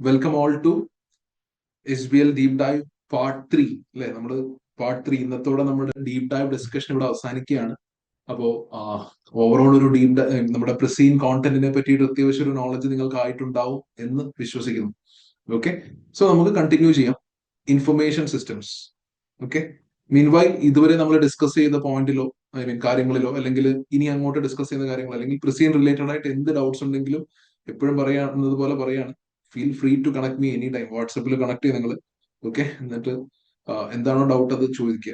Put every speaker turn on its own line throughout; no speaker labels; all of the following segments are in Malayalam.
Welcome all to SBL deep dive part 3 അല്ലെ. നമ്മൾ പാർട്ട് 3 ഇന്നത്തോടെ നമ്മുടെ ഡീപ് ഡൈവ് ഡിസ്കഷൻ ഇവിടെ അവസാനിക്കുകയാണ്. അപ്പോ ഓവറോൾ ഒരു ഡീപ് നമ്മുടെ പ്രിസീൻ കോണ്ടന്റിനെ പറ്റിയിട്ട് അത്യാവശ്യം ഒരു നോളജ് നിങ്ങൾക്ക് ആയിട്ടുണ്ടാവും എന്ന് വിശ്വസിക്കുന്നു. ഓക്കെ, സോ നമുക്ക് കണ്ടിന്യൂ ചെയ്യാം. Information systems. ഓക്കെ, മീൻവൈൽ ഇതുവരെ നമ്മൾ ഡിസ്കസ് ചെയ്ത പോയിന്റിലോ കാര്യങ്ങളിലോ അല്ലെങ്കിൽ ഇനി അങ്ങോട്ട് ഡിസ്കസ് ചെയ്യുന്ന കാര്യങ്ങളോ അല്ലെങ്കിൽ പ്രിസീൻ റിലേറ്റഡ് ആയിട്ട് എന്ത് ഡൗട്ട്സ് ഉണ്ടെങ്കിലും എപ്പോഴും പറയാവുന്നത് പോലെ പറയാണ്, feel free to connect me any time. വാട്സപ്പിൽ കണക്ട് ചെയ്യും നിങ്ങൾ. ഓക്കെ, എന്നിട്ട് എന്താണോ ഡൗട്ട് അത് ചോദിക്കുക.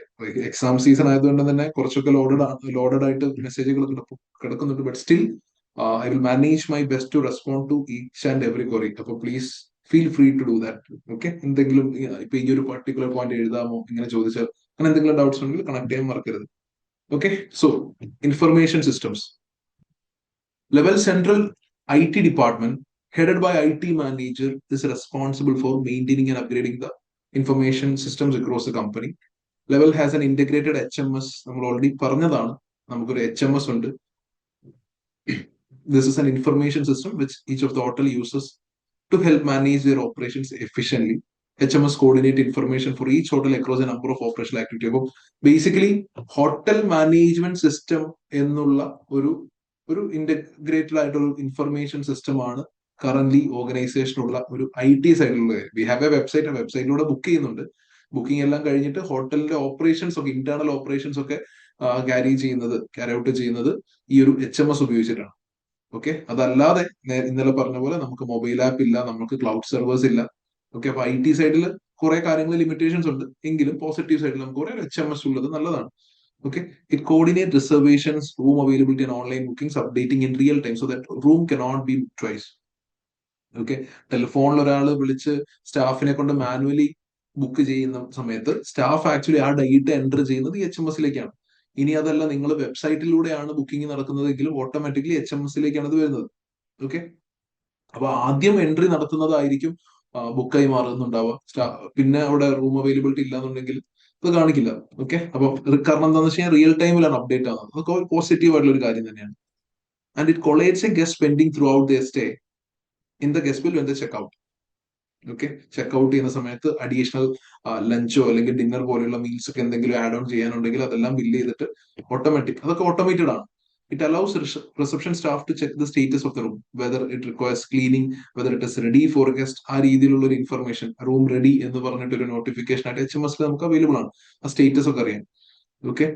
എക്സാം സീസൺ ആയതുകൊണ്ട് തന്നെ കുറച്ചൊക്കെ ലോഡഡ് ആയിട്ട് മെസ്സേജുകൾ കിടക്കുന്നുണ്ട്. But still I will manage my best to respond to each and every query. അപ്പൊ please feel free to do that. Okay, എന്തെങ്കിലും ഇപ്പൊ ഈ ഒരു പർട്ടിക്കുലർ പോയിന്റ് എഴുതാമോ ഇങ്ങനെ ചോദിച്ചാൽ അങ്ങനെ എന്തെങ്കിലും ഡൗട്ട്സ് ഉണ്ടെങ്കിൽ കണക്ട് ചെയ്യാൻ മറക്കരുത്. Okay, so information systems level central IT department headed by IT manager is responsible for maintaining and upgrading the information systems across the company. Level has an integrated HMS. നമ്മൾ ഓൾറെഡി പറഞ്ഞതാണ്, നമുക്കൊരു HMS ഉണ്ട്. This is an information system which each of the hotel uses to help manage their operations efficiently. HMS coordinate information for each hotel across a number of operational activity. അപ്പോൾ ബേസിക്കലി ഹോട്ടൽ മാനേജ്മെന്റ് സിസ്റ്റം എന്നുള്ള ഒരു ഇന്റഗ്രേറ്റഡ് ആയിട്ടുള്ള ഇൻഫർമേഷൻ സിസ്റ്റം ആണ് കറന്റ് ഓർഗനൈസേഷനുള്ള ഒരു IT സൈഡിലുള്ളത്. We have a website. ആ വെബ്സൈറ്റിലൂടെ ബുക്ക് ചെയ്യുന്നുണ്ട്. ബുക്കിംഗ് എല്ലാം കഴിഞ്ഞിട്ട് ഹോട്ടലിന്റെ ഓപ്പറേഷൻസ് ഒക്കെ, ഇന്റേണൽ ഓപ്പറേഷൻസ് ഒക്കെ ക്യാരി ഔട്ട് ചെയ്യുന്നത് ഈ ഒരു HMS ഉപയോഗിച്ചിട്ടാണ്. ഓക്കെ, അതല്ലാതെ ഇന്നലെ പറഞ്ഞ പോലെ നമുക്ക് മൊബൈൽ ആപ്പ് ഇല്ല, നമുക്ക് ക്ലൗഡ് സെർവേഴ്സ് ഇല്ല. ഓക്കെ, അപ്പൊ IT സൈഡിൽ കുറെ കാര്യങ്ങൾ ലിമിറ്റേഷൻസ് ഉണ്ട്. എങ്കിലും പോസിറ്റീവ് സൈഡിൽ നമുക്ക് കുറെ HMS ഉള്ളത് നല്ലതാണ്. Okay, it coordinates reservations, room availability, and online bookings, updating in real time so that room cannot be booked twice. Okay, ടെലിഫോണിൽ ഒരാൾ വിളിച്ച് സ്റ്റാഫിനെ കൊണ്ട് മാനുവലി ബുക്ക് ചെയ്യുന്ന സമയത്ത് സ്റ്റാഫ് ആക്ച്വലി ആ ഡേറ്റ് എൻ്റർ ചെയ്യുന്നത് HMS-ലേക്കാണ്. ഇനി അതല്ല, നിങ്ങൾ വെബ്സൈറ്റിലൂടെയാണ് ബുക്കിംഗ് നടക്കുന്നതെങ്കിലും ഓട്ടോമാറ്റിക്കലി HMS-ലേക്കാണ് ഇത് വരുന്നത്. ഓക്കെ, അപ്പൊ ആദ്യം എൻട്രി നടത്തുന്നതായിരിക്കും ബുക്കായി മാറുന്നുണ്ടാവുക. പിന്നെ അവിടെ റൂം അവൈലബിലിറ്റി ഇല്ലാന്നുണ്ടെങ്കിൽ അത് കാണിക്കില്ല. ഓക്കെ, അപ്പൊ കാരണം എന്താണെന്ന് വെച്ച് കഴിഞ്ഞാൽ റിയൽ ടൈമിലാണ് അപ്ഡേറ്റ് ആവുന്നത്. അതൊക്കെ ഒരു പോസിറ്റീവ് ആയിട്ടുള്ള ഒരു കാര്യം തന്നെയാണ്. And it collates a guest pending throughout the stay in the guest bill when the check out. Okay, check out ചെയ്യുന്ന സമയത്ത് അഡീഷണൽ ലഞ്ചോ അല്ലെങ്കിൽ ഡിന്നർ പോലെയുള്ള മീൽസ് ഒക്കെ എന്തെങ്കിലും ആഡ് ഓൺ ചെയ്യാനുണ്ടെങ്കിൽ അതെല്ലാം ബില്ല് ചെയ്തിട്ട് അതൊക്കെ ഓട്ടോമേറ്റഡ് ആണ്. It allows reception staff to check the status of the room, whether it requires cleaning, whether it is ready for a guest. ആ രീതിയിലുള്ള ഒരു ഇൻഫർമേഷൻ, റൂം റെഡി എന്ന് പറഞ്ഞിട്ട് ഒരു നോട്ടിഫിക്കേഷൻ ആയിട്ട് HMS നമുക്ക് അവൈലബിൾ ആണ്. ആ സ്റ്റേറ്റസ് ഒക്കെ അറിയാം. Okay,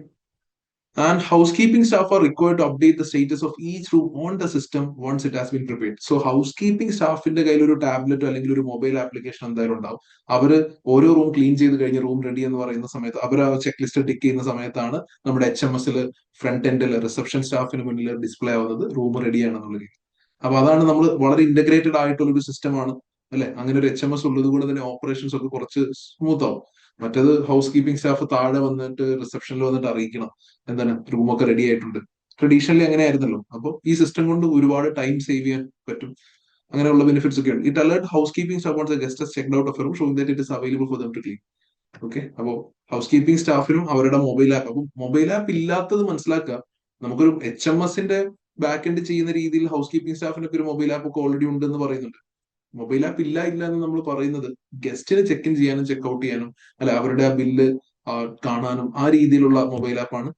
and housekeeping staff are required to update the status of each room on the system once it has been prepared. So housekeeping staffന്റെ കയ്യിൽ ഒരു ടാബ്ലറ്റോ അല്ലെങ്കിൽ ഒരു മൊബൈൽ ആപ്ലിക്കേഷൻ എന്തായാലും ഉണ്ടാവും. അവര് ഓരോ റൂം ക്ലീൻ ചെയ്ത് കഴിഞ്ഞ് റൂം റെഡി എന്ന് പറയുന്ന സമയത്ത് അവർ ആ ചെക്ക് ലിസ്റ്റ് ടിക്ക് ചെയ്യുന്ന സമയത്താണ് നമ്മുടെ HMS ഫ്രണ്ട് എൻഡിൽ റിസപ്ഷൻ സ്റ്റാഫിന് മുന്നിൽ ഡിസ്പ്ലേ ആവുന്നത് റൂം റെഡി ആണെന്നുള്ള രീതി. അപ്പൊ അതാണ് നമ്മൾ വളരെ ഇന്റഗ്രേറ്റഡ് ആയിട്ടുള്ള ഒരു സിസ്റ്റമാണ് അല്ലെ. അങ്ങനെ ഒരു HMS ഉള്ളത് കൊണ്ട് തന്നെ ഓപ്പറേഷൻസ് ഒക്കെ കുറച്ച് സ്മൂത്ത് ആവും. മറ്റേത് ഹൗസ് കീപ്പിംഗ് സ്റ്റാഫ് താഴെ വന്നിട്ട് റിസപ്ഷനിൽ വന്നിട്ട് അറിയിക്കണം എന്താണ് റൂമൊക്കെ റെഡി ആയിട്ടുണ്ട്. ട്രഡീഷണലി അങ്ങനെ ആയിരുന്നല്ലോ. അപ്പോൾ ഈ സിസ്റ്റം കൊണ്ട് ഒരുപാട് ടൈം സേവ് ചെയ്യാൻ പറ്റും. അങ്ങനെയുള്ള ബെനിഫിറ്റ്സ് ഒക്കെ ഉണ്ട്. It alert housekeeping staff once the guest has checked out of a room showing that it is available for them to clean. Okay, അപ്പോൾ ഹൗസ് കീപ്പിംഗ് സ്റ്റാഫിനും അവരുടെ മൊബൈൽ ആപ്പ്, അപ്പം മൊബൈൽ ആപ്പ് ഇല്ലാത്തത് മനസ്സിലാക്കുക. നമുക്കൊരു HMS-ന്റെ ബാക്ക് എൻഡ് ചെയ്യുന്ന രീതിയിൽ ഹൗസ് കീപ്പിംഗ് സ്റ്റാഫിനൊക്കെ ഒരു മൊബൈൽ ആപ്പ് ഒക്കെ ഓൾറെഡി ഉണ്ടെന്ന് പറയുന്നുണ്ട്. മൊബൈൽ ആപ്പ് ഇല്ല എന്ന് നമ്മൾ പറയുന്നത് ഗസ്റ്റിന് ചെക്ക് ഇൻ ചെയ്യാനും ചെക്ക് ഔട്ട് ചെയ്യാനും അല്ല അവരുടെ ആ ബില്ല് കാണാനും ആ രീതിയിലുള്ള മൊബൈൽ ആപ്പാണ്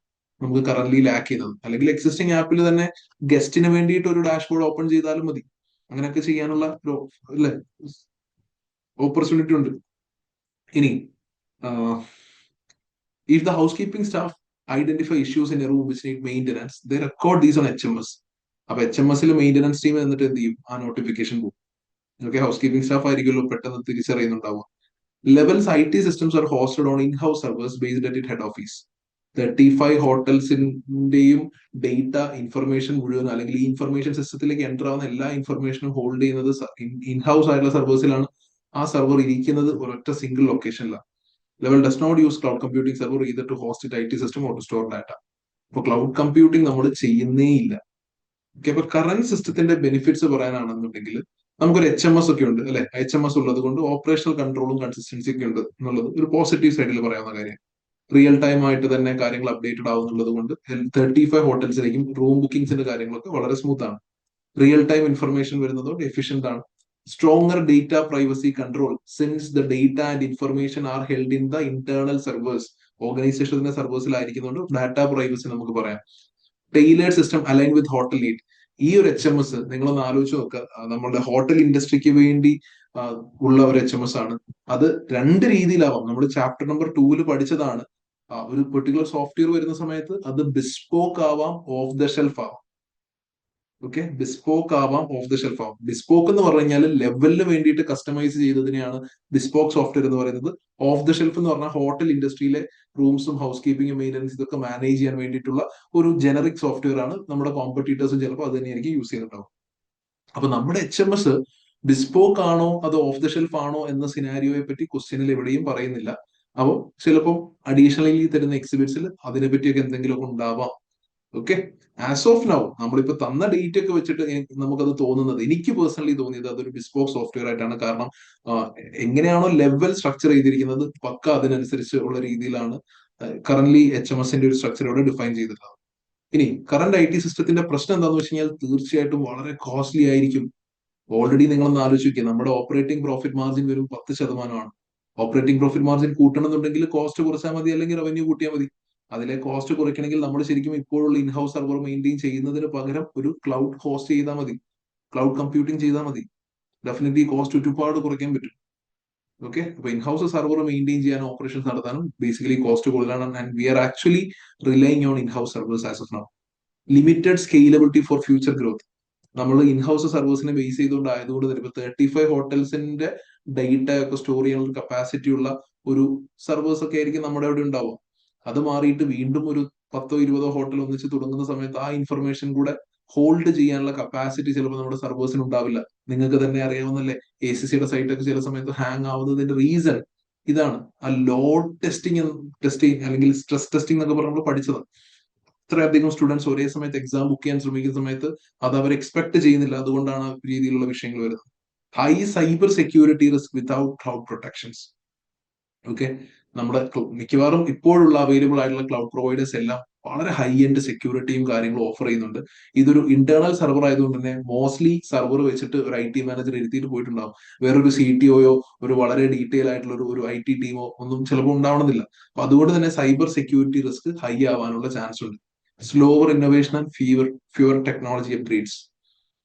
നമുക്ക് കറന്റ് ലാക്ക് ചെയ്യുന്നത്. അല്ലെങ്കിൽ എക്സിസ്റ്റിംഗ് ആപ്പിൽ തന്നെ ഗസ്റ്റിന് വേണ്ടിയിട്ട് ഒരു ഡാഷ്ബോർഡ് ഓപ്പൺ ചെയ്താലും മതി. അങ്ങനെയൊക്കെ ചെയ്യാനുള്ള അല്ലെ ഓപ്പർച്യൂണിറ്റി ഉണ്ട്. ഇനി if the house keeping staff identify issues in A room which need maintenance they record these on HMS. അപ്പൊ HMS മെയിൻ്റനൻസ് ടീം എന്നിട്ട് എന്ത് ചെയ്യും, ആ നോട്ടിഫിക്കേഷൻ പോകും. ഓക്കെ, ഹൗസ് കീപ്പിംഗ് സ്റ്റാഫ് ആയിരിക്കുമല്ലോ പെട്ടെന്ന് തിരിച്ചറിയുന്നുണ്ടാവുക. Levels IT systems are hosted on in-house servers based at its head office. 35 ഹോട്ടൽസിന്റെയും ഡേറ്റ ഇൻഫർമേഷൻ മുഴുവൻ അല്ലെങ്കിൽ ഈ ഇൻഫർമേഷൻ സിസ്റ്റത്തിലേക്ക് എൻ്റർ ആവുന്ന എല്ലാ ഇൻഫർമേഷനും ഹോൾഡ് ചെയ്യുന്നത് ഇൻഹൗസ് ആയിട്ടുള്ള സർവേഴ്സിലാണ്. ആ സർവർ ഇരിക്കുന്നത് ഒരൊറ്റ സിംഗിൾ ലൊക്കേഷനിലാണ്. Level does not use cloud computing server either to host its IT system or to store data. അപ്പോൾ ക്ലൗഡ് കമ്പ്യൂട്ടിംഗ് നമ്മൾ ചെയ്യുന്നേ ഇല്ല. ഓക്കെ, അപ്പൊ കറന്റ് സിസ്റ്റത്തിന്റെ ബെനിഫിറ്റ്സ് പറയാനാണെന്നുണ്ടെങ്കിൽ നമുക്കൊരു HMS ഒക്കെ ഉണ്ട് അല്ലെ. HMS ഉള്ളത് കൊണ്ട് ഓപ്പറേഷണൽ കൺട്രോളും കൺസിസ്റ്റൻസി ഒക്കെ ഉണ്ട് എന്നുള്ളത് ഒരു പോസിറ്റീവ് സൈഡിൽ പറയാവുന്ന കാര്യം. റിയൽ ടൈം ആയിട്ട് തന്നെ കാര്യങ്ങൾ അപ്ഡേറ്റഡ് ആവുന്നുള്ളത് കൊണ്ട് 35 ഹോട്ടൽസിലേക്കും റൂം ബുക്കിംഗ്സിന്റെ കാര്യങ്ങളൊക്കെ വളരെ സ്മൂത്ത് ആണ്. റിയൽ ടൈം ഇൻഫർമേഷൻ വരുന്നതുകൊണ്ട് എഫിഷ്യന്റ് ആണ്. stronger data privacy control since the data and information are held in the internal servers. ഓർഗനൈസേഷന്റെ സർവേഴ്സിലായിരിക്കുന്നുണ്ട് ഡാറ്റ പ്രൈവസി നമുക്ക് പറയാം. Tailored system align with hotel need. ഈ ഒരു HMS നിങ്ങളൊന്ന് ആലോചിച്ച് നോക്കുക. നമ്മുടെ ഹോട്ടൽ ഇൻഡസ്ട്രിക്ക് വേണ്ടി ഉള്ള ഒരു HMS ആണ്. അത് രണ്ട് രീതിയിലാവാം. നമ്മൾ ചാപ്റ്റർ നമ്പർ 2 പഠിച്ചതാണ്. ഒരു പെർട്ടിക്കുലർ സോഫ്റ്റ്വെയർ വരുന്ന സമയത്ത് അത് ബിസ്പോക്ക് ആവാം, ഓഫ് ദ ഷെൽഫ് ആവാം. ഓക്കെ, ബിസ്പോക്ക് ആവാം, ഓഫ് ദ ഷെൽഫ് ആവാം. ബിസ്പോക്ക് എന്ന് പറഞ്ഞു കഴിഞ്ഞാൽ ലെവലിന് വേണ്ടിയിട്ട് കസ്റ്റമൈസ് ചെയ്തതിനെയാണ് ബിസ്പോക്ക് സോഫ്റ്റ്വെയർ എന്ന് പറയുന്നത്. ഓഫ് ദ ഷെൽഫ് എന്ന് പറഞ്ഞാൽ ഹോട്ടൽ ഇൻഡസ്ട്രിയിലെ റൂംസും ഹൗസ് കീപ്പിംഗ് മെയിൻ്റനൻസ് ഇതൊക്കെ മാനേജ് ചെയ്യാൻ വേണ്ടിയിട്ടുള്ള ഒരു ജനറിക് സോഫ്റ്റ്വെയർ ആണ്. നമ്മുടെ കോമ്പറ്റീറ്റേഴ്സും ചിലപ്പോൾ അത് തന്നെയായിരിക്കും യൂസ് ചെയ്യുന്നുണ്ടാവും. അപ്പൊ നമ്മുടെ HMS ബിസ്പോക്ക് ആണോ അതോ ഓഫ് ദ ഷെൽഫ് ആണോ എന്ന സിനാരിയോയെ പറ്റി ക്വസ്റ്റ്യനിൽ എവിടെയും പറയുന്നില്ല. അപ്പോൾ ചിലപ്പോൾ അഡീഷണലി തരുന്ന എക്സിബിറ്റ്സിൽ അതിനെപ്പറ്റിയൊക്കെ എന്തെങ്കിലുമൊക്കെ ഉണ്ടാവാം. ഓക്കെ, ആസ് ഓഫ് നൗ നമ്മളിപ്പോ തന്ന ഡേറ്റ് ഒക്കെ വെച്ചിട്ട് നമുക്കത് തോന്നുന്നത്, എനിക്ക് പേഴ്സണലി തോന്നിയത് അതൊരു ബിസ്പോക്ക് സോഫ്റ്റ്വെയർ ആയിട്ടാണ്. കാരണം എങ്ങനെയാണോ ലെവൽ സ്ട്രക്ചർ ചെയ്തിരിക്കുന്നത് പക്ക അതിനനുസരിച്ച് ഉള്ള രീതിയിലാണ് കറന്റ്ലി HMSന്റെ ഒരു സ്ട്രക്ചർ ഇവിടെ ഡിഫൈൻ ചെയ്തിട്ടുള്ളത്. ഇനി കറന്റ് IT സിസ്റ്റത്തിന്റെ പ്രശ്നം എന്താണെന്ന് വെച്ച് കഴിഞ്ഞാൽ തീർച്ചയായിട്ടും വളരെ കോസ്റ്റ്ലി ആയിരിക്കും. ഓൾറെഡി നിങ്ങളൊന്ന് ആലോചിക്കുക, നമ്മുടെ ഓപ്പറേറ്റിംഗ് പ്രോഫിറ്റ് മാർജിൻ വെറും 10%. ഓപ്പറേറ്റിംഗ് പ്രോഫിറ്റ് മാർജിൻ കൂട്ടണമെന്നുണ്ടെങ്കിൽ കോസ്റ്റ് കുറച്ചാൽ മതി, അല്ലെങ്കിൽ റവന്യൂ കൂട്ടിയാൽ മതി. അതിലെ കോസ്റ്റ് കുറയ്ക്കണമെങ്കിൽ നമ്മൾ ശരിക്കും ഇപ്പോഴുള്ള ഇൻഹൗസ് സെർവർ മെയിൻറ്റെയിൻ ചെയ്യുന്നതിന് പകരം ഒരു ക്ലൗഡ് ഹോസ്റ്റ് ചെയ്താൽ മതി, ക്ലൗഡ് കമ്പ്യൂട്ടിംഗ് ചെയ്താൽ മതി. ഡെഫിനറ്റ്ലി കോസ്റ്റ് ഒരുപാട് കുറയ്ക്കാൻ പറ്റും. ഓക്കെ, അപ്പൊ ഇൻഹൗസ് സെർവർ മെയിൻറ്റെയിൻ ചെയ്യാനും ഓപ്പറേഷൻസ് നടത്താനും ബേസിക്കലി കോസ്റ്റ് കൂടുതലാണ്. And we are actually relying on in-house servers as of now. Limited scalability for future growth. നമ്മൾ ഇൻഹൗസ് സർവീസിനെ ബേസ് ചെയ്തുകൊണ്ട് ആയതുകൊണ്ട് തന്നെ ഇപ്പൊ 35 ഹോട്ടൽസിന്റെ ഡേറ്റ ഒക്കെ സ്റ്റോർ ചെയ്യാനുള്ള കപ്പാസിറ്റി ഉള്ള ഒരു സർവേഴ്സ് ഒക്കെ ആയിരിക്കും നമ്മുടെ അവിടെ ഉണ്ടാവുക. അത് മാറിയിട്ട് വീണ്ടും ഒരു 10-20 ഹോട്ടൽ ഒന്നിച്ച് തുടങ്ങുന്ന സമയത്ത് ആ ഇൻഫർമേഷൻ കൂടെ ഹോൾഡ് ചെയ്യാനുള്ള കപ്പാസിറ്റി ചിലപ്പോൾ നമ്മുടെ സർവേഴ്സിന് ഉണ്ടാവില്ല. നിങ്ങൾക്ക് തന്നെ അറിയാവുന്നല്ലേ, ACCയുടെ സൈറ്റ് ഒക്കെ ചില സമയത്ത് ഹാങ് ആവുന്നതിന്റെ റീസൺ ഇതാണ്. ആ ലോഡ് ടെസ്റ്റിംഗ് അല്ലെങ്കിൽ സ്ട്രെസ് ടെസ്റ്റിംഗ് എന്നൊക്കെ പറഞ്ഞ് നമ്മൾ പഠിച്ചത്. ഇത്രയധികം സ്റ്റുഡൻസ് ഒരേ സമയത്ത് എക്സാം ബുക്ക് ചെയ്യാൻ ശ്രമിക്കുന്ന സമയത്ത് അത് അവർ എക്സ്പെക്ട് ചെയ്യുന്നില്ല. അതുകൊണ്ടാണ് രീതിയിലുള്ള വിഷയങ്ങൾ വരുന്നത്. High cyber security risk without cloud protections. Okay, നമ്മുടെ മിക്കവാറും ഇപ്പോഴുള്ള അവൈലബിൾ ആയിട്ടുള്ള ക്ലൗഡ് പ്രൊവൈഡേഴ്സ് എല്ലാം വളരെ ഹൈ എൻഡ് സെക്യൂരിറ്റിയും കാര്യങ്ങളും ഓഫർ ചെയ്യുന്നുണ്ട്. ഇതൊരു ഇന്റേണൽ സെർവർ ആയതുകൊണ്ട് തന്നെ മോസ്റ്റ്ലി സെർവർ വെച്ചിട്ട് ഒരു IT മാനേജർ ഇരുത്തിയിട്ട് പോയിട്ടുണ്ടാവും. വേറൊരു CTOയോ ഒരു വളരെ ഡീറ്റെയിൽ ആയിട്ടുള്ള ഒരു IT ടീമോ ഒന്നും ചിലപ്പോൾ ഉണ്ടാവണമെന്നില്ല. അപ്പൊ അതുകൊണ്ട് തന്നെ സൈബർ സെക്യൂരിറ്റി റിസ്ക് ഹൈ ആവാനുള്ള ചാൻസ് ഉണ്ട്. Slower innovation and fewer technology upgrades.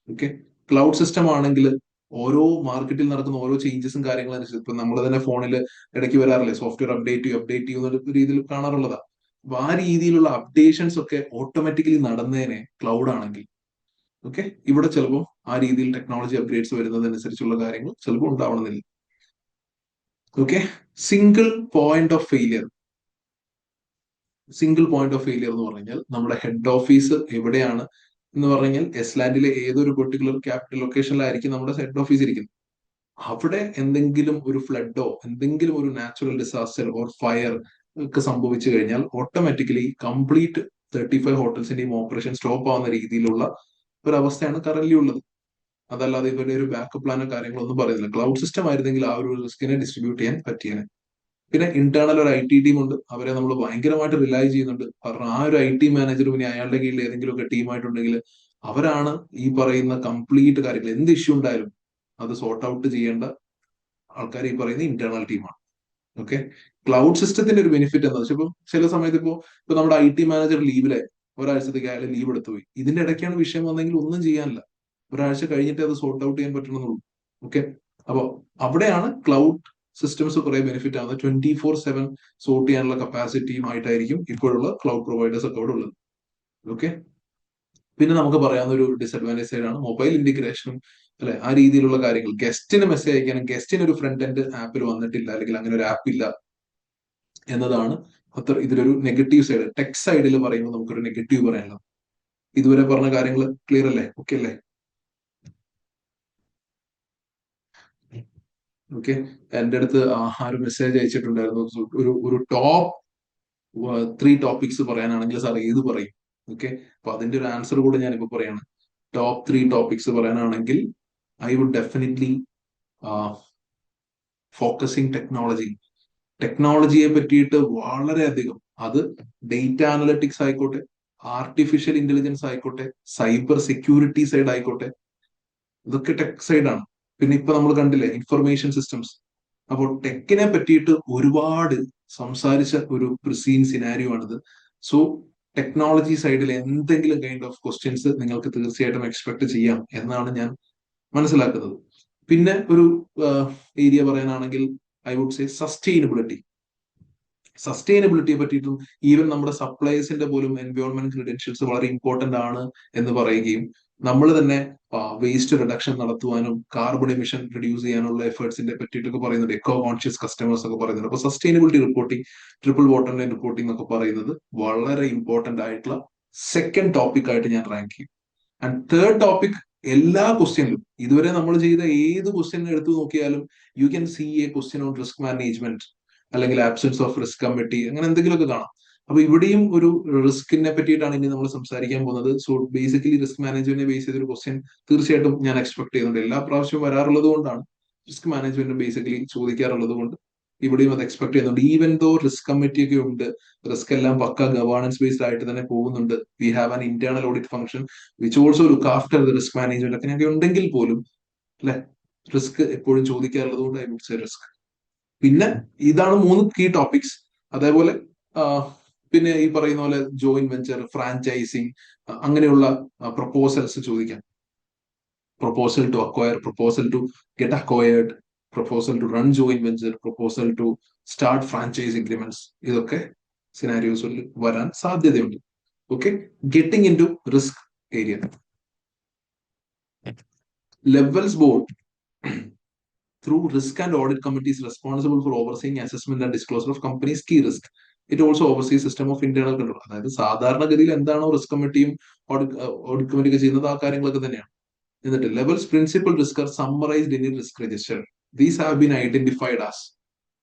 Okay, cloud system ആണെങ്കിൽ ഓരോ മാർക്കറ്റിൽ നടക്കുന്ന ഓരോ ചേഞ്ചസും കാര്യങ്ങളും അനുസരിച്ച് ഇപ്പൊ നമ്മൾ തന്നെ ഫോണിൽ ഇടയ്ക്ക് വരാറില്ലേ, സോഫ്റ്റ്വെയർ അപ്ഡേറ്റ് ചെയ്യുന്ന രീതിയിൽ കാണാറുള്ളതാ. അപ്പൊ ആ രീതിയിലുള്ള അപ്ഡേഷൻസ് ഒക്കെ ഓട്ടോമാറ്റിക്കലി നടന്നേനെ ക്ലൗഡ് ആണെങ്കിൽ. ഓക്കെ, ഇവിടെ ചിലപ്പോൾ ആ രീതിയിൽ ടെക്നോളജി അപ്ഗ്രേഡ്സ് വരുന്നതനുസരിച്ചുള്ള കാര്യങ്ങൾ ചിലപ്പോൾ ഉണ്ടാവണമെന്നില്ല. Okay, single point of failure. Single point of failure എന്ന് പറഞ്ഞാൽ നമ്മുടെ ഹെഡ് ഓഫീസ് എവിടെയാണ് എന്ന് പറഞ്ഞാൽ എസ്ലാൻഡിലെ ഏതൊരു പെർട്ടിക്കുലർ ക്യാപിറ്റൽ ലൊക്കേഷനിലായിരിക്കും നമ്മുടെ ഹെഡ് ഓഫീസ് ഇരിക്കുന്നത്. അവിടെ എന്തെങ്കിലും ഒരു ഫ്ലഡോ എന്തെങ്കിലും ഒരു നാച്ചുറൽ ഡിസാസ്റ്റർ ഓർ ഫയർ ഒക്കെ സംഭവിച്ചു കഴിഞ്ഞാൽ ഓട്ടോമാറ്റിക്കലി കംപ്ലീറ്റ് 35 ഹോട്ടൽസിന്റെയും ഓപ്പറേഷൻ സ്റ്റോപ്പ് ആവുന്ന രീതിയിലുള്ള ഒരു അവസ്ഥയാണ് കറന്റ് ഉള്ളത്. അതല്ലാതെ ഇവരുടെ ഒരു ബാക്കപ്പ് പ്ലാനോ കാര്യങ്ങളോ ഒന്നും പറയുന്നില്ല. ക്ലൗഡ് സിസ്റ്റം ആയിരുന്നെങ്കിൽ ആ ഒരു റിസ്കിനെ ഡിസ്ട്രിബ്യൂട്ട് ചെയ്യാൻ പറ്റിയേനെ. പിന്നെ ഇന്റേണൽ ഒരു IT ടീം ഉണ്ട്, അവരെ നമ്മൾ ഭയങ്കരമായിട്ട് റിലൈ ചെയ്യുന്നുണ്ട്. കാരണം ആ ഒരു IT മാനേജർ പിന്നെ അയാളുടെ കീഴിൽ ഏതെങ്കിലുമൊക്കെ ടീമായിട്ടുണ്ടെങ്കിൽ അവരാണ് ഈ പറയുന്ന കംപ്ലീറ്റ് കാര്യങ്ങൾ എന്ത് ഇഷ്യൂ ഉണ്ടായാലും അത് സോർട്ട് ഔട്ട് ചെയ്യേണ്ട ആൾക്കാർ ഈ പറയുന്ന ഇന്റേണൽ ടീമാണ്. ഓക്കെ, ക്ലൗഡ് സിസ്റ്റത്തിന്റെ ഒരു ബെനിഫിറ്റ് എന്താ വെച്ചാൽ ഇപ്പം ചില സമയത്ത് ഇപ്പൊ നമ്മുടെ IT മാനേജർ ലീവിലെ ഒരാഴ്ചത്തേക്ക് അയാൾ ലീവ് എടുത്തു പോയി. ഇതിന്റെ ഇടയ്ക്കാണ് വിഷയം വന്നെങ്കിൽ ഒന്നും ചെയ്യാനില്ല, ഒരാഴ്ച കഴിഞ്ഞിട്ട് അത് സോർട്ട് ഔട്ട് ചെയ്യാൻ പറ്റണമെന്നുള്ളൂ. ഓക്കെ, അപ്പൊ അവിടെയാണ് ക്ലൗഡ് സിസ്റ്റംസ് കുറെ ബെനിഫിറ്റ് ആവുന്നത്. 24/7 സോർട്ട് ചെയ്യാനുള്ള കപ്പാസിറ്റിയുമായിട്ടായിരിക്കും ഇപ്പോഴുള്ള ക്ലൗഡ് പ്രൊവൈഡേഴ്സ് ഒക്കെ അവിടെ ഉള്ളത്. ഓക്കെ, പിന്നെ നമുക്ക് പറയാവുന്ന ഒരു ഡിസഡ്വാൻറ്റേജ് സൈഡാണ് മൊബൈൽ ഇന്റഗ്രേഷനും അല്ലെ, ആ രീതിയിലുള്ള കാര്യങ്ങൾ. ഗസ്റ്റിന് മെസ്സേജ് അയക്കാനും ഗസ്റ്റിന് ഒരു ഫ്രണ്ട് എൻഡ് ആപ്പിൽ വന്നിട്ടില്ല അല്ലെങ്കിൽ അങ്ങനെ ഒരു ആപ്പ് ഇല്ല എന്നതാണ് ഇതിലൊരു നെഗറ്റീവ് സൈഡ്. ടെക് സൈഡിൽ പറയുമ്പോൾ നമുക്കൊരു നെഗറ്റീവ് പറയാനുള്ളത്. ഇതുവരെ പറഞ്ഞ കാര്യങ്ങൾ ക്ലിയർ അല്ലേ? ഓക്കെ അല്ലേ? ഓക്കെ, എന്റെ അടുത്ത് ഒരു മെസ്സേജ് അയച്ചിട്ടുണ്ടായിരുന്നു. ഒരു ടോപ്പ് 3 ടോപ്പിക്സ് പറയാനാണെങ്കിൽ സാർ ഏത് പറയും? ഓക്കെ, അപ്പൊ അതിന്റെ ഒരു ആൻസർ കൂടെ ഞാനിപ്പോ പറയാണ്. ടോപ്പ് 3 ടോപ്പിക്സ് പറയാനാണെങ്കിൽ ഐ വുഡ് ഡെഫിനറ്റ്ലി ഫോക്കസിങ് ടെക്നോളജിയെ പറ്റിയിട്ട് വളരെയധികം. അത് ഡേറ്റ അനലിറ്റിക്സ് ആയിക്കോട്ടെ, ആർട്ടിഫിഷ്യൽ ഇന്റലിജൻസ് ആയിക്കോട്ടെ, സൈബർ സെക്യൂരിറ്റി സൈഡ് ആയിക്കോട്ടെ, ഇതൊക്കെ ടെക് സൈഡാണ്. പിന്നെ ഇപ്പൊ നമ്മൾ കണ്ടില്ലേ ഇൻഫർമേഷൻ സിസ്റ്റംസ്. അപ്പോൾ ടെക്കിനെ പറ്റിയിട്ട് ഒരുപാട് സംസാരിച്ച ഒരു പ്രിസീൻ സിനാരിയോ ആണിത്. സോ ടെക്നോളജി സൈഡിൽ എന്തെങ്കിലും കൈൻഡ് ഓഫ് ക്വസ്റ്റ്യൻസ് നിങ്ങൾക്ക് തീർച്ചയായിട്ടും എക്സ്പെക്ട് ചെയ്യാം എന്നാണ് ഞാൻ മനസ്സിലാക്കുന്നത്. പിന്നെ ഒരു ഏരിയ പറയാനാണെങ്കിൽ ഐ വുഡ് സേ സസ്റ്റൈനബിലിറ്റിയെ പറ്റിയിട്ടും ഈവൻ നമ്മുടെ സപ്ലൈസിന്റെ പോലും എൻവയോൺമെന്റ് ക്രെഡൻഷ്യൽസ് വളരെ ഇമ്പോർട്ടന്റ് ആണ് എന്ന് പറയുകയും നമ്മൾ തന്നെ വേസ്റ്റ് റിഡക്ഷൻ നടത്തുവാനും കാർബൺ എമിഷൻ റിഡ്യൂസ് ചെയ്യാനുള്ള എഫേർട്സിന്റെ പറ്റിയിട്ടൊക്കെ പറയുന്നുണ്ട്. എക്കോ കോൺഷ്യസ് കസ്റ്റമേഴ്സ് ഒക്കെ പറയുന്നുണ്ട്. അപ്പൊ sustainability reporting, triple bottom line reporting എന്നൊക്കെ പറയുന്നത് വളരെ ഇമ്പോർട്ടന്റ് ആയിട്ടുള്ള സെക്കൻഡ് ടോപ്പിക് ആയിട്ട് ഞാൻ റാങ്ക് ചെയ്യും. ആൻഡ് തേർഡ് ടോപ്പിക്, എല്ലാ ക്വസ്റ്റ്യനിലും ഇതുവരെ നമ്മൾ ചെയ്ത ഏത് ക്വസ്റ്റ്യൻ എടുത്തു നോക്കിയാലും you can see a question on risk management അല്ലെങ്കിൽ ആബ്സെൻസ് ഓഫ് റിസ്ക് കമ്മിറ്റി, അങ്ങനെ എന്തെങ്കിലുമൊക്കെ കാണാം. അപ്പൊ ഇവിടെയും ഒരു റിസ്കിനെ പറ്റിയിട്ടാണ് ഇനി നമ്മൾ സംസാരിക്കാൻ പോകുന്നത്. സോ ബേസിക്കലി റിസ്ക് മാനേജ്മെന്റിനെ ബേസ് ചെയ്തൊരു ക്വസ്റ്റ്യൻ തീർച്ചയായിട്ടും ഞാൻ എക്സ്പെക്ട് ചെയ്യുന്നുണ്ട്. എല്ലാ പ്രാവശ്യവും വരാറുള്ളത് കൊണ്ടാണ്, റിസ്ക് മാനേജ്മെന്റ് ബേസിക്കലി ചോദിക്കാറുള്ളത് കൊണ്ട് ഇവിടെയും അത് എക്സ്പെക്ട് ചെയ്യുന്നുണ്ട്. ഈവൻ ദോ റിസ്ക് കമ്മിറ്റി ഒക്കെ ഉണ്ട്, റിസ്ക് എല്ലാം പക്ക ഗവേണൻസ് ബേസ്ഡ് ആയിട്ട് തന്നെ പോകുന്നുണ്ട്. We have an internal audit function which also look after the risk management ഒക്കെ ഉണ്ടെങ്കിൽ പോലും അല്ലെ, റിസ്ക് എപ്പോഴും ചോദിക്കാറുള്ളത് കൊണ്ട് ഐ വുഡ് സേ റിസ്ക്. പിന്നെ ഇതാണ് 3 കീ ടോപ്പിക്സ്. അതേപോലെ പിന്നെ ഈ പറയുന്ന പോലെ ജോയിന്റ് വെഞ്ചർ, ഫ്രാഞ്ചൈസിങ്, അങ്ങനെയുള്ള പ്രപ്പോസൽസ് ചോദിക്കാം. Proposal to acquire, proposal to get acquired, proposal to run joint venture, proposal to start franchise agreements, ഇതൊക്കെ സിനാരിയോസിൽ വരാൻ സാധ്യതയുണ്ട്. Okay, getting into risk area. Levels board through risk and audit committee is responsible for overseeing assessment and disclosure of company's key risk. It also oversees system of internal control. അതായത് സാധാരണഗതിയിൽ എന്താണോ റിസ്ക് കമ്മിറ്റിയും ഓഡിറ്റ് കമ്മിറ്റി ഒക്കെ ചെയ്യുന്നത് ആ കാര്യങ്ങളൊക്കെ തന്നെയാണ്. എന്നിട്ട് levels principal risk are summarized in risk register. These have been identified as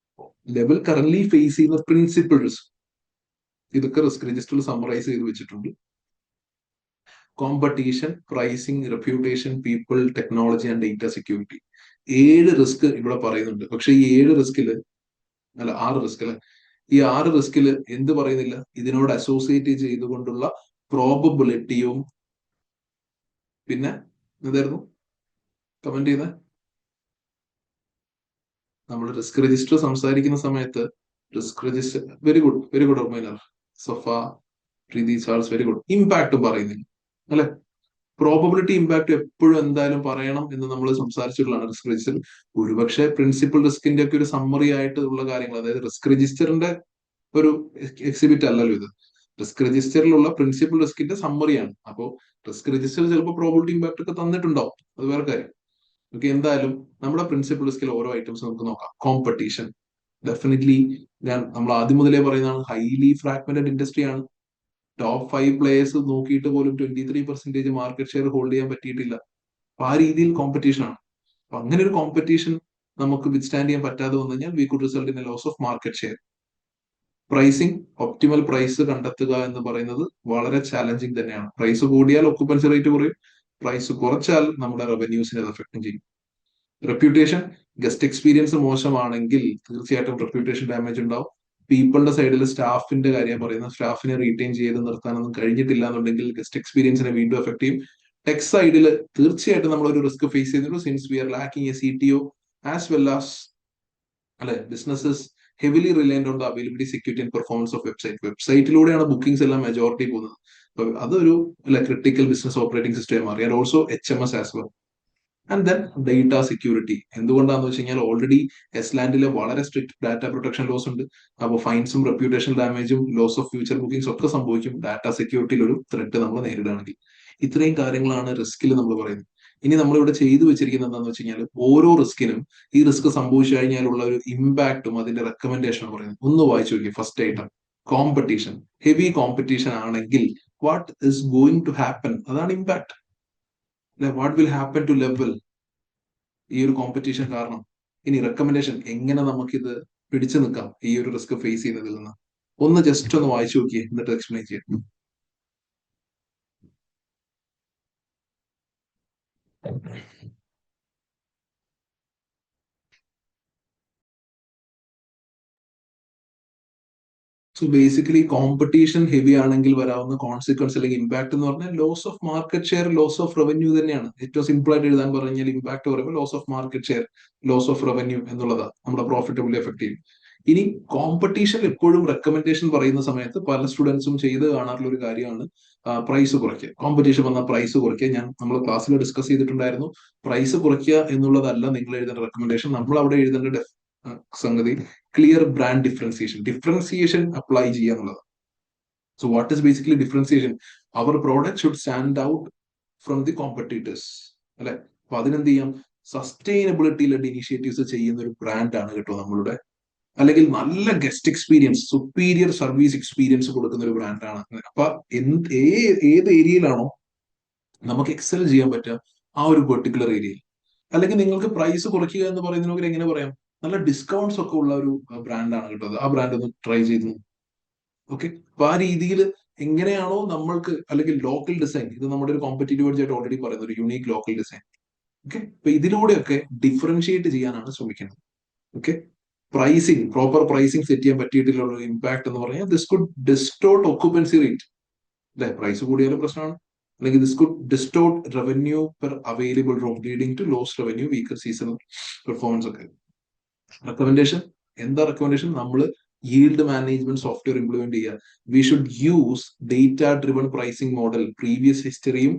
level current face ചെയ്യുന്ന പ്രിൻസിപ്പൽ റിസ്ക്. ഇതൊക്കെ റിസ്ക് രജിസ്റ്ററിൽ സമ്മറൈസ് ചെയ്ത് വെച്ചിട്ടുണ്ട്. Competition, pricing, reputation, people, technology and data security. 7 risk ഇവിടെ പറയുന്നുണ്ട്. പക്ഷെ ഈ 7 റിസ്കില്, അല്ല 6 റിസ്ക് അല്ലെ, ഈ 6 റിസ്കില് എന്ത് പറയുന്നില്ല, ഇതിനോട് അസോസിയേറ്റ് ചെയ്തുകൊണ്ടുള്ള പ്രോബബിലിറ്റിയും പിന്നെ എന്തായിരുന്നു കമന്റ് ചെയ്ത, നമ്മൾ റിസ്ക് രജിസ്റ്റർ സംസാരിക്കുന്ന സമയത്ത് risk register very good, very good ഓർമ്മയില്ല, സൊഫ പ്രീതി ചാൾസ്, വെരി ഗുഡ്. ഇമ്പാക്ട് പറയുന്നില്ല അല്ലെ. പ്രോബബിലിറ്റി ഇമ്പാക്ട് എപ്പോഴും എന്തായാലും പറയണം എന്ന് നമ്മൾ സംസാരിച്ചിട്ടുള്ളതാണ് റിസ്ക് രജിസ്റ്റർ. ഒരുപക്ഷെ പ്രിൻസിപ്പൽ റിസ്കിന്റെ ഒക്കെ ഒരു സമ്മറി ആയിട്ട് ഉള്ള കാര്യങ്ങൾ, അതായത് റിസ്ക് രജിസ്റ്ററിന്റെ ഒരു എക്സിബിറ്റ് അല്ലല്ലോ ഇത്. റിസ്ക് രജിസ്റ്ററിലുള്ള പ്രിൻസിപ്പൽ റിസ്കിന്റെ സമ്മറിയാണ്. അപ്പോൾ റിസ്ക് രജിസ്റ്റർ ചിലപ്പോൾ പ്രോബിലിറ്റി ഇമ്പാക്ട് ഒക്കെ തന്നിട്ടുണ്ടാവും, അത് വേറെ കാര്യം. ഓക്കെ, എന്തായാലും നമ്മുടെ പ്രിൻസിപ്പൽ റിസ്കിൽ ഓരോ ഐറ്റംസ് നമുക്ക് നോക്കാം. കോമ്പറ്റീഷൻ, ഡെഫിനറ്റ്ലി നമ്മൾ ആദ്യം മുതലേ പറയുന്നതാണ്, ഹൈലി ഫ്രാഗ്മെന്റഡ് ഇൻഡസ്ട്രി ആണ്. ടോപ്പ് 5 പ്ലേയേഴ്സ് നോക്കിയിട്ട് പോലും 23% മാർക്കറ്റ് ഷെയർ ഹോൾഡ് ചെയ്യാൻ പറ്റിയിട്ടില്ല. അപ്പൊ ആ രീതിയിൽ കോമ്പറ്റീഷൻ ആണ്. അപ്പൊ അങ്ങനെ ഒരു കോമ്പറ്റീഷൻ നമുക്ക് വിത്ത്സ്റ്റാൻഡ് ചെയ്യാൻ പറ്റാതെ വന്നു കഴിഞ്ഞാൽ we could result in a loss of market share. Pricing, optimal price കണ്ടെത്തുക എന്ന് പറയുന്നത് വളരെ ചാലഞ്ചിങ് തന്നെയാണ്. പ്രൈസ് കൂടിയാൽ ഒക്കുപ്പൻസി റേറ്റ് കുറയും, പ്രൈസ് കുറച്ചാൽ നമ്മുടെ റവന്യൂസിനെ അത് എഫക്ട് ചെയ്യും. റെപ്യൂട്ടേഷൻ, ഗസ്റ്റ് എക്സ്പീരിയൻസ് മോശമാണെങ്കിൽ തീർച്ചയായിട്ടും റെപ്യൂട്ടേഷൻ ഡാമേജ് ഉണ്ടാവും. പീപ്പിളിന്റെ സൈഡിൽ സ്റ്റാഫിന്റെ കാര്യം പറയുന്നത്, സ്റ്റാഫിനെ റീറ്റെയിൻ ചെയ്ത് നിർത്താനൊന്നും കഴിഞ്ഞിട്ടില്ല എന്നുണ്ടെങ്കിൽ ഗസ്റ്റ് എക്സ്പീരിയൻസിനെ വീണ്ടും എഫക്ട് ചെയ്യും. ടെക് സൈഡിൽ തീർച്ചയായിട്ടും നമ്മൾ ഒരു റിസ്ക് ഫേസ് ചെയ്തിട്ടുണ്ട്, since we are lacking a CTO as well as അല്ലെ businesses heavily reliant on the availability, security and performance of website. വെബ്സൈറ്റിലൂടെയാണ് ബുക്കിംഗ്സ് എല്ലാം മെജോറിറ്റി പോകുന്നത്. അപ്പൊ അതൊരു ക്രിട്ടിക്കൽ ബിസിനസ് ഓപ്പറേറ്റിംഗ് സിസ്റ്റം മാറി. And also HMS as well. And then data security. എന്തുകൊണ്ടാന്ന് വെച്ച് കഴിഞ്ഞാൽ ഓൾറെഡി എസ്ലാൻഡിലെ വളരെ സ്ട്രിക്ട് ഡാറ്റ പ്രൊട്ടക്ഷൻ ലോസ് ഉണ്ട്. അപ്പോൾ ഫൈൻസും റെപ്യൂട്ടേഷൻ ഡാമേജും ലോസ് ഓഫ് ഫ്യൂച്ചർ ബുക്കിംഗ്സ് ഒക്കെ സംഭവിക്കും ഡാറ്റ സെക്യൂരിറ്റിയിൽ ഒരു ത്രെറ്റ് നമ്മൾ നേരിടുകയാണെങ്കിൽ. ഇത്രയും കാര്യങ്ങളാണ് റിസ്കിൽ നമ്മൾ പറയുന്നത്. ഇനി നമ്മളിവിടെ ചെയ്തു വെച്ചിരിക്കുന്നത് എന്താണെന്ന് വെച്ച് കഴിഞ്ഞാൽ ഓരോ റിസ്കിനും ഈ റിസ്ക് സംഭവിച്ചു കഴിഞ്ഞാലുള്ള ഒരു ഇമ്പാക്റ്റും അതിന്റെ റെക്കമെൻഡേഷനും പറയുന്നത്. ഒന്ന് വായിച്ചു നോക്കി. First item competition. Heavy competition ആണെങ്കിൽ what is going to happen, അതാണ് impact. What will happen to level ഈ ഒരു കോമ്പറ്റീഷൻ കാരണം. ഇനി റെക്കമെൻഡേഷൻ, എങ്ങനെ നമുക്കിത് പിടിച്ചു നിൽക്കാം ഈ ഒരു റിസ്ക് ഫേസ് ചെയ്യുന്നതിൽ നിന്ന്. ഒന്ന് ജസ്റ്റ് ഒന്ന് വായിച്ചു നോക്കിയേ, എന്നിട്ട് എക്സ്പ്ലെയിൻ ചെയ്യാം. സോ ബേസിക്കലി കോമ്പറ്റീഷൻ ഹെവി ആണെങ്കിൽ വരാവുന്ന കോൺസിക്വൻസ് അല്ലെങ്കിൽ ഇമ്പാക്ട് എന്ന് പറഞ്ഞാൽ loss of market share, loss of revenue തന്നെയാണ്. ഏറ്റവും സിമ്പിൾ ആയിട്ട് എഴുതാൻ പറഞ്ഞാൽ ഇമ്പാക്ട് പറയുമ്പോൾ loss of market share, loss of revenue എന്നുള്ളതാണ് നമ്മുടെ പ്രോഫിറ്റബിലിറ്റി എഫക്ട് ചെയ്യും. ഇനി കോമ്പറ്റീഷൻ എപ്പോഴും റെക്കമെൻഡേഷൻ പറയുന്ന സമയത്ത് പല സ്റ്റുഡൻസും ചെയ്ത് കാണാറുള്ള ഒരു കാര്യമാണ് പ്രൈസ് കുറയ്ക്കുക. കോമ്പറ്റീഷൻ വന്നാൽ പ്രൈസ് കുറയ്ക്കുക. നമ്മൾ ക്ലാസ്സിൽ ഡിസ്കസ് ചെയ്തിട്ടുണ്ടായിരുന്നു. പ്രൈസ് കുറയ്ക്കുക എന്നുള്ളതല്ല നിങ്ങൾ എഴുതേണ്ട റെക്കമെൻഡേഷൻ. നമ്മൾ അവിടെ എഴുതേണ്ട സംഗതി ക്ലിയർ ബ്രാൻഡ് ഡിഫറൻസിയേഷൻ അപ്ലൈ ചെയ്യുക എന്നുള്ളത്. So what is basically differentiation? Our product should stand out from the competitors, അല്ലെ? അപ്പൊ അതിനെന്ത് ചെയ്യാം? സസ്റ്റൈനബിലിറ്റിയിലെ ഇനിഷ്യേറ്റീവ്സ് ചെയ്യുന്ന ഒരു ബ്രാൻഡാണ് കേട്ടോ നമ്മളുടെ, അല്ലെങ്കിൽ നല്ല guest experience, superior service experience കൊടുക്കുന്ന ഒരു ബ്രാൻഡാണ്. അപ്പൊ ഏത് ഏരിയയിലാണോ നമുക്ക് എക്സൽ ചെയ്യാൻ പറ്റുക ആ ഒരു പെർട്ടിക്കുലർ ഏരിയയിൽ. അല്ലെങ്കിൽ നിങ്ങൾക്ക് പ്രൈസ് കുറയ്ക്കുക എന്ന് പറയുന്നതിനോട് എങ്ങനെ പറയാം? നല്ല ഡിസ്കൗണ്ട്സ് ഒക്കെ ഉള്ള ഒരു ബ്രാൻഡാണ് കേട്ടോ. ആ ബ്രാൻഡ് ഒന്ന് ട്രൈ ചെയ്തു. ഓക്കെ, അപ്പൊ ആ രീതിയിൽ എങ്ങനെയാണോ നമ്മൾക്ക്, അല്ലെങ്കിൽ ലോക്കൽ ഡിസൈൻ, ഇത് നമ്മുടെ ഒരു കോമ്പറ്റീറ്റീവ് ആയിട്ട് ഓൾറെഡി പറയുന്നത് ഒരു യുണീക് ലോക്കൽ ഡിസൈൻ. ഓക്കെ, അപ്പൊ ഇതിലൂടെയൊക്കെ ഡിഫറൻഷിയേറ്റ് ചെയ്യാനാണ് ശ്രമിക്കുന്നത്. Okay, pricing, proper pricing set ചെയ്യാൻ പറ്റിയിട്ടുള്ള ഇമ്പാക്ട് എന്ന് പറഞ്ഞാൽ this could distort occupancy rate, അല്ലെ? പ്രൈസ് കൂടിയാലും പ്രശ്നമാണ്. അല്ലെങ്കിൽ this could distort revenue per available room, leading to loss revenue, weaker seasonal performance ഒക്കെ. റെക്കമെൻഡേഷൻ എന്താ? റെക്കമെൻഡേഷൻ നമ്മൾ yield മാനേജ്മെന്റ് സോഫ്റ്റ്വെയർ ഇംപ്ലിമെന്റ് ചെയ്യുക. We should use data driven pricing model. Previous ഹിസ്റ്ററിയും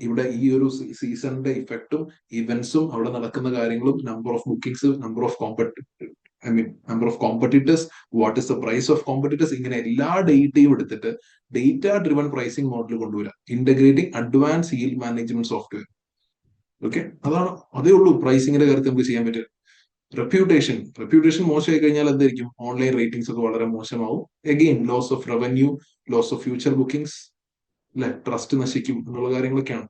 ഇവിടെ ഈ ഒരു സീസണിന്റെ ഇഫക്റ്റും ഇവന്റ്സും അവിടെ നടക്കുന്ന കാര്യങ്ങളും, number of bookings, number of competitors, what is the price of competitors, ഇങ്ങനെ എല്ലാ ഡേറ്റയും എടുത്തിട്ട് ഡേറ്റ ഡ്രിവൺ പ്രൈസിംഗ് മോഡൽ കൊണ്ടുവരാം, integrating advance yield management software. Okay, അതേ ഉള്ളൂ പ്രൈസിംഗിന്റെ കാര്യത്തിൽ നമുക്ക് ചെയ്യാൻ പറ്റുക. റെപ്യൂട്ടേഷൻ മോശമായി കഴിഞ്ഞാൽ എന്തായിരിക്കും? ഓൺലൈൻ റേറ്റിംഗ്സ് ഒക്കെ വളരെ മോശമാവും. Again loss of revenue, loss of future bookings, അല്ലെ? ട്രസ്റ്റ് നശിക്കും എന്നുള്ള കാര്യങ്ങളൊക്കെയാണ്.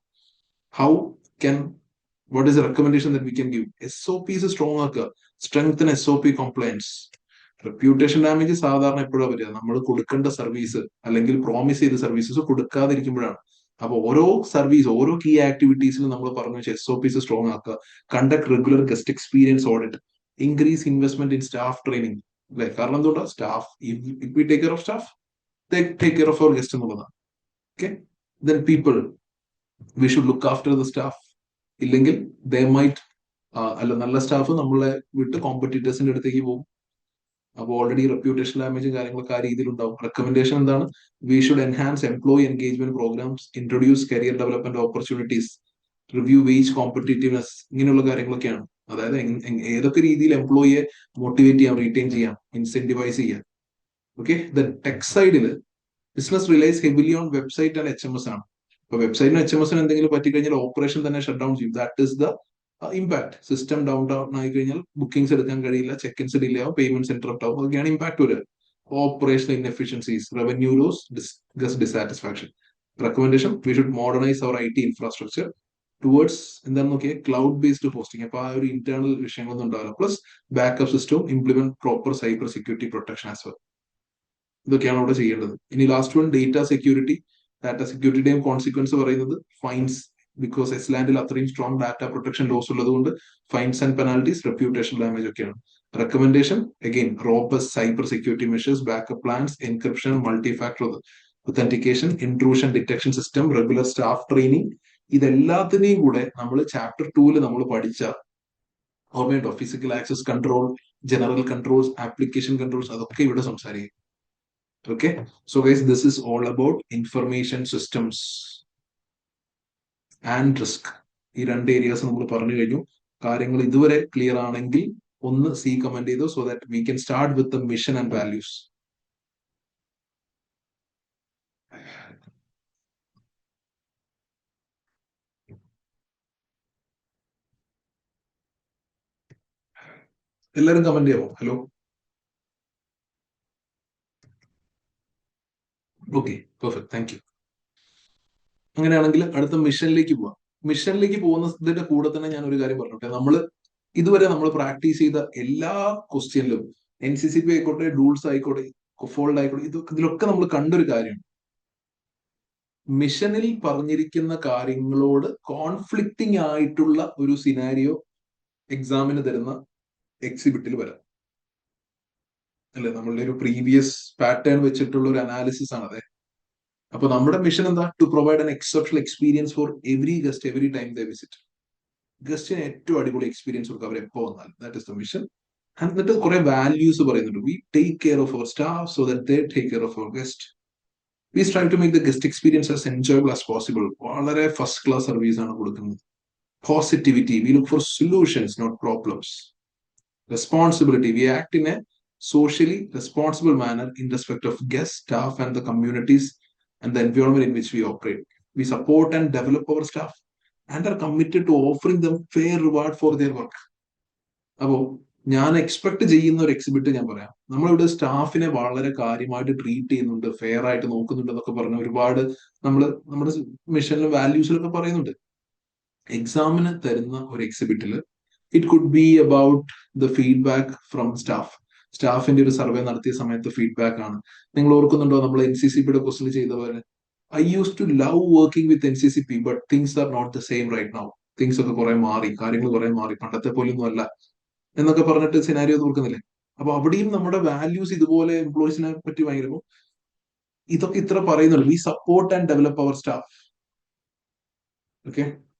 How can, what is recommendation that we can give? SOPs strong ആക്കുക, strengthen SOP compliance. Reputation damage സാധാരണ എപ്പോഴാണ് വരിക? നമ്മൾ കൊടുക്കേണ്ട സർവീസ് അല്ലെങ്കിൽ പ്രോമിസ് ചെയ്ത സർവീസസ് കൊടുക്കാതിരിക്കുമ്പോഴാണ്. അപ്പൊ ഓരോ സർവീസ്, ഓരോ കീ ആക്ടിവിറ്റീസിലും നമ്മൾ പറഞ്ഞു വെച്ചാൽ SOPs സ്ട്രോങ് ആക്കുക, conduct regular guest experience audit, increase investment in staff training, അല്ലെ? കാരണം എന്തുകൊണ്ടാ? Staff, if we take care of staff, take care of our guest എന്നുള്ളതാണ്. Okay, then people, we should look after the staff. ഇല്ലെങ്കിൽ ദേ മൈറ്റ്, അല്ല, നല്ല സ്റ്റാഫ് നമ്മളെ വിട്ട് കോമ്പറ്റീറ്റേഴ്സിന്റെ അടുത്തേക്ക് പോകും. അപ്പോൾ ഓൾറെഡി റെപ്യൂട്ടേഷൻ ഡാമേജും കാര്യങ്ങളൊക്കെ ആ രീതിയിൽ ഉണ്ടാവും. റെക്കമെൻഡേഷൻ എന്താണ്? We should enhance employee engagement programs, introduce career development opportunities, review wage competitiveness, ഇങ്ങനെയുള്ള കാര്യങ്ങളൊക്കെയാണ്. അതായത് ഏതൊക്കെ രീതിയിൽ എംപ്ലോയിയെ മോട്ടിവേറ്റ് ചെയ്യാം, റീറ്റെയിൻ ചെയ്യാം, ഇൻസെന്റിവൈസ് ചെയ്യാം. ഓക്കെ, ദെൻ ടെക് സൈഡിൽ business relies heavily on website and HMS ആണ്. ഇപ്പൊ വെബ്സൈറ്റിനും HMS എന്തെങ്കിലും പറ്റിക്കഴിഞ്ഞാൽ ഓപ്പറേഷൻ തന്നെ ഷട്ട് ഡൗൺ ചെയ്യും. That is the impact. System down ആയി കഴിഞ്ഞാൽ ബുക്കിംഗ്സ് എടുക്കാൻ കഴിയില്ല, ചെക്ക്-ഇൻസ് ഡിലേ ആവും, പേയ്മെന്റ്സ് ഇന്ററപ്റ്റ് ആവും. അതൊക്കെയാണ് ഇമ്പാക്ട് വരിക. Operational inefficiencies, revenue loss, guest dissatisfaction. Recommendation, we should modernise our IT infrastructure towards എന്താണെന്ന് നോക്കിയാൽ ക്ലൗഡ് ബേസ്ഡ് ഹോസ്റ്റിംഗ്. അപ്പൊ ആ ഒരു ഇന്റേണൽ വിഷയങ്ങളൊന്നും ഉണ്ടാവില്ല. പ്ലസ് ബാക്കപ്പ് സിസ്റ്റവും implement proper cyber security protection as well. ഇതൊക്കെയാണ് അവിടെ ചെയ്യേണ്ടത്. ഇനി last one, data security. Data സെക്യൂരിറ്റിയുടെയും കോൺസിക്വൻസ് പറയുന്നത് ഫൈൻസ്, ബിക്കോസ് എസ്ലാൻഡിൽ അത്രയും സ്ട്രോങ് ഡാറ്റ പ്രൊട്ടക്ഷൻ ലോസ് ഉള്ളതുകൊണ്ട് fines and penalties, reputation damage ഒക്കെയാണ്. Recommendation again robust cyber security measures, backup plans, encryption, multi factor authentication, intrusion detection system, regular staff training. ഇതെല്ലാത്തിനെയും കൂടെ നമ്മൾ ചാപ്റ്റർ 2 നമ്മൾ പഠിച്ച ഓർമ്മയുണ്ടോ? Physical access control, general controls, application controls, അതൊക്കെ ഇവിടെ സംസാരിക്കും. Okay, so guys, this is all about information systems and risk. ഈ രണ്ട് ഏരിയാസ് നമ്മൾ പറഞ്ഞു കഴിഞ്ഞു. കാര്യങ്ങൾ ഇതുവരെ ക്ലിയർ ആണെങ്കിൽ ഒന്ന് C കമന്റ് ചെയ്തു, so that we can start with the mission and values. എല്ലാവരും കമന്റ് ചെയ്യാമോ? Hello, okay, perfect, thank you. അങ്ങനെയാണെങ്കിൽ അടുത്ത മിഷനിലേക്ക് പോവാം. മിഷനിലേക്ക് പോകുന്നതിന്റെ കൂടെ തന്നെ ഞാൻ ഒരു കാര്യം പറഞ്ഞോട്ടെ. ഇതുവരെ നമ്മൾ പ്രാക്ടീസ് ചെയ്ത എല്ലാ ക്വസ്റ്റ്യനിലും, NCCP ആയിക്കോട്ടെ, ഡൂൾസ് ആയിക്കോട്ടെ, കൊഫോൾഡ് ആയിക്കോട്ടെ, ഇതിലൊക്കെ നമ്മൾ കണ്ടൊരു കാര്യം, മിഷനിൽ പറഞ്ഞിരിക്കുന്ന കാര്യങ്ങളോട് കോൺഫ്ലിക്റ്റിംഗ് ആയിട്ടുള്ള ഒരു സിനാരിയോ എക്സാമിന് തരുന്ന എക്സിബിറ്റിൽ വരാം. അല്ലെ? നമ്മളുടെ ഒരു പ്രീവിയസ് പാറ്റേൺ വെച്ചിട്ടുള്ള ഒരു അനാലിസിസ് ആണ് അതെ. അപ്പൊ നമ്മുടെ മിഷൻ എന്താ? To provide an exceptional experience for every guest every time they visit. ഗസ്റ്റിന് ഏറ്റവും അടിപൊളി എക്സ്പീരിയൻസ് കൊടുക്കുക അവർ എപ്പോ വന്നാലും. That is the mission. എന്നിട്ട് കുറെ വാല്യൂസ് പറയുന്നുണ്ട്. We take care of our staff so that they take care of our guest. We strive to make the guest experience as enjoyable as possible. വളരെ ഫസ്റ്റ് ക്ലാസ് സർവീസ് ആണ് കൊടുക്കുന്നത്. Positivity, we look for solutions not problems. Responsibility, we act in a socially responsible manner in respect of guests, staff, and the communities and the environment in which we operate. We support and develop our staff and are committed to offering them fair reward for their work. അപ്പോ ഞാൻ എക്സ്പെക്ട് ചെയ്യുന്ന ഒരു എക്സിബിറ്റ് ഞാൻ പറയാം. നമ്മളിവിടെ സ്റ്റാഫിനെ വളരെ കാര്യമായിട്ട് ട്രീറ്റ് ചെയ്യുന്നുണ്ട്, ഫെയർ ആയിട്ട് നോക്കുന്നുണ്ട് എന്നൊക്കെ പറഞ്ഞ് ഒരുപാട് നമ്മൾ നമ്മുടെ മിഷനിലും വാല്യൂസിലൊക്കെ പറയുന്നുണ്ട്. എക്സാമിന് തരുന്ന ഒരു എക്സിബിറ്റിൽ it could be about the feedback from staff. സ്റ്റാഫിന്റെ ഒരു സർവേ നടത്തിയ സമയത്ത് ഫീഡ്ബാക്ക് ആണ്. നിങ്ങൾ ഓർക്കുന്നുണ്ടോ നമ്മൾ NCCP ക്വസ്റ്റ്യൻ ചെയ്ത പോലെ, I use to love working with NCCP but things are not the same right now. Things ഒക്കെ കുറെ മാറി, കാര്യങ്ങൾ കുറെ മാറി, പണ്ടത്തെ പോലൊന്നും അല്ല എന്നൊക്കെ പറഞ്ഞിട്ട് സിനാരിയോ നോക്കുന്നില്ലേ? അപ്പൊ അവിടെയും നമ്മുടെ വാല്യൂസ് ഇതുപോലെ എംപ്ലോയീസിനെ പറ്റി ഭയങ്കര ഇതൊക്കെ ഇത്ര പറയുന്നുണ്ട്. We support and develop our staff. Okay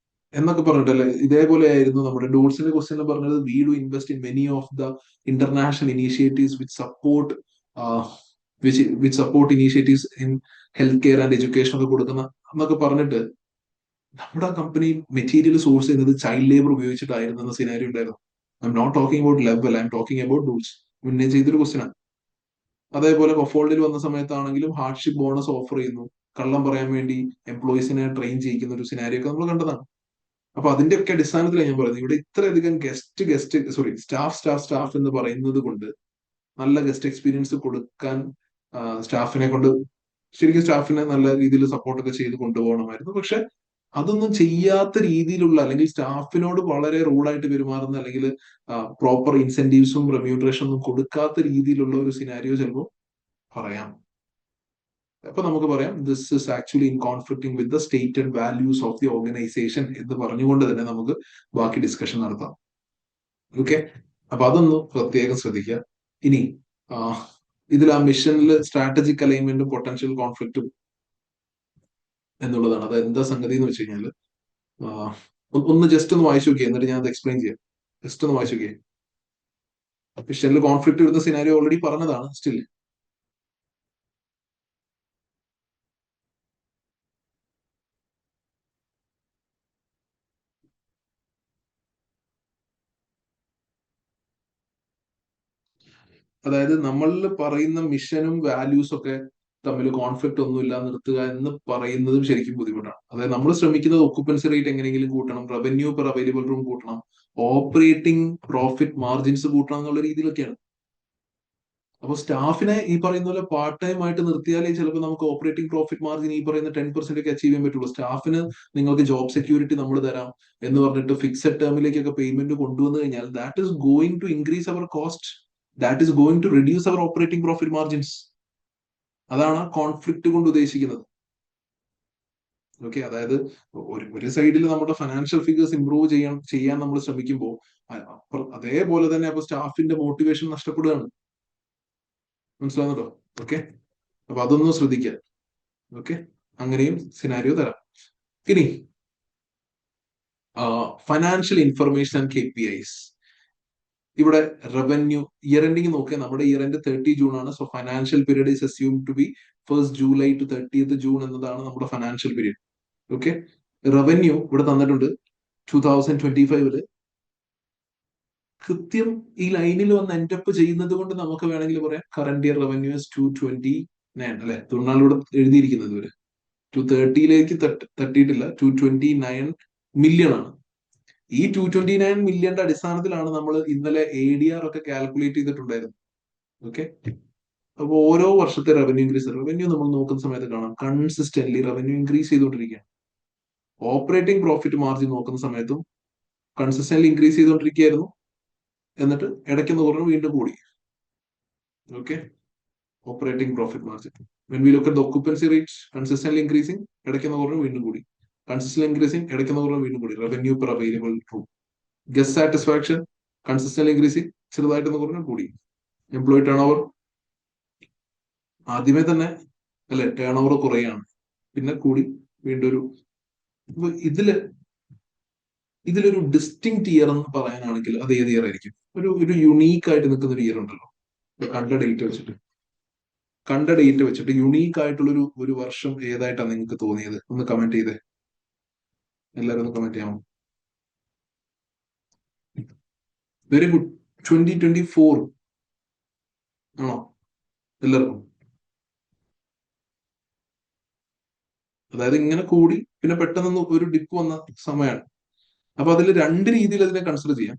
എന്നൊക്കെ പറഞ്ഞിട്ടല്ലേ? ഇതേപോലെ ആയിരുന്നു നമ്മുടെ ഡോട്സിന്റെ ക്വസ്റ്റ്യൻ പറഞ്ഞത്. We do invest in many of the international initiatives which support initiatives in health care and education ഒക്കെ കൊടുക്കുന്ന എന്നൊക്കെ പറഞ്ഞിട്ട് നമ്മുടെ കമ്പനി മെറ്റീരിയൽ സോഴ്സ് ചെയ്യുന്നത് ചൈൽഡ് ലേബർ ഉപയോഗിച്ചിട്ടായിരുന്നു എന്ന സിനാരി ഉണ്ടായിരുന്നു. I'm not talking about Level, I'm talking about tools. മുന്നേ ചെയ്തൊരു ക്വസ്റ്റ്യൻ ആണ്. അതേപോലെ കൊഫോൾഡിൽ വന്ന സമയത്താണെങ്കിലും ഹാർഡ്ഷിപ്പ് ബോണസ് ഓഫർ ചെയ്യുന്നു, കള്ളം പറയാൻ വേണ്ടി എംപ്ലോയീസിനെ ട്രെയിൻ ചെയ്യിക്കുന്ന ഒരു സിനാരി ഒക്കെ നമ്മൾ കണ്ടതാണ്. അപ്പൊ അതിന്റെയൊക്കെ അടിസ്ഥാനത്തിലാണ് ഞാൻ പറയുന്നത്, ഇവിടെ ഇത്രയധികം സ്റ്റാഫ് എന്ന് പറയുന്നത് കൊണ്ട് നല്ല ഗസ്റ്റ് എക്സ്പീരിയൻസ് കൊടുക്കാൻ സ്റ്റാഫിനെ കൊണ്ട് ശരിക്കും സ്റ്റാഫിനെ നല്ല രീതിയിൽ സപ്പോർട്ടൊക്കെ ചെയ്ത് കൊണ്ടുപോകണമായിരുന്നു. പക്ഷെ അതൊന്നും ചെയ്യാത്ത രീതിയിലുള്ള, അല്ലെങ്കിൽ സ്റ്റാഫിനോട് വളരെ റൂളായിട്ട് പെരുമാറുന്ന, അല്ലെങ്കിൽ പ്രോപ്പർ ഇൻസെന്റീവ്സും റെമ്യൂണറേഷൻ ഒന്നും കൊടുക്കാത്ത രീതിയിലുള്ള ഒരു സിനാരിയോ ചിലപ്പോൾ പറയാം. അപ്പൊ നമുക്ക് പറയാം this is actually in conflicting with the stated values of the organisation എന്ന് പറഞ്ഞുകൊണ്ട് തന്നെ നമുക്ക് ബാക്കി ഡിസ്കഷൻ നടത്താം. ഓക്കെ, അപ്പൊ അതൊന്ന് പ്രത്യേകം ശ്രദ്ധിക്കുക. ഇനി ഇതിൽ ആ മിഷനിൽ സ്ട്രാറ്റജിക് അലൈൻമെന്റും പൊട്ടൻഷ്യൽ കോൺഫ്ലിക്റ്റും എന്നുള്ളതാണ്. അത് എന്താ സംഗതി എന്ന് വെച്ച് കഴിഞ്ഞാൽ ഒന്ന് ജസ്റ്റ് ഒന്ന് വായിച്ചു നോക്കിയേ, എന്നിട്ട് ഞാൻ അത് എക്സ്പ്ലെയിൻ ചെയ്യാം. ജസ്റ്റ് ഒന്ന് വായിച്ചു നോക്കിയേ. മിഷനിൽ കോൺഫ്ലിക്റ്റ് വരുന്ന സിനാരിയോ ഓൾറെഡി പറഞ്ഞതാണ്. സ്റ്റിൽ അതായത് നമ്മളിൽ പറയുന്ന മിഷനും വാല്യൂസ് ഒക്കെ തമ്മിൽ കോൺഫ്ലിക്റ്റ് ഒന്നുമില്ല നിർത്തുക എന്ന് പറയുന്നതും ശരിക്കും ബുദ്ധിമുട്ടാണ്. അതായത് നമ്മൾ ശ്രമിക്കുന്നത് ഒക്കുപ്പൻസി റേറ്റ് എങ്ങനെയെങ്കിലും കൂട്ടണം, റവന്യൂ പെർ അവൈലബിൾ റൂം കൂട്ടണം, ഓപ്പറേറ്റിംഗ് പ്രോഫിറ്റ് മാർജിൻസ് കൂട്ടണം എന്നുള്ള രീതിയിലൊക്കെയാണ്. അപ്പോൾ സ്റ്റാഫിനെ ഈ പറയുന്ന പോലെ പാർട്ട് ടൈം ആയിട്ട് നിർത്തിയാലേ ചിലപ്പോൾ നമുക്ക് ഓപ്പറേറ്റിംഗ് പ്രോഫിറ്റ് മാർജിൻ ഈ പറയുന്ന 10% ഒക്കെ അച്ചീവ് ചെയ്യാൻ പറ്റുള്ളൂ. സ്റ്റാഫിന് നിങ്ങൾക്ക് ജോബ് സെക്യൂരിറ്റി നമ്മൾ തരാം എന്ന് പറഞ്ഞിട്ട് ഫിക്സഡ് ടേമിലേക്കൊക്കെ പേയ്മെന്റ് കൊണ്ടുവന്നു കഴിഞ്ഞാൽ that is going to increase our cost, that is going to reduce our operating profit margins. അതാണ് കോൺഫ്ലിക്റ്റ് കൊണ്ട് ഉദ്ദേശിക്കുന്നത്. ഓക്കെ, അതായത് ഒരു സൈഡിൽ നമ്മുടെ ഫൈനാൻഷ്യൽ ഫിഗേഴ്സ് ഇംപ്രൂവ് ചെയ്യാൻ നമ്മൾ ശ്രമിക്കുമ്പോൾ അതേപോലെ തന്നെ അപ്പൊ സ്റ്റാഫിന്റെ മോട്ടിവേഷൻ നഷ്ടപ്പെടുകയാണ്. മനസ്സിലാവുന്നുണ്ടോ? ഓക്കെ, അപ്പൊ അതൊന്നും ശ്രദ്ധിക്കുക. ഓക്കെ, അങ്ങനെയും സിനാരിയോ തരാം. ഇനി ഫൈനാൻഷ്യൽ ഇൻഫർമേഷൻ ആൻഡ് KPIs. ഇവിടെ റവന്യൂ ഇയർ എൻഡിങ് നോക്കിയാൽ നമ്മുടെ ഇയർ എൻഡ് 30 ജൂൺ ആണ്. So financial period is assume to be 1st July to 30th June എന്നതാണ് നമ്മുടെ ഫൈനാൻഷ്യൽ പീരീഡ്. ഓക്കെ, റവന്യൂ ഇവിടെ തന്നിട്ടുണ്ട് 2025 കൃത്യം ഈ ലൈനിൽ വന്ന് എൻഡപ്പ് ചെയ്യുന്നത് കൊണ്ട് നമുക്ക് വേണമെങ്കിൽ പറയാം കറന്റ് ഇയർ റവന്യൂ 229 അല്ലെ, തൊഴിലാളിയുടെ എഴുതിയിരിക്കുന്നത് ഇവര് 230ലേക്ക് തട്ടിയിട്ടില്ല, 229 മില്യൺ ആണ്. ഈ 229 മില്യന്റെ അടിസ്ഥാനത്തിലാണ് നമ്മൾ ഇന്നലെ ADR ഒക്കെ കാൽക്കുലേറ്റ് ചെയ്തിട്ടുണ്ടായിരുന്നു. ഓക്കെ, അപ്പൊ ഓരോ വർഷത്തെ റവന്യൂ നമ്മൾ നോക്കുന്ന സമയത്ത് കാണാം കൺസിസ്റ്റന്റ്ലി റവന്യൂ ഇൻക്രീസ് ചെയ്തുകൊണ്ടിരിക്കുകയാണ്. ഓപ്പറേറ്റിംഗ് പ്രോഫിറ്റ് മാർജിൻ നോക്കുന്ന സമയത്തും കൺസിസ്റ്റന്റ്ലി ഇൻക്രീസ് ചെയ്തുകൊണ്ടിരിക്കുകയായിരുന്നു. എന്നിട്ട് ഇടയ്ക്കൊന്ന് കുറഞ്ഞു വീണ്ടും കൂടി. Okay, operating profit margin when we look at the occupancy rates consistently increasing, ഇടയ്ക്കൊന്ന് കുറഞ്ഞു വീണ്ടും കൂടി, consistently increasing, ഇടയ്ക്കൊന്ന് കുറഞ്ഞു വീണ്ടും കൂടി. Revenue per available room, guest satisfaction consistently increasing, ചെറുതായിട്ടൊന്ന് കുറഞ്ഞു കൂടി. എംപ്ലോയി ടേൺ ഓവർ ആദ്യമേ തന്നെ അല്ലെ ടേൺ ഓവർ കുറയാണ്, പിന്നെ കൂടി വീണ്ടും ഒരു ഇതില് ഇതിലൊരു ഡിസ്റ്റിങ്ക്ട് ഇയർ എന്ന് പറയാനാണെങ്കിൽ അത് ഏത് ഇയർ ആയിരിക്കും? ഒരു യുണീക്ക് ആയിട്ട് നിൽക്കുന്ന ഒരു ഇയർ ഉണ്ടല്ലോ, കണ്ട ഡേറ്റ് വെച്ചിട്ട്, യുണീക്ക് ആയിട്ടുള്ള ഒരു വർഷം ഏതായിട്ടാണ് നിങ്ങൾക്ക് തോന്നിയത്? ഒന്ന് കമന്റ് ചെയ്തേ, എല്ലാവരും ഒന്ന് കമന്റ് ചെയ്യാമോ? വെരി ഗുഡ്, 2024 ആണോ എല്ലാവർക്കും? അതായത് ഇങ്ങനെ കൂടി പിന്നെ പെട്ടെന്ന് ഒരു ഡിപ്പ് വന്ന സമയമാണ്. അപ്പൊ അതിൽ രണ്ട് രീതിയിൽ അതിനെ കൺസിഡർ ചെയ്യാം.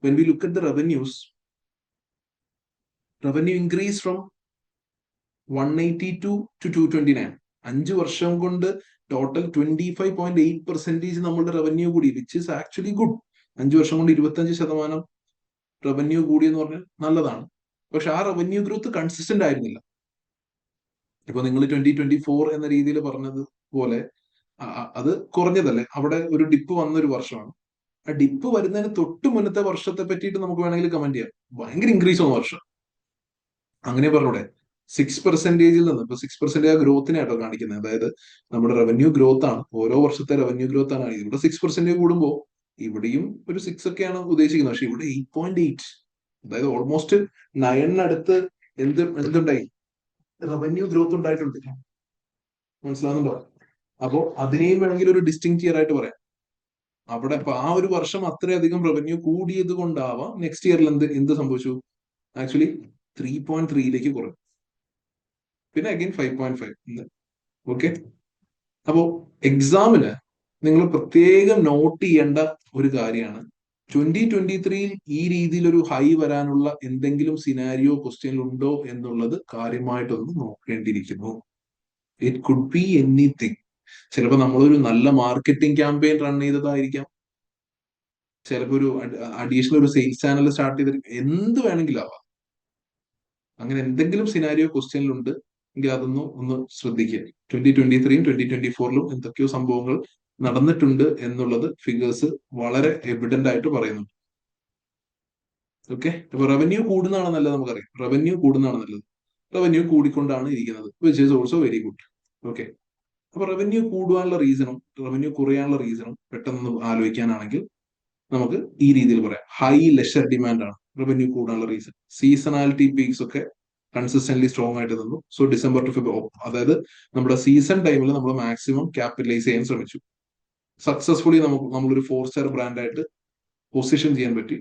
When we look at the revenue increase from 182 to 229. 5 വർഷം കൊണ്ട് ടോട്ടൽ 25.8% നമ്മളുടെ റവന്യൂ കൂടി, വിച്ച് ഇസ് ആക്ച്വലി ഗുഡ്. 5 വർഷം കൊണ്ട് 25% റവന്യൂ കൂടി എന്ന് പറഞ്ഞാൽ നല്ലതാണ്. പക്ഷെ ആ റവന്യൂ ഗ്രോത്ത് കൺസിസ്റ്റന്റ് ആയിരുന്നില്ല. ഇപ്പൊ നിങ്ങൾ 2024 എന്ന രീതിയിൽ പറഞ്ഞത് പോലെ അത് കുറഞ്ഞതല്ലേ, അവിടെ ഒരു ഡിപ്പ് വന്നൊരു വർഷമാണ്. ആ ഡിപ്പ് വരുന്നതിന് തൊട്ട് മുന്നത്തെ വർഷത്തെ പറ്റിയിട്ട് നമുക്ക് വേണമെങ്കിൽ കമന്റ് ചെയ്യാം, ഭയങ്കര ഇൻക്രീസ് വന്ന വർഷം. അങ്ങനെ പറഞ്ഞൂടെ? 6%-ൽ നിന്ന് ഇപ്പൊ 6% ആ ഗ്രോത്തിനെ ആട്ടോ കാണിക്കുന്നത്. അതായത് നമ്മുടെ റവന്യൂ ഗ്രോത്ത് ആണ്, ഓരോ വർഷത്തെ റവന്യൂ ഗ്രോത്ത് ആണ്. ഇവിടെ 6% കൂടുമ്പോൾ ഇവിടെയും ഒരു 6 ഒക്കെയാണ് ഉദ്ദേശിക്കുന്നത്. പക്ഷെ ഇവിടെ 8.8, അതായത് ഓൾമോസ്റ്റ് 9-നടുത്ത് എന്തുണ്ടായി? റവന്യൂ ഗ്രോത്ത് ഉണ്ടായിട്ടുണ്ട്. മനസ്സിലാവുന്നുണ്ടോ? അപ്പോ അതിനെയും വേണമെങ്കിൽ ഒരു ഡിസ്റ്റിങ്ക്ട് ഇയർ ആയിട്ട് പറയാം. അവിടെ ഇപ്പൊ ആ ഒരു വർഷം അത്രയധികം റവന്യൂ കൂടിയത് കൊണ്ടാവാം നെക്സ്റ്റ് ഇയറിൽ എന്ത് സംഭവിച്ചു? ആക്ച്വലി 3.3 കുറഞ്ഞു, പിന്നെ അഗൈൻ 5.5. ഓക്കെ, അപ്പോ എക്സാമിന് നിങ്ങൾ പ്രത്യേകം നോട്ട് ചെയ്യേണ്ട ഒരു കാര്യമാണ്, 2023 ഈ രീതിയിൽ ഒരു ഹൈ വരാനുള്ള എന്തെങ്കിലും സിനാരിയോ ക്വസ്റ്റ്യൻ ഉണ്ടോ എന്നുള്ളത് കാര്യമായിട്ടൊന്ന് നോക്കേണ്ടിയിരിക്കുന്നു. It could be anything. ചിലപ്പോൾ നമ്മളൊരു നല്ല മാർക്കറ്റിംഗ് ക്യാമ്പയിൻ റൺ ചെയ്തതായിരിക്കാം, ചിലപ്പോൾ ഒരു അഡീഷണൽ ഒരു സെയിൽസ് ചാനൽ സ്റ്റാർട്ട് ചെയ്തിരിക്കും, എന്ത് വേണമെങ്കിലും ആവാം. അങ്ങനെ എന്തെങ്കിലും സിനാരിയോ ക്വസ്റ്റ്യനിലുണ്ട് എങ്കിൽ ഒന്ന് ശ്രദ്ധിക്കുക. 2023-യും 2024-ലും എന്തൊക്കെയോ സംഭവങ്ങൾ നടന്നിട്ടുണ്ട് എന്നുള്ളത് ഫിഗേഴ്സ് വളരെ എവിഡന്റ് ആയിട്ട് പറയുന്നുണ്ട്. ഓക്കെ, അപ്പൊ റവന്യൂ കൂടുന്നതാണ് നല്ലത്, നമുക്കറിയാം റവന്യൂ കൂടുന്നതാണ് നല്ലത്. റവന്യൂ കൂടിക്കൊണ്ടാണ് ഇരിക്കുന്നത്, which is also very good. Okay, അപ്പൊ റവന്യൂ കൂടുവാനുള്ള റീസണും റവന്യൂ കുറയാനുള്ള റീസണും പെട്ടെന്ന് ആലോചിക്കാനാണെങ്കിൽ നമുക്ക് ഈ രീതിയിൽ പറയാം. ഹൈ ലെഷർ ഡിമാൻഡ് ആണ് റവന്യൂ കൂടാനുള്ള റീസൺ. സീസണാലിറ്റി പീക്സ് ഒക്കെ കൺസിസ്റ്റന്റ്ലി സ്ട്രോങ് ആയിട്ട് നിന്നു. സോ ഡിസംബർ ടു ഫെബ്രുവരി, അതായത് നമ്മുടെ സീസൺ ടൈമിൽ നമ്മൾ മാക്സിമം ക്യാപിറ്റലൈസ് ചെയ്യാൻ ശ്രമിച്ചു. സക്സസ്ഫുള്ളി നമ്മളൊരു 4-സ്റ്റാർ ബ്രാൻഡായിട്ട് പൊസിഷൻ ചെയ്യാൻ പറ്റി.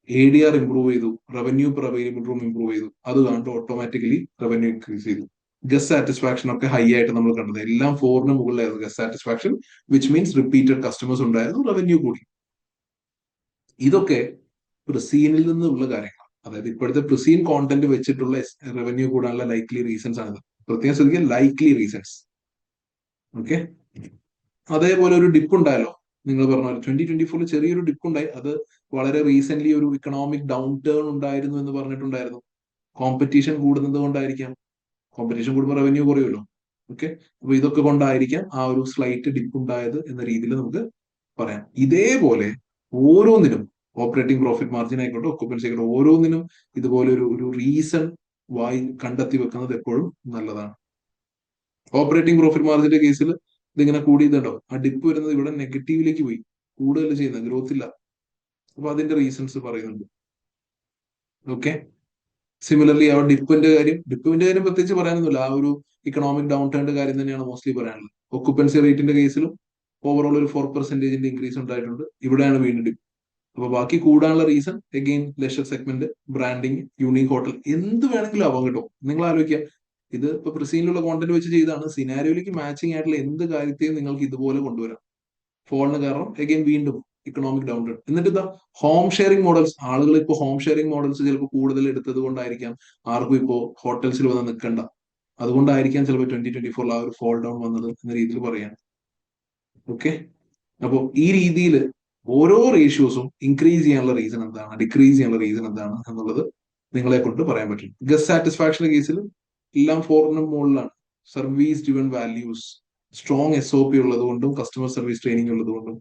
ADR ഇംപ്രൂവ് ചെയ്തു, revenue per available room improve ചെയ്തു. അത് കണ്ട് ഓട്ടോമാറ്റിക്കലി റവന്യൂ ഇൻക്രീസ് ചെയ്തു. ഗസ്റ്റ് സാറ്റിസ്ഫാക്ഷൻ ഒക്കെ ഹൈ ആയിട്ട് നമ്മൾ കണ്ടത്, എല്ലാം 4-ന് മുകളിലായിരുന്നു guest satisfaction, which means repeated customers ഉണ്ടായിരുന്നു, റവന്യൂ കൂടി. ഇതൊക്കെ പ്രിസീനിൽ നിന്നുള്ള കാര്യങ്ങൾ. അതായത് ഇപ്പോഴത്തെ പ്രിസീൻ കോണ്ടന്റ് വെച്ചിട്ടുള്ള റവന്യൂ കൂടാനുള്ള ലൈക്ലി റീസൺസ് ആണ്. പ്രത്യേകം ശ്രദ്ധിക്കുക, ലൈക്ലി റീസൺസ്. ഓക്കെ, അതേപോലെ ഒരു ഡിപ്പ് ഉണ്ടായല്ലോ, നിങ്ങൾ പറഞ്ഞ പോലെ 2024 ചെറിയൊരു ഡിപ്പ് ഉണ്ടായി. അത് വളരെ റീസെന്റ് ഒരു ഇക്കണോമിക് ഡൗൺ ടേൺ ഉണ്ടായിരുന്നു എന്ന് പറഞ്ഞിട്ടുണ്ടായിരുന്നു. കോമ്പറ്റീഷൻ കൂടുന്നത് കൊണ്ടായിരിക്കാം. കോമ്പറ്റീഷൻ കൂടുമ്പോൾ റവന്യൂ കുറയുമല്ലോ. ഓക്കെ, അപ്പൊ ഇതൊക്കെ കൊണ്ടായിരിക്കാം ആ ഒരു സ്ലൈറ്റ് ഡിപ്പ് ഉണ്ടായത് എന്ന രീതിയിൽ നമുക്ക് പറയാം. ഇതേപോലെ ഓരോന്നിനും, ഓപ്പറേറ്റിംഗ് പ്രോഫിറ്റ് മാർജിൻ ആയിക്കോട്ടെ, ഒക്കുപ്പൻസി ആയിക്കോട്ടെ, ഓരോന്നിനും ഇതുപോലെ ഒരു റീസൺ കണ്ടെത്തി വെക്കുന്നത് എപ്പോഴും നല്ലതാണ്. ഓപ്പറേറ്റിംഗ് പ്രോഫിറ്റ് മാർജിന്റെ കേസിൽ ഇതിങ്ങനെ കൂടിയതുണ്ടോ? ആ ഡിപ്പ് വരുന്നത് ഇവിടെ നെഗറ്റീവിലേക്ക് പോയി, കൂടുതൽ ചെയ്യുന്നത് ഗ്രോത്ത് ഇല്ല. അപ്പൊ അതിന്റെ റീസൺസ് പറയുന്നുണ്ട്. ഓക്കെ, സിമിലർലി ആ ഡിപ്പിന്റെ കാര്യം പ്രത്യേകിച്ച് പറയാനൊന്നുമില്ല. ആ ഒരു ഇക്കണോമിക് ഡൗൺ ടേണിന്റെ കാര്യം തന്നെയാണ് മോസ്റ്റ്ലി പറയാനുള്ളത്. ഒക്കുപ്പൻസി റേറ്റിന്റെ കേസിലും ഓവറോൾ ഒരു 4% ഇൻക്രീസ് ഉണ്ടായിട്ടുണ്ട്. ഇവിടെയാണ് വീണ്ടും ഡിപ്പ്. അപ്പൊ ബാക്കി കൂടാനുള്ള reason again leisure segment, branding, unique hotel, എന്ത് വേണമെങ്കിലും ആവാം കേട്ടോ. നിങ്ങൾ ആലോചിക്കുക, ഇത് ഇപ്പൊ പ്രിസീനിലുള്ള കോണ്ടന്റ് വെച്ച് ചെയ്താണ്. സിനാരിയോയിലേക്ക് മാച്ചിങ് ആയിട്ടുള്ള എന്ത് കാര്യത്തെയും നിങ്ങൾക്ക് ഇതുപോലെ കൊണ്ടുവരാം. ഫോണിന് കാരണം അഗെയിൻ വീണ്ടും ഇക്കണോമിക് ഡൗൺ ടേൺ. എന്നിട്ട് ഇതാ ഹോം ഷെയറിംഗ് മോഡൽസ്. ആളുകൾ ഇപ്പോൾ ഹോം ഷെയറിംഗ് മോഡൽസ് ചിലപ്പോൾ കൂടുതൽ എടുത്തത് കൊണ്ടായിരിക്കാം ആർക്കും ഇപ്പോൾ ഹോട്ടൽസിൽ വന്ന് നിൽക്കണ്ട. അതുകൊണ്ടായിരിക്കാം ചിലപ്പോൾ 2024 ആ ഒരു ഫോൾ ഡൗൺ വന്നത് എന്ന രീതിയിൽ പറയാം. ഓക്കെ, അപ്പോൾ ഈ രീതിയിൽ ഓരോ റേഷ്യോസും ഇൻക്രീസ് ചെയ്യാനുള്ള റീസൺ എന്താണ്, ഡിക്രീസ് ചെയ്യാനുള്ള റീസൺ എന്താണ് എന്നുള്ളത് നിങ്ങളെ കൊണ്ട് പറയാൻ പറ്റും. ഗസ്റ്റ് സാറ്റിസ്ഫാക്ഷന്റെ കേസിൽ എല്ലാം 4-ന് മുകളിലാണ്. Service driven values, strong SOP ഉള്ളത് കൊണ്ടും കസ്റ്റമർ സർവീസ് ട്രെയിനിങ് ഉള്ളത് കൊണ്ടും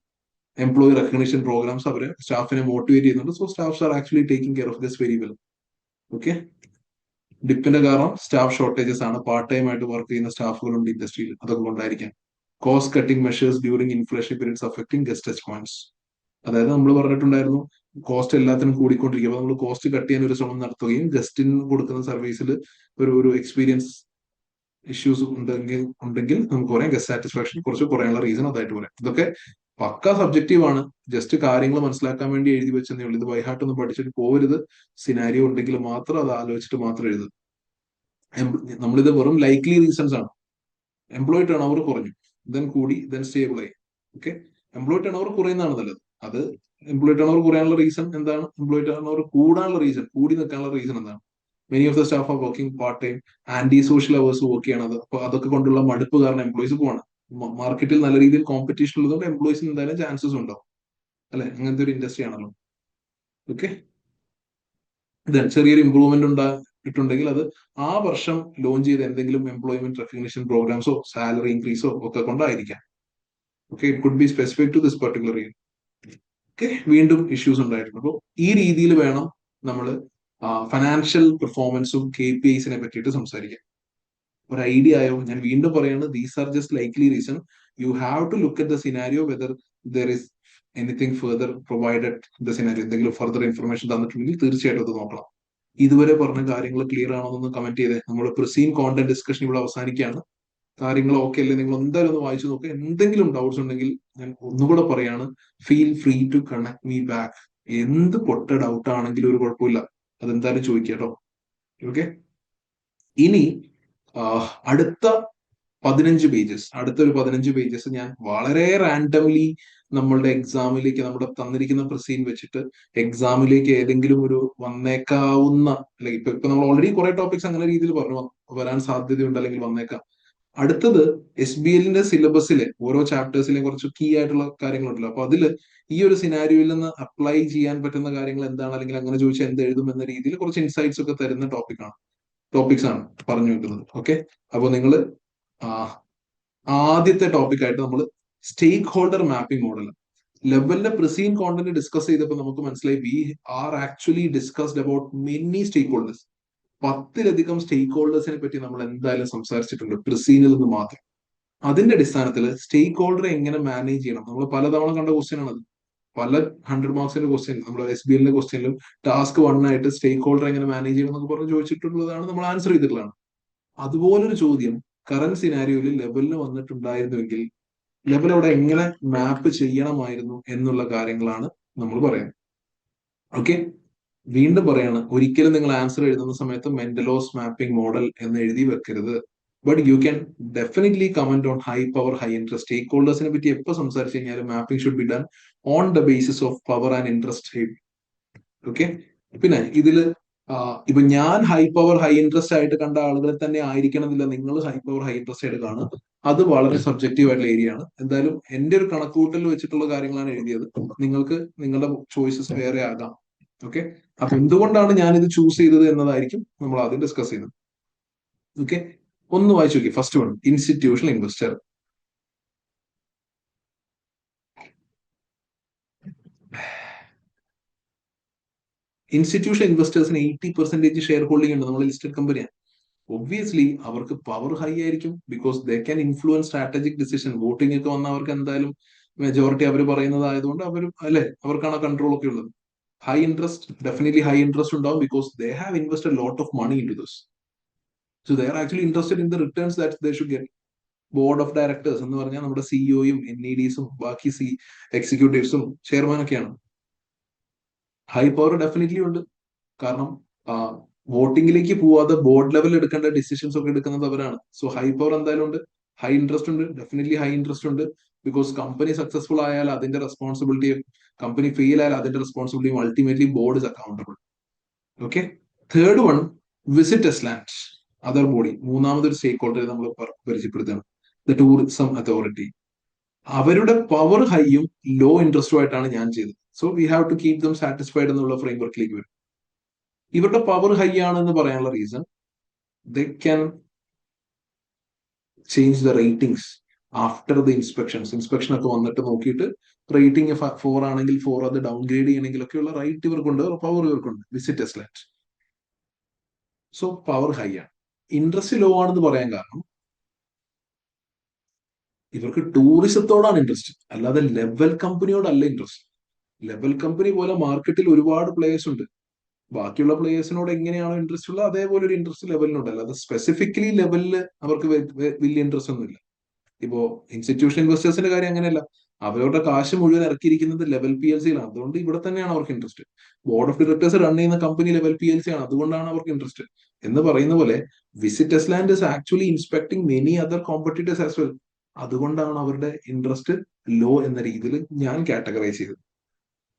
എംപ്ലോയി റെക്കഗ്നിഷൻ പ്രോഗ്രാംസ് അവരെ സ്റ്റാഫിനെ മോട്ടിവേറ്റ് ചെയ്യുന്നുണ്ട്. So staffs are actually taking care of this very well. Okay, ഡിപ്പിന്റെ കാരണം സ്റ്റാഫ് ഷോർട്ടേജസ് ആണ്. പാർട്ട് ടൈം ആയിട്ട് വർക്ക് ചെയ്യുന്ന സ്റ്റാഫുകളുണ്ട് ഇൻഡസ്ട്രിയിൽ, അതൊക്കെ കൊണ്ടായിരിക്കാം. Cost cutting measures during inflation periods affecting guest touch points. അതായത് നമ്മൾ പറഞ്ഞിട്ടുണ്ടായിരുന്നു കോസ്റ്റ് എല്ലാത്തിനും കൂടിക്കൊണ്ടിരിക്കും. അപ്പൊ നമ്മൾ കോസ്റ്റ് കട്ട് ചെയ്യാൻ ഒരു ശ്രമം നടത്തുകയും ഗസ്റ്റിന് കൊടുക്കുന്ന സർവീസിൽ ഒരു എക്സ്പീരിയൻസ് ഇഷ്യൂസ് ഉണ്ടെങ്കിൽ നമുക്ക് പറയാം ഗസ്റ്റ് സാറ്റിസ്ഫാക്ഷൻ കുറച്ച് കുറയാനുള്ള റീസൺ അതായിട്ട് പറയാം. ഇതൊക്കെ പക്ക സബ്ജക്റ്റീവ് ആണ്. ജസ്റ്റ് കാര്യങ്ങൾ മനസ്സിലാക്കാൻ വേണ്ടി എഴുതി വെച്ചതേ ഉള്ളൂ. ഇത് ബൈഹാർട്ട് ഒന്നും പഠിച്ചിട്ട് പോകരുത്. സിനാരിയോ ഉണ്ടെങ്കിൽ മാത്രം അത് ആലോചിച്ചിട്ട് മാത്രം എഴുതുക. നമ്മളിത് വെറും ലൈക്ലി റീസൺസ് ആണ്. എംപ്ലോയി ടേൺ ഓവർ കുറഞ്ഞു, ദെൻ കൂടി, ദെൻ സ്റ്റേബിൾ ആയി. ഓക്കെ, എംപ്ലോയി ടേൺ ഓവർ കുറയുന്നതാണ് നല്ലത്. അത് എംപ്ലോയി ടേൺ ഓവർ കുറയാനുള്ള റീസൺ എന്താണ്? എംപ്ലോയി ടേൺ ഓവർ കൂടാനുള്ള റീസൺ, കൂടി നിൽക്കാനുള്ള റീസൺ എന്താണ്? Many of the staff are working part time, antisocial hours work ചെയ്യണത്. അപ്പൊ അതൊക്കെ കൊണ്ടുള്ള മടുപ്പ് കാരണം എംപ്ലോയീസ് പോവാണ്. മാർക്കറ്റിൽ നല്ല രീതിയിൽ കോമ്പറ്റീഷൻ ഉള്ളതുകൊണ്ട് എംപ്ലോയീസിന് എന്തായാലും ചാൻസസ് ഉണ്ടാവും, അല്ലെ? അങ്ങനത്തെ ഒരു ഇൻഡസ്ട്രി ആണല്ലോ. ഓക്കെ, ചെറിയൊരു ഇമ്പ്രൂവ്മെന്റ് ഉണ്ടായിട്ടുണ്ടെങ്കിൽ അത് ആ വർഷം ലോഞ്ച് ചെയ്ത എന്തെങ്കിലും എംപ്ലോയ്മെന്റ് റെക്കഗ്നിഷൻ പ്രോഗ്രാംസോ സാലറി ഇൻക്രീസോ ഒക്കെ കൊണ്ടായിരിക്കാം. Okay, it could be specific to this particular year. Okay, വീണ്ടും ഇഷ്യൂസ് ഉണ്ടായിട്ടുണ്ട്. അപ്പോൾ ഈ രീതിയിൽ വേണം നമ്മൾ ഫിനാൻഷ്യൽ പെർഫോമൻസും KPIs പറ്റിയിട്ട് സംസാരിക്കാൻ. ഒരു ഐഡിയ ആയോ? ഞാൻ വീണ്ടും പറയാണ്, these are just likely reason. You have to look at the scenario whether there is anything further provided the scenario. എന്തെങ്കിലും ഫർദർ ഇൻഫർമേഷൻ തന്നിട്ടുണ്ടെങ്കിൽ തീർച്ചയായിട്ടും അത് നോക്കണം. ഇതുവരെ പറഞ്ഞ കാര്യങ്ങൾ ക്ലിയർ ആണോ എന്ന് കമന്റ് ചെയ്തേ. നമ്മുടെ പ്രിസീൻ കോണ്ടന്റ് ഡിസ്കഷൻ ഇവിടെ അവസാനിക്കുകയാണ്. കാര്യങ്ങൾ ഓക്കെ അല്ലേ? നിങ്ങൾ എന്തായാലും ഒന്ന് വായിച്ചു നോക്കുക. എന്തെങ്കിലും ഡൗട്ട്സ് ഉണ്ടെങ്കിൽ ഞാൻ ഒന്നുകൂടെ പറയാണ്, feel free to connect me back. എന്ത് പൊട്ട ഡൗട്ട് ആണെങ്കിലും ഒരു കുഴപ്പമില്ല, അതെന്തായാലും ചോദിക്കുക കേട്ടോ. ഓക്കെ, ഇനി അടുത്ത 15 പേജസ്, അടുത്തൊരു 15 പേജസ് ഞാൻ വളരെ റാൻഡംലി നമ്മളുടെ എക്സാമിലേക്ക്, നമ്മുടെ തന്നിരിക്കുന്ന പ്രസീൻ വെച്ചിട്ട് എക്സാമിലേക്ക് ഏതെങ്കിലും ഒരു വന്നേക്കാവുന്ന, അല്ലെങ്കിൽ ഇപ്പൊ നമ്മൾ ഓൾറെഡി കുറെ ടോപ്പിക്സ് അങ്ങനെ രീതിയിൽ പറഞ്ഞു വരാൻ സാധ്യതയുണ്ട്, അല്ലെങ്കിൽ വന്നേക്കാം. അടുത്തത് SBLന്റെ സിലബസിലെ ഓരോ ചാപ്റ്റേഴ്സിലെ കുറച്ച് കീ ആയിട്ടുള്ള കാര്യങ്ങളുണ്ടല്ലോ. അപ്പൊ അതിൽ ഈ ഒരു സിനാരിയോയിൽ നിന്ന് അപ്ലൈ ചെയ്യാൻ പറ്റുന്ന കാര്യങ്ങൾ എന്താണ്, അല്ലെങ്കിൽ അങ്ങനെ ചോദിച്ചാൽ എന്ത് എഴുതും എന്ന രീതിയിൽ കുറച്ച് ഇൻസൈറ്റ്സ് ഒക്കെ തരുന്ന ടോപ്പിക്സ് ആണ് പറഞ്ഞു വെക്കുന്നത്. ഓക്കെ, അപ്പൊ നിങ്ങൾ ആദ്യത്തെ ടോപ്പിക്കായിട്ട് നമ്മൾ സ്റ്റേക്ക് ഹോൾഡർ മാപ്പിംഗ് മോഡൽ. ലെവലിന്റെ പ്രിസീൻ കോണ്ടന്റ് ഡിസ്കസ് ചെയ്തപ്പോൾ നമുക്ക് മനസ്സിലായി we are actually discussed about many stakeholders. 10ലധികം സ്റ്റേക്ക് ഹോൾഡേഴ്സിനെ പറ്റി നമ്മൾ എന്തായാലും സംസാരിച്ചിട്ടുണ്ട് പ്രിസീനിൽ നിന്ന് മാത്രം. അതിന്റെ അടിസ്ഥാനത്തിൽ സ്റ്റേക്ക് ഹോൾഡറെ എങ്ങനെ മാനേജ് ചെയ്യണം, നമ്മൾ പലതവണ കണ്ട ക്വസ്റ്റ്യൻ ആണത്. പല 100 മാർക്സിന്റെ ക്വസ്റ്റ്യൻ, നമ്മുടെ SBLന്റെ ക്വസ്റ്റ്യനിലും ടാസ്ക് 1 ആയിട്ട് സ്റ്റേക്ക് ഹോൾഡർ എങ്ങനെ മാനേജ് ചെയ്യണം എന്നൊക്കെ പറഞ്ഞ് ചോദിച്ചിട്ടുള്ളതാണ്, നമ്മൾ ആൻസർ ചെയ്തിട്ടുള്ളതാണ്. അതുപോലൊരു ചോദ്യം കറന്റ് സിനാരിയോയിൽ ലെവലിന് വന്നിട്ടുണ്ടായിരുന്നുവെങ്കിൽ ലെവൽ അവിടെ എങ്ങനെ മാപ്പ് ചെയ്യണമായിരുന്നു എന്നുള്ള കാര്യങ്ങളാണ് നമ്മൾ പറയുന്നത്. ഓക്കെ, വീണ്ടും പറയാണ്, ഒരിക്കലും നിങ്ങൾ ആൻസർ എഴുതുന്ന സമയത്ത് മെന്റലോസ് മാപ്പിംഗ് മോഡൽ എന്ന് എഴുതി വെക്കരുത്. But you can definitely comment on high power high interest. സ്റ്റേക്ക് ഹോൾഡേഴ്സിനെ പറ്റി എപ്പോൾ സംസാരിച്ചു കഴിഞ്ഞാലും mapping should be done on the basis of power and interest. Okay, പിന്നെ ഇതില് ഇപ്പൊ ഞാൻ ഹൈ പവർ ഹൈ ഇൻട്രസ്റ്റ് ആയിട്ട് കണ്ട ആളുകളെ തന്നെ ആയിരിക്കണമെന്നില്ല നിങ്ങൾ ഹൈ പവർ ഹൈ ഇൻട്രസ്റ്റ് ആയിട്ട് കാണുക. അത് വളരെ സബ്ജക്റ്റീവ് ആയിട്ടുള്ള ഏരിയ ആണ്. എന്തായാലും എന്റെ ഒരു കണക്കുകൂട്ടൽ വെച്ചിട്ടുള്ള കാര്യങ്ങളാണ് എഴുതിയത്. നിങ്ങൾക്ക് നിങ്ങളുടെ ചോയ്സസ് വേറെ ആകാം. ഓക്കെ, അപ്പൊ എന്തുകൊണ്ടാണ് ഞാൻ ഇത് ചൂസ് ചെയ്തത് എന്നതായിരിക്കും നമ്മൾ ആദ്യം ഡിസ്കസ് ചെയ്യുന്നത്. ഓക്കെ, ഒന്ന് വായിച്ചു നോക്കി. First one, institutional investor. Institutional ഇൻവെസ്റ്റേഴ്സിന് 80% ഷെയർ ഹോൾഡിംഗ് ഉണ്ട്. നമ്മൾ ലിസ്റ്റഡ് കമ്പനിയാണ്. ഒബ്വിയസ്ലി അവർക്ക് പവർ ഹൈ ആയിരിക്കും, because they can influence strategic decision. Voting ഒക്കെ വന്ന അവർക്ക് എന്തായാലും മെജോറിറ്റി അവർ പറയുന്നതായതുകൊണ്ട് അല്ലെ, അവർക്കാണ് കൺട്രോൾ ഒക്കെ ഉള്ളത്. High interest, definitely high interest ഉണ്ടാവും, because they have invested lot of money into this. So they are actually interested in the returns that they should get. Board of directors എന്ന് പറഞ്ഞാൽ നമ്മുടെ സിഇഒയും NEDസും ബാക്കി എക്സിക്യൂട്ടീവ്സും ചെയർമാനൊക്കെയാണ്. ഹൈ പവർ ഡെഫിനറ്റ്ലി ഉണ്ട്. കാരണം വോട്ടിംഗിലേക്ക് പോവാതെ ബോർഡ് ലെവൽ എടുക്കേണ്ട ഡിസിഷൻസ് ഒക്കെ എടുക്കുന്നത് അവരാണ്. സോ ഹൈ പവർ എന്തായാലും ഉണ്ട്. ഹൈ ഇൻട്രസ്റ്റ് ഉണ്ട്, ഡെഫിനറ്റ്ലി ഹൈ ഇൻട്രസ്റ്റ് ഉണ്ട്. ബിക്കോസ് കമ്പനി സക്സസ്ഫുൾ ആയാൽ അതിന്റെ റെസ്പോൺസിബിലിറ്റിയും, കമ്പനി ഫെയിൽ ആയാൽ അതിന്റെ റെസ്പോൺസിബിലിറ്റിയും ultimately board is accountable. Okay, third one, Visit Esland other body. മൂന്നാമതൊരു സ്റ്റേക്ക് ഹോൾഡറെ നമ്മൾ പരിചയപ്പെടുത്തുകയാണ്, ദ ടൂറിസം അതോറിറ്റി. അവരുടെ പവർ ഹൈയും ലോ ഇൻട്രസ്റ്റും ആയിട്ടാണ് ഞാൻ ചെയ്തത്. So we have to keep them satisfied എന്നുള്ള ഫ്രെയിംവർക്കിലേക്ക് വരും. ഇവരുടെ പവർ ഹൈ ആണെന്ന് പറയാനുള്ള reason, they can change the ratings after the inspection ഒക്കെ വന്നിട്ട് നോക്കിയിട്ട് റേറ്റിംഗ് 4 ആണെങ്കിൽ 4 അത് ഡൗൺഗ്രേഡ് ചെയ്യണമെങ്കിൽ ഒക്കെയുള്ള റൈറ്റ് ഇവർക്കുണ്ട്, പവർ ഇവർക്കുണ്ട്. Visit Esland. So power high ആണ്. ഇൻട്രസ്റ്റ് ലോ ആണെന്ന് പറയാൻ കാരണം ഇവർക്ക് ടൂറിസത്തോടാണ് ഇൻട്രസ്റ്റ്, അല്ലാതെ ലെവൽ കമ്പനിയോടല്ല ഇൻട്രസ്റ്റ്. ലെവൽ കമ്പനി പോലെ മാർക്കറ്റിൽ ഒരുപാട് പ്ലേയേഴ്സ് ഉണ്ട്. ബാക്കിയുള്ള പ്ലേയേഴ്സിനോട് എങ്ങനെയാണോ ഇൻട്രസ്റ്റ് ഉള്ളത് അതേപോലെ ഒരു ഇൻട്രസ്റ്റ് ലെവലിനുണ്ട്. അല്ലാതെ സ്പെസിഫിക്കലി ലെവലിൽ അവർക്ക് വലിയ ഇൻട്രസ്റ്റ് ഒന്നുമില്ല. ഇപ്പോ ഇൻസ്റ്റിറ്റ്യൂഷൻ ഇൻവെസ്റ്റേഴ്സിന്റെ കാര്യം അങ്ങനെയല്ല. അവരുടെ കാശ് മുഴുവൻ ഇറക്കിയിരിക്കുന്നത് ലെവൽ പി എൽ സിയിലാണ്. അതുകൊണ്ട് ഇവിടെ തന്നെയാണ് അവർക്ക് interest. Board of directors run ചെയ്യുന്ന company Level P L C ആണ്, അതുകൊണ്ടാണ് അവർക്ക് ഇൻട്രസ്റ്റ്. എന്ന് പറയുന്ന പോലെ Visit Tesland is actually inspecting many other competitors as well. അതുകൊണ്ടാണ് അവരുടെ ഇൻട്രസ്റ്റ് ലോ എന്ന രീതിയിൽ ഞാൻ കാറ്റഗറൈസ് ചെയ്തത്.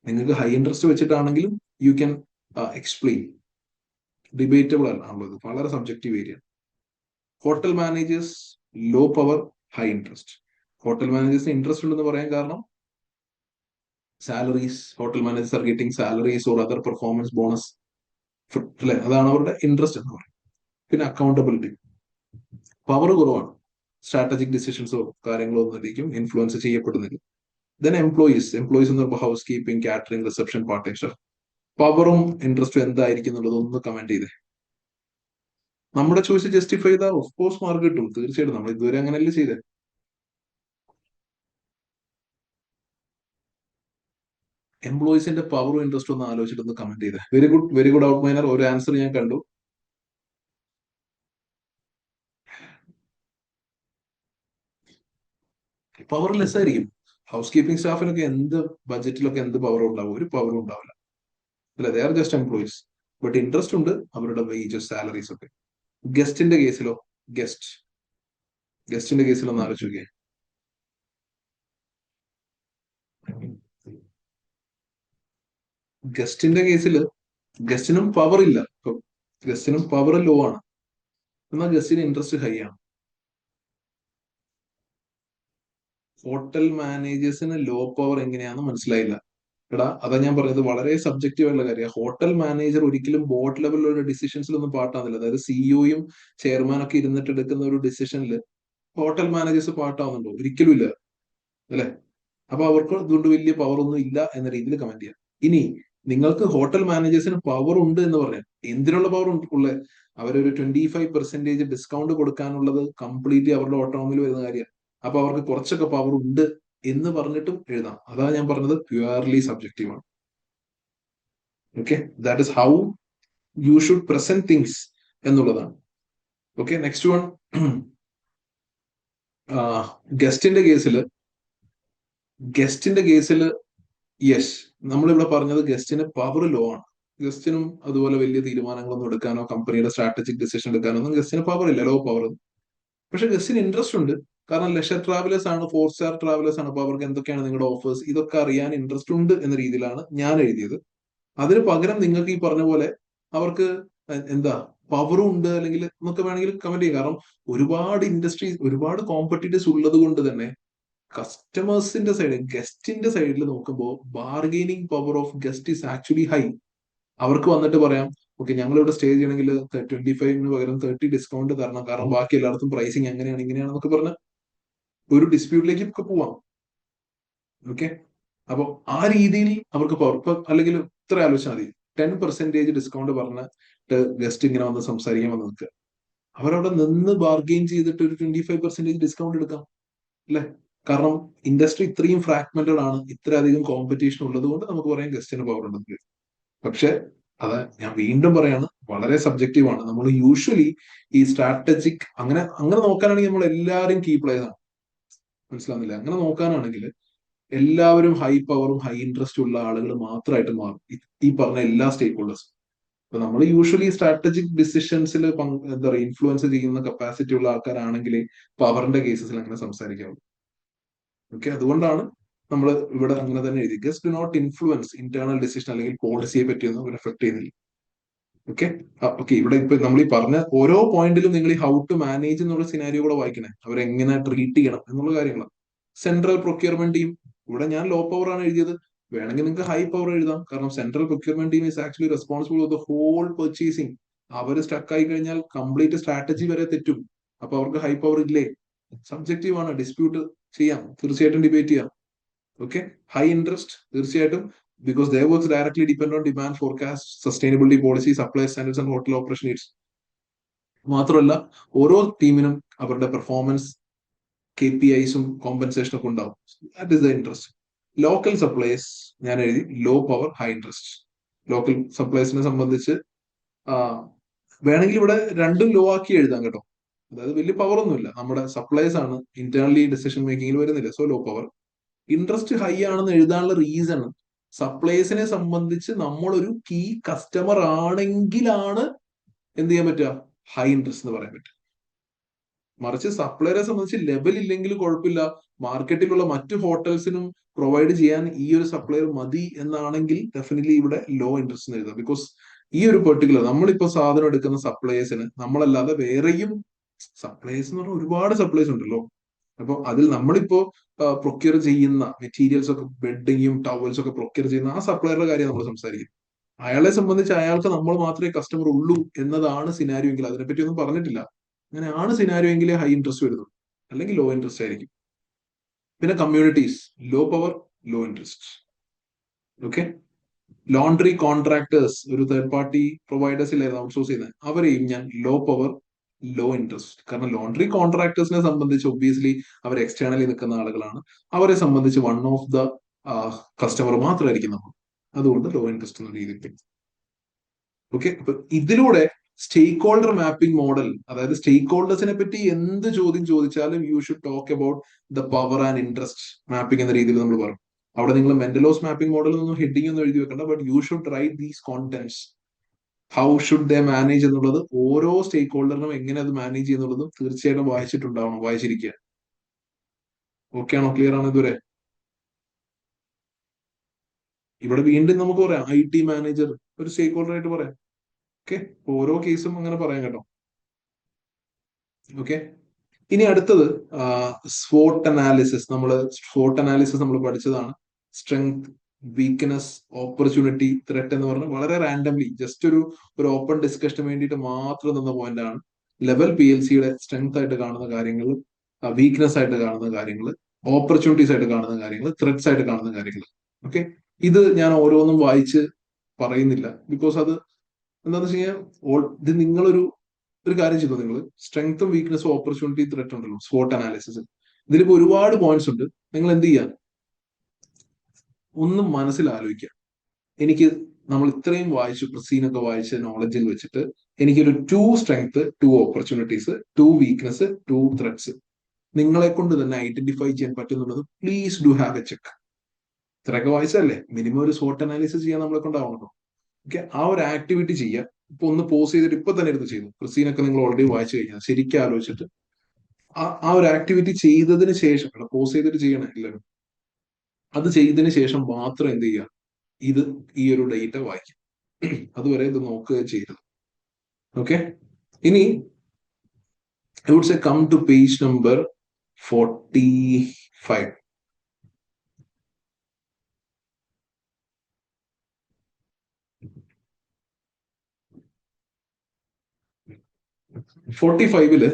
നിങ്ങൾക്ക് ഹൈ ഇൻട്രസ്റ്റ് വെച്ചിട്ടാണെങ്കിലും യു ക്യാൻ എക്സ്പ്ലെയിൻ. ഡിബേറ്റബിൾ ആണുള്ളത്, വളരെ subjective area. Hotel managers low power high interest. Hotel മാനേജേഴ്സിന് ഇൻട്രസ്റ്റ് ഉണ്ടെന്ന് പറയാൻ കാരണം salaries, hotel managers are getting salaries or other performance bonus അല്ലെ, അതാണ് അവരുടെ ഇൻട്രസ്റ്റ് എന്ന് പറയുന്നത്. പിന്നെ അക്കൗണ്ടബിലിറ്റി, പവർ കുറവാണ്. സ്ട്രാറ്റജിക് ഡിസിഷൻസോ കാര്യങ്ങളോ ഒന്നും ഇൻഫ്ലുവൻസ് ചെയ്യപ്പെടുന്നില്ല. ദെൻ എംപ്ലോയീസ് എന്ന് പറയുമ്പോൾ housekeeping, catering, reception, part time staff. പവറും ഇൻട്രസ്റ്റും എന്തായിരിക്കും എന്നുള്ളത് ഒന്ന് കമന്റ് ചെയ്തേ. നമ്മുടെ ചോയ്സ് ജസ്റ്റിഫൈ ചെയ്താൽ ഓഫ് കോഴ്സ് മാർക്ക് കിട്ടും, തീർച്ചയായിട്ടും. നമ്മൾ ഇതുവരെ അങ്ങനെയല്ലേ ചെയ്തേ. എംപ്ലോയീസിന്റെ പവറും ഇൻട്രസ്റ്റും ഒന്ന് ആലോചിച്ചിട്ട് ഒന്ന് കമന്റ് ചെയ്തേ. Very good out minor. ഒരു ആൻസർ ഞാൻ കണ്ടു. പവർലെസ് ആയിരിക്കും. ഹൗസ് കീപ്പിംഗ് സ്റ്റാഫിനൊക്കെ എന്ത് ബഡ്ജറ്റിലൊക്കെ എന്ത് പവർ ഉണ്ടാവും? ഒരു പവറും ഉണ്ടാവില്ല. അല്ല, they are just employees. But interest ഉണ്ട് അവരുടെ വേജസ്, സാലറീസ് ഒക്കെ. ഗസ്റ്റിന്റെ കേസിലോ? ഗസ്റ്റിന്റെ കേസിലോ ഒന്ന് ആലോചിച്ച് നോക്കിയേ. ഗസ്റ്റിന്റെ കേസിൽ ഗസ്റ്റിനും പവർ ഇല്ല. ഗസ്റ്റിനും പവർ ലോ ആണ്, എന്നാൽ ഗസ്റ്റിന് ഇൻട്രസ്റ്റ് ഹൈ ആണ്. ഹോട്ടൽ മാനേജേഴ്സിന് ലോ പവർ എങ്ങനെയാണെന്ന് മനസ്സിലായില്ല. എടാ, അതാ ഞാൻ പറഞ്ഞത്, വളരെ സബ്ജക്റ്റീവ് ആയിട്ടുള്ള കാര്യം. ഹോട്ടൽ മാനേജർ ഒരിക്കലും ബോർഡ് ലെവലിലുള്ള ഡിസിഷൻസിലൊന്നും പാട്ടാവുന്നില്ല. അതായത് സിഇഒയും ചെയർമാനൊക്കെ ഇരുന്നിട്ട് എടുക്കുന്ന ഒരു ഡിസിഷനിൽ ഹോട്ടൽ മാനേജേഴ്സ് പാട്ടാവുന്നുണ്ടോ? ഒരിക്കലും ഇല്ല, അല്ലെ? അപ്പൊ അവർക്ക് ഇതുകൊണ്ട് വലിയ പവർ ഒന്നും ഇല്ല എന്ന രീതിയിൽ കമന്റ് ചെയ്യാം. ഇനി നിങ്ങൾക്ക് ഹോട്ടൽ മാനേജേഴ്സിന് പവർ ഉണ്ട് എന്ന് പറയാം. എന്തിനുള്ള പവർ ഉള്ള? അവരൊരു 25% ഡിസ്കൗണ്ട് കൊടുക്കാനുള്ളത് കംപ്ലീറ്റ്ലി അവരുടെ ഓട്ടോമിൽ വരുന്ന കാര്യമാണ്. അപ്പൊ അവർക്ക് കുറച്ചൊക്കെ പവർ ഉണ്ട് എന്ന് പറഞ്ഞിട്ടും എഴുതാം. അതാണ് ഞാൻ പറഞ്ഞത്, പ്യുവർലി സബ്ജക്റ്റീവ് ആണ്. Okay, that is how you should present things എന്നുള്ളതാണ്. Okay, next one. ഗസ്റ്റിന്റെ കേസിൽ യെസ്, നമ്മളിവിടെ പറഞ്ഞത് ഗസ്റ്റിന് പവർ ലോ ആണ്. ഗസ്റ്റിനും അതുപോലെ വലിയ തീരുമാനങ്ങളൊന്നും എടുക്കാനോ കമ്പനിയുടെ സ്ട്രാറ്റജിക് ഡിസിഷൻ എടുക്കാനോ ഒന്നും ഗസ്റ്റിന് പവർ ഇല്ല, ലോ പവർ. പക്ഷെ ഗസ്റ്റിന് ഇൻട്രസ്റ്റ് ഉണ്ട്. കാരണം ലെഷർ ട്രാവലേഴ്സ് ആണ്, 4 സ്റ്റാർ ട്രാവലേഴ്സ് ആണ്. അപ്പൊ അവർക്ക് എന്തൊക്കെയാണ് നിങ്ങളുടെ ഓഫേഴ്സ്, ഇതൊക്കെ അറിയാൻ ഇൻട്രസ്റ്റ് ഉണ്ട് എന്ന രീതിയിലാണ് ഞാൻ എഴുതിയത്. അതിന് പകരം നിങ്ങൾക്ക് ഈ പറഞ്ഞ പോലെ അവർക്ക് എന്താ പവറും ഉണ്ട് അല്ലെങ്കിൽ എന്നൊക്കെ വേണമെങ്കിൽ കമന്റ് ചെയ്യാം. കാരണം ഒരുപാട് ഇൻഡസ്ട്രീസ്, ഒരുപാട് കോമ്പറ്റീറ്റേഴ്സ് ഉള്ളത് കൊണ്ട് തന്നെ കസ്റ്റമേഴ്സിന്റെ സൈഡ്, ഗസ്റ്റിന്റെ സൈഡിൽ നോക്കുമ്പോൾ bargaining power of guest is actually high. അവർക്ക് വന്നിട്ട് പറയാം, ഓക്കെ, ഞങ്ങൾ ഇവിടെ സ്റ്റേ ചെയ്യണമെങ്കിൽ 25 പകരം 30 ഡിസ്കൗണ്ട് തരണം, കാരണം ബാക്കി എല്ലായിടത്തും പ്രൈസിങ് എങ്ങനെയാണ് ഇങ്ങനെയാണെന്നൊക്കെ പറഞ്ഞ് ഒരു ഡിസ്പ്യൂട്ടിലേക്ക് ഒക്കെ പോവാം. ഓക്കെ, അപ്പൊ ആ രീതിയിൽ അവർക്ക് പവർ. ഇപ്പൊ അല്ലെങ്കിൽ ഇത്ര ആലോചിച്ചാൽ മതി, 10% ഡിസ്കൗണ്ട് പറഞ്ഞിട്ട് ഗസ്റ്റ് ഇങ്ങനെ വന്ന് സംസാരിക്കാൻ വന്ന് നിൽക്കുക. അവരവിടെ നിന്ന് ബാർഗെയിൻ ചെയ്തിട്ട് ഒരു 25% ഡിസ്കൗണ്ട് എടുക്കാം, അല്ലെ? കാരണം ഇൻഡസ്ട്രി ഇത്രയും ഫ്രാഗ്മെന്റഡ് ആണ്, ഇത്രയധികം കോമ്പറ്റീഷൻ ഉള്ളത് കൊണ്ട് നമുക്ക് പറയാം ഗസ്റ്റിന് പവർ ഉണ്ടെന്ന്. പക്ഷെ അത് ഞാൻ വീണ്ടും പറയാണ്, വളരെ സബ്ജക്റ്റീവ് ആണ്. നമ്മൾ യൂഷ്വലി ഈ സ്ട്രാറ്റജിക് അങ്ങനെ അങ്ങനെ നോക്കാനാണെങ്കിൽ നമ്മൾ എല്ലാവരും കീ പ്ലേയേഴ്സ് ആണ്. മനസ്സിലാവുന്നില്ല? അങ്ങനെ നോക്കാനാണെങ്കിൽ എല്ലാവരും ഹൈ പവറും ഹൈ ഇൻട്രസ്റ്റും ഉള്ള ആളുകൾ മാത്രമായിട്ട് മാറും, ഈ പറഞ്ഞ എല്ലാ സ്റ്റേക്ക് ഹോൾഡേഴ്സും. അപ്പൊ നമ്മൾ യൂഷ്വലി സ്ട്രാറ്റജിക് ഡിസിഷൻസിൽ എന്താ പറയുക, ഇൻഫ്ലുവൻസ് ചെയ്യുന്ന കപ്പാസിറ്റി ഉള്ള ആൾക്കാരാണെങ്കിൽ പവറിന്റെ കേസസിൽ അങ്ങനെ സംസാരിക്കാവുള്ളൂ. ഓക്കെ, അതുകൊണ്ടാണ് നമ്മൾ ഇവിടെ അങ്ങനെ തന്നെ എഴുതി, guest do not influence internal decision അല്ലെങ്കിൽ പോളിസിയെ പറ്റിയൊന്നും അവർ എഫക്ട് ചെയ്യുന്നില്ല. ഓക്കെ, ഓക്കെ, ഇവിടെ ഇപ്പൊ നമ്മൾ ഈ പറഞ്ഞ ഓരോ പോയിന്റിലും നിങ്ങൾ ഈ ഹൗ ടു മാനേജ് എന്നുള്ള സിനാരിയോ കൂടെ വായിക്കണേ, അവരെങ്ങനെ ട്രീറ്റ് ചെയ്യണം എന്നുള്ള കാര്യങ്ങളാണ്. സെൻട്രൽ പ്രൊക്യൂർമെന്റ് ടീം, ഇവിടെ ഞാൻ ലോ പവർ ആണ് എഴുതിയത്. വേണമെങ്കിൽ നിങ്ങൾക്ക് ഹൈ പവർ എഴുതാം, കാരണം central procurement team is actually responsible for the whole purchasing. അവർ സ്റ്റക്ക് ആയി കഴിഞ്ഞാൽ കംപ്ലീറ്റ് സ്ട്രാറ്റജി വരെ തെറ്റും. അപ്പൊ അവർക്ക് ഹൈ പവർ ഇല്ലേ? സബ്ജക്റ്റീവ് ആണ്, ഡിസ്പ്യൂട്ട് ചെയ്യാം, തീർച്ചയായിട്ടും ഡിബേറ്റ് ചെയ്യാം. ഓക്കെ, ഹൈ ഇൻട്രസ്റ്റ് തീർച്ചയായിട്ടും, because their works directly depend on demand forecast, sustainability policy, supply standards and hotel operation needs. മാത്രമല്ല ഓരോ ടീമിനും അവരുടെ പെർഫോമൻസ് KPIs കോമ്പൻസേഷനും ഒക്കെ ഉണ്ടാവും. That is the interest. Local supplies ഞാൻ എഴുതി low power high interest. Local സപ്ലൈസിനെ സംബന്ധിച്ച് വേണമെങ്കിൽ ഇവിടെ രണ്ടും ലോ ആക്കി എഴുതാം കേട്ടോ. അതായത് വലിയ പവർ ഒന്നുമില്ല, നമ്മുടെ സപ്ലൈസ് ആണ്, ഇന്റേണലി ഡിസിഷൻ മേക്കിങ്ങിൽ വരുന്നില്ല, so low power. Interest high ആണെന്ന് എഴുതാനുള്ള റീസൺ സപ്ലൈസിനെ സംബന്ധിച്ച് നമ്മളൊരു കീ കസ്റ്റമർ ആണെങ്കിലാണ് എന്ത് ചെയ്യാൻ പറ്റുക, ഹൈ ഇൻട്രസ്റ്റ് എന്ന് പറയാൻ പറ്റും. മറിച്ച് സപ്ലയറെ സംബന്ധിച്ച് ലെവൽ ഇല്ലെങ്കിൽ കുഴപ്പമില്ല, മാർക്കറ്റിലുള്ള മറ്റു ഹോട്ടൽസിനും പ്രൊവൈഡ് ചെയ്യാൻ ഈ ഒരു സപ്ലയർ മതി എന്നാണെങ്കിൽ ഡെഫിനറ്റ്ലി ഇവിടെ ലോ ഇൻട്രസ്റ്റ് എന്ന് എഴുതാം. ബിക്കോസ് ഈ ഒരു പെർട്ടിക്കുലർ നമ്മളിപ്പോ സാധനം എടുക്കുന്ന സപ്ലയേഴ്സിന് നമ്മളല്ലാതെ വേറെയും സപ്ലയേഴ്സ് എന്ന് പറഞ്ഞാൽ ഒരുപാട് സപ്ലൈസ് ഉണ്ടല്ലോ. അപ്പൊ അതിൽ നമ്മളിപ്പോ പ്രൊക്യൂർ ചെയ്യുന്ന മെറ്റീരിയൽസ് ഒക്കെ, ബെഡിങ്ങും ടവൽസും ഒക്കെ പ്രൊക്യൂർ ചെയ്യുന്ന ആ സപ്ലയറുടെ കാര്യം നമ്മൾ സംസാരിക്കും. അയാളെ സംബന്ധിച്ച് അയാൾക്ക് നമ്മൾ മാത്രമേ കസ്റ്റമർ ഉള്ളൂ എന്നതാണ് സിനാരിയോ എങ്കിൽ, അതിനെപ്പറ്റി ഒന്നും പറഞ്ഞിട്ടില്ല. അങ്ങനെയാണ് സിനാരിയോ എങ്കിലേ ഹൈ ഇൻട്രസ്റ്റ് വരുന്നു, അല്ലെങ്കിൽ ലോ ഇൻട്രസ്റ്റ് ആയിരിക്കും. പിന്നെ communities low power low interest. Okay. Laundry contractors ഒരു തേർഡ് പാർട്ടി പ്രൊവൈഡേഴ്സിലായിരുന്നു ഔട്ട്സോഴ്സ് ചെയ്യുന്നത്, അവരെയും ഞാൻ ലോ പവർ ലോ ഇൻട്രസ്റ്റ്. കാരണം ലോണ്ടറി കോൺട്രാക്ടേഴ്സിനെ സംബന്ധിച്ച് ഒബ്വിയസ്ലി അവർ എക്സ്റ്റേണലി നിൽക്കുന്ന ആളുകളാണ്, അവരെ സംബന്ധിച്ച് വൺ ഓഫ് ദ കസ്റ്റമർ മാത്രമായിരിക്കും നമ്മൾ, അതുകൊണ്ട് ലോ ഇൻട്രസ്റ്റ് എന്ന രീതിയിൽ. ഓക്കെ. അപ്പൊ ഇതിലൂടെ സ്റ്റേക്ക് ഹോൾഡർ മാപ്പിംഗ് മോഡൽ, അതായത് സ്റ്റേക്ക് ഹോൾഡേഴ്സിനെ പറ്റി എന്ത് ചോദ്യം ചോദിച്ചാലും you should talk about the power and interest mapping എന്ന രീതിയിൽ നമ്മൾ പറയും. അവിടെ നിങ്ങൾ മെന്റലോസ് മാപ്പിംഗ് മോഡൽ ഒന്നും ഹെഡിങ് ഒന്നും എഴുതി വെക്കണ്ട, but you should write these contents. How should they manage എന്നുള്ളത്, ഓരോ സ്റ്റേക്ക് ഹോൾഡറിനും എങ്ങനെ അത് മാനേജ് ചെയ്യുന്നുള്ളതും തീർച്ചയായിട്ടും വായിച്ചിട്ടുണ്ടാവണം, വായിച്ചിരിക്കുക. ഓക്കെ ആണോ? ക്ലിയർ ആണോ ഇതുവരെ? ഇവിടെ വീണ്ടും നമുക്ക് പറയാം IT മാനേജർ ഒരു സ്റ്റേക്ക് ഹോൾഡർ ആയിട്ട് പറയാം. ഓക്കെ. ഓരോ കേസും അങ്ങനെ പറയാം കേട്ടോ. ഓക്കെ. ഇനി അടുത്തത് സ്വോട്ട് അനാലിസിസ്. സ്വോട്ട് അനാലിസിസ് നമ്മൾ പഠിച്ചതാണ്. സ്ട്രെങ്ത്, വീക്ക്നെസ്, ഓപ്പർച്യൂണിറ്റി, ത്രെറ്റ് എന്ന് പറഞ്ഞ് വളരെ റാൻഡംലി ജസ്റ്റ് ഒരു ഓപ്പൺ ഡിസ്കഷന് വേണ്ടിയിട്ട് മാത്രം തന്ന പോയിന്റ് ആണ്. ലെവൽ PLCയുടെ സ്ട്രെങ്ത് ആയിട്ട് കാണുന്ന കാര്യങ്ങൾ, വീക്ക്നെസ് ആയിട്ട് കാണുന്ന കാര്യങ്ങൾ, ഓപ്പർച്യൂണിറ്റീസ് ആയിട്ട് കാണുന്ന കാര്യങ്ങൾ, ത്രെറ്റ്സ് ആയിട്ട് കാണുന്ന കാര്യങ്ങൾ. ഓക്കെ. ഇത് ഞാൻ ഓരോന്നും വായിച്ച് പറയുന്നില്ല, ബിക്കോസ് അത് എന്താണെന്ന് വെച്ച് കഴിഞ്ഞാൽ ഇത് ഒരു കാര്യം ചെയ്തു. നിങ്ങൾ സ്ട്രെങ്ത്തും വീക്ക്നെസ്സും ഓപ്പർച്യൂണിറ്റി ത്രെറ്റ് ഉണ്ടല്ലോ സ്വോട്ട് അനാലിസിസ്, ഇതിലിപ്പോ ഒരുപാട് പോയിന്റ്സ് ഉണ്ട്. നിങ്ങൾ എന്ത് ചെയ്യാൻ, ഒന്നും മനസ്സിൽ ആലോചിക്കുക. നമ്മൾ ഇത്രയും വായിച്ചു, പ്രസീനൊക്കെ വായിച്ച നോളജിൽ വെച്ചിട്ട് എനിക്കൊരു 2 സ്ട്രെങ്ത്, 2 ഓപ്പർച്യൂണിറ്റീസ്, 2 വീക്ക്നെസ്, 2 ത്രെറ്റ്സ് നിങ്ങളെ കൊണ്ട് തന്നെ ഐഡന്റിഫൈ ചെയ്യാൻ പറ്റുന്നുള്ളത് please do have a check. ഇത്രയൊക്കെ വായിച്ചല്ലേ, മിനിമം ഒരു സ്വോട്ട് അനാലിസിസ് ചെയ്യാൻ നമ്മളെ കൊണ്ടാവണല്ലോ. ഓക്കെ. ആ ഒരു ആക്ടിവിറ്റി ചെയ്യുക. ഇപ്പൊ ഒന്ന് പോസ് ചെയ്തിട്ട് ഇപ്പൊ തന്നെ എടുത്ത് ചെയ്തു. പ്രസീനൊക്കെ നിങ്ങൾ ഓൾറെഡി വായിച്ചു കഴിഞ്ഞാൽ ശരിക്കും ആലോചിച്ചിട്ട് ആ ഒരു ആക്ടിവിറ്റി ചെയ്തതിന് ശേഷം, പോസ് ചെയ്തിട്ട് ചെയ്യണേ എല്ലാവരും, അത് ചെയ്തതിന് ശേഷം മാത്രം എന്ത് ചെയ്യുക, ഈ ഒരു ഡേറ്റ വായിക്കും. അതുവരെ ഇത് നോക്കുക ചെയ്യരുത്. ഓക്കെ. ഇനി I would say come to page number 45. 45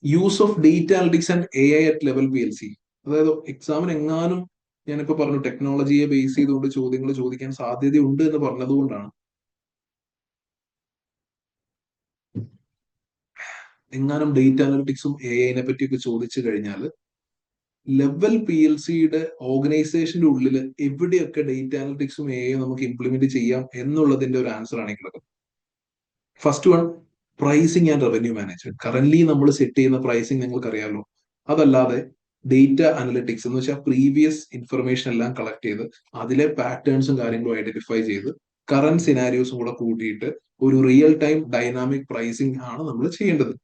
use of data analytics and AI at level PLC. അതായത് എക്സാമിന് എങ്ങാനും ഞാനിപ്പോ പറഞ്ഞു ടെക്നോളജിയെ ബേസ് ചെയ്തുകൊണ്ട് ചോദ്യങ്ങൾ ചോദിക്കാൻ സാധ്യതയുണ്ട് എന്ന് പറഞ്ഞതുകൊണ്ടാണ്. എങ്ങാനും ഡേറ്റ അനലിറ്റിക്സും AI പറ്റിയൊക്കെ ചോദിച്ചു കഴിഞ്ഞാൽ ലെവൽ PLCയുടെ ഓർഗനൈസേഷന്റെ ഉള്ളിൽ എവിടെയൊക്കെ ഡേറ്റ അനലിറ്റിക്സും AI നമുക്ക് ഇംപ്ലിമെന്റ് ചെയ്യാം എന്നുള്ളതിന്റെ ഒരു ആൻസർ ആണ് ഈ. First one, pricing and revenue management. Currently നമ്മൾ സെറ്റ് ചെയ്യുന്ന പ്രൈസിങ് നിങ്ങൾക്ക് അറിയാമല്ലോ. അതല്ലാതെ ഡേറ്റ അനലിറ്റിക്സ് എന്ന് വെച്ചാൽ പ്രീവിയസ് ഇൻഫർമേഷൻ എല്ലാം കളക്ട് ചെയ്ത് അതിലെ പാറ്റേൺസും കാര്യങ്ങളും ഐഡന്റിഫൈ ചെയ്ത് കറന്റ് സിനാരിയോസും കൂടെ കൂട്ടിയിട്ട് ഒരു റിയൽ ടൈം ഡൈനാമിക് പ്രൈസിങ് ആണ് നമ്മൾ ചെയ്യേണ്ടത്.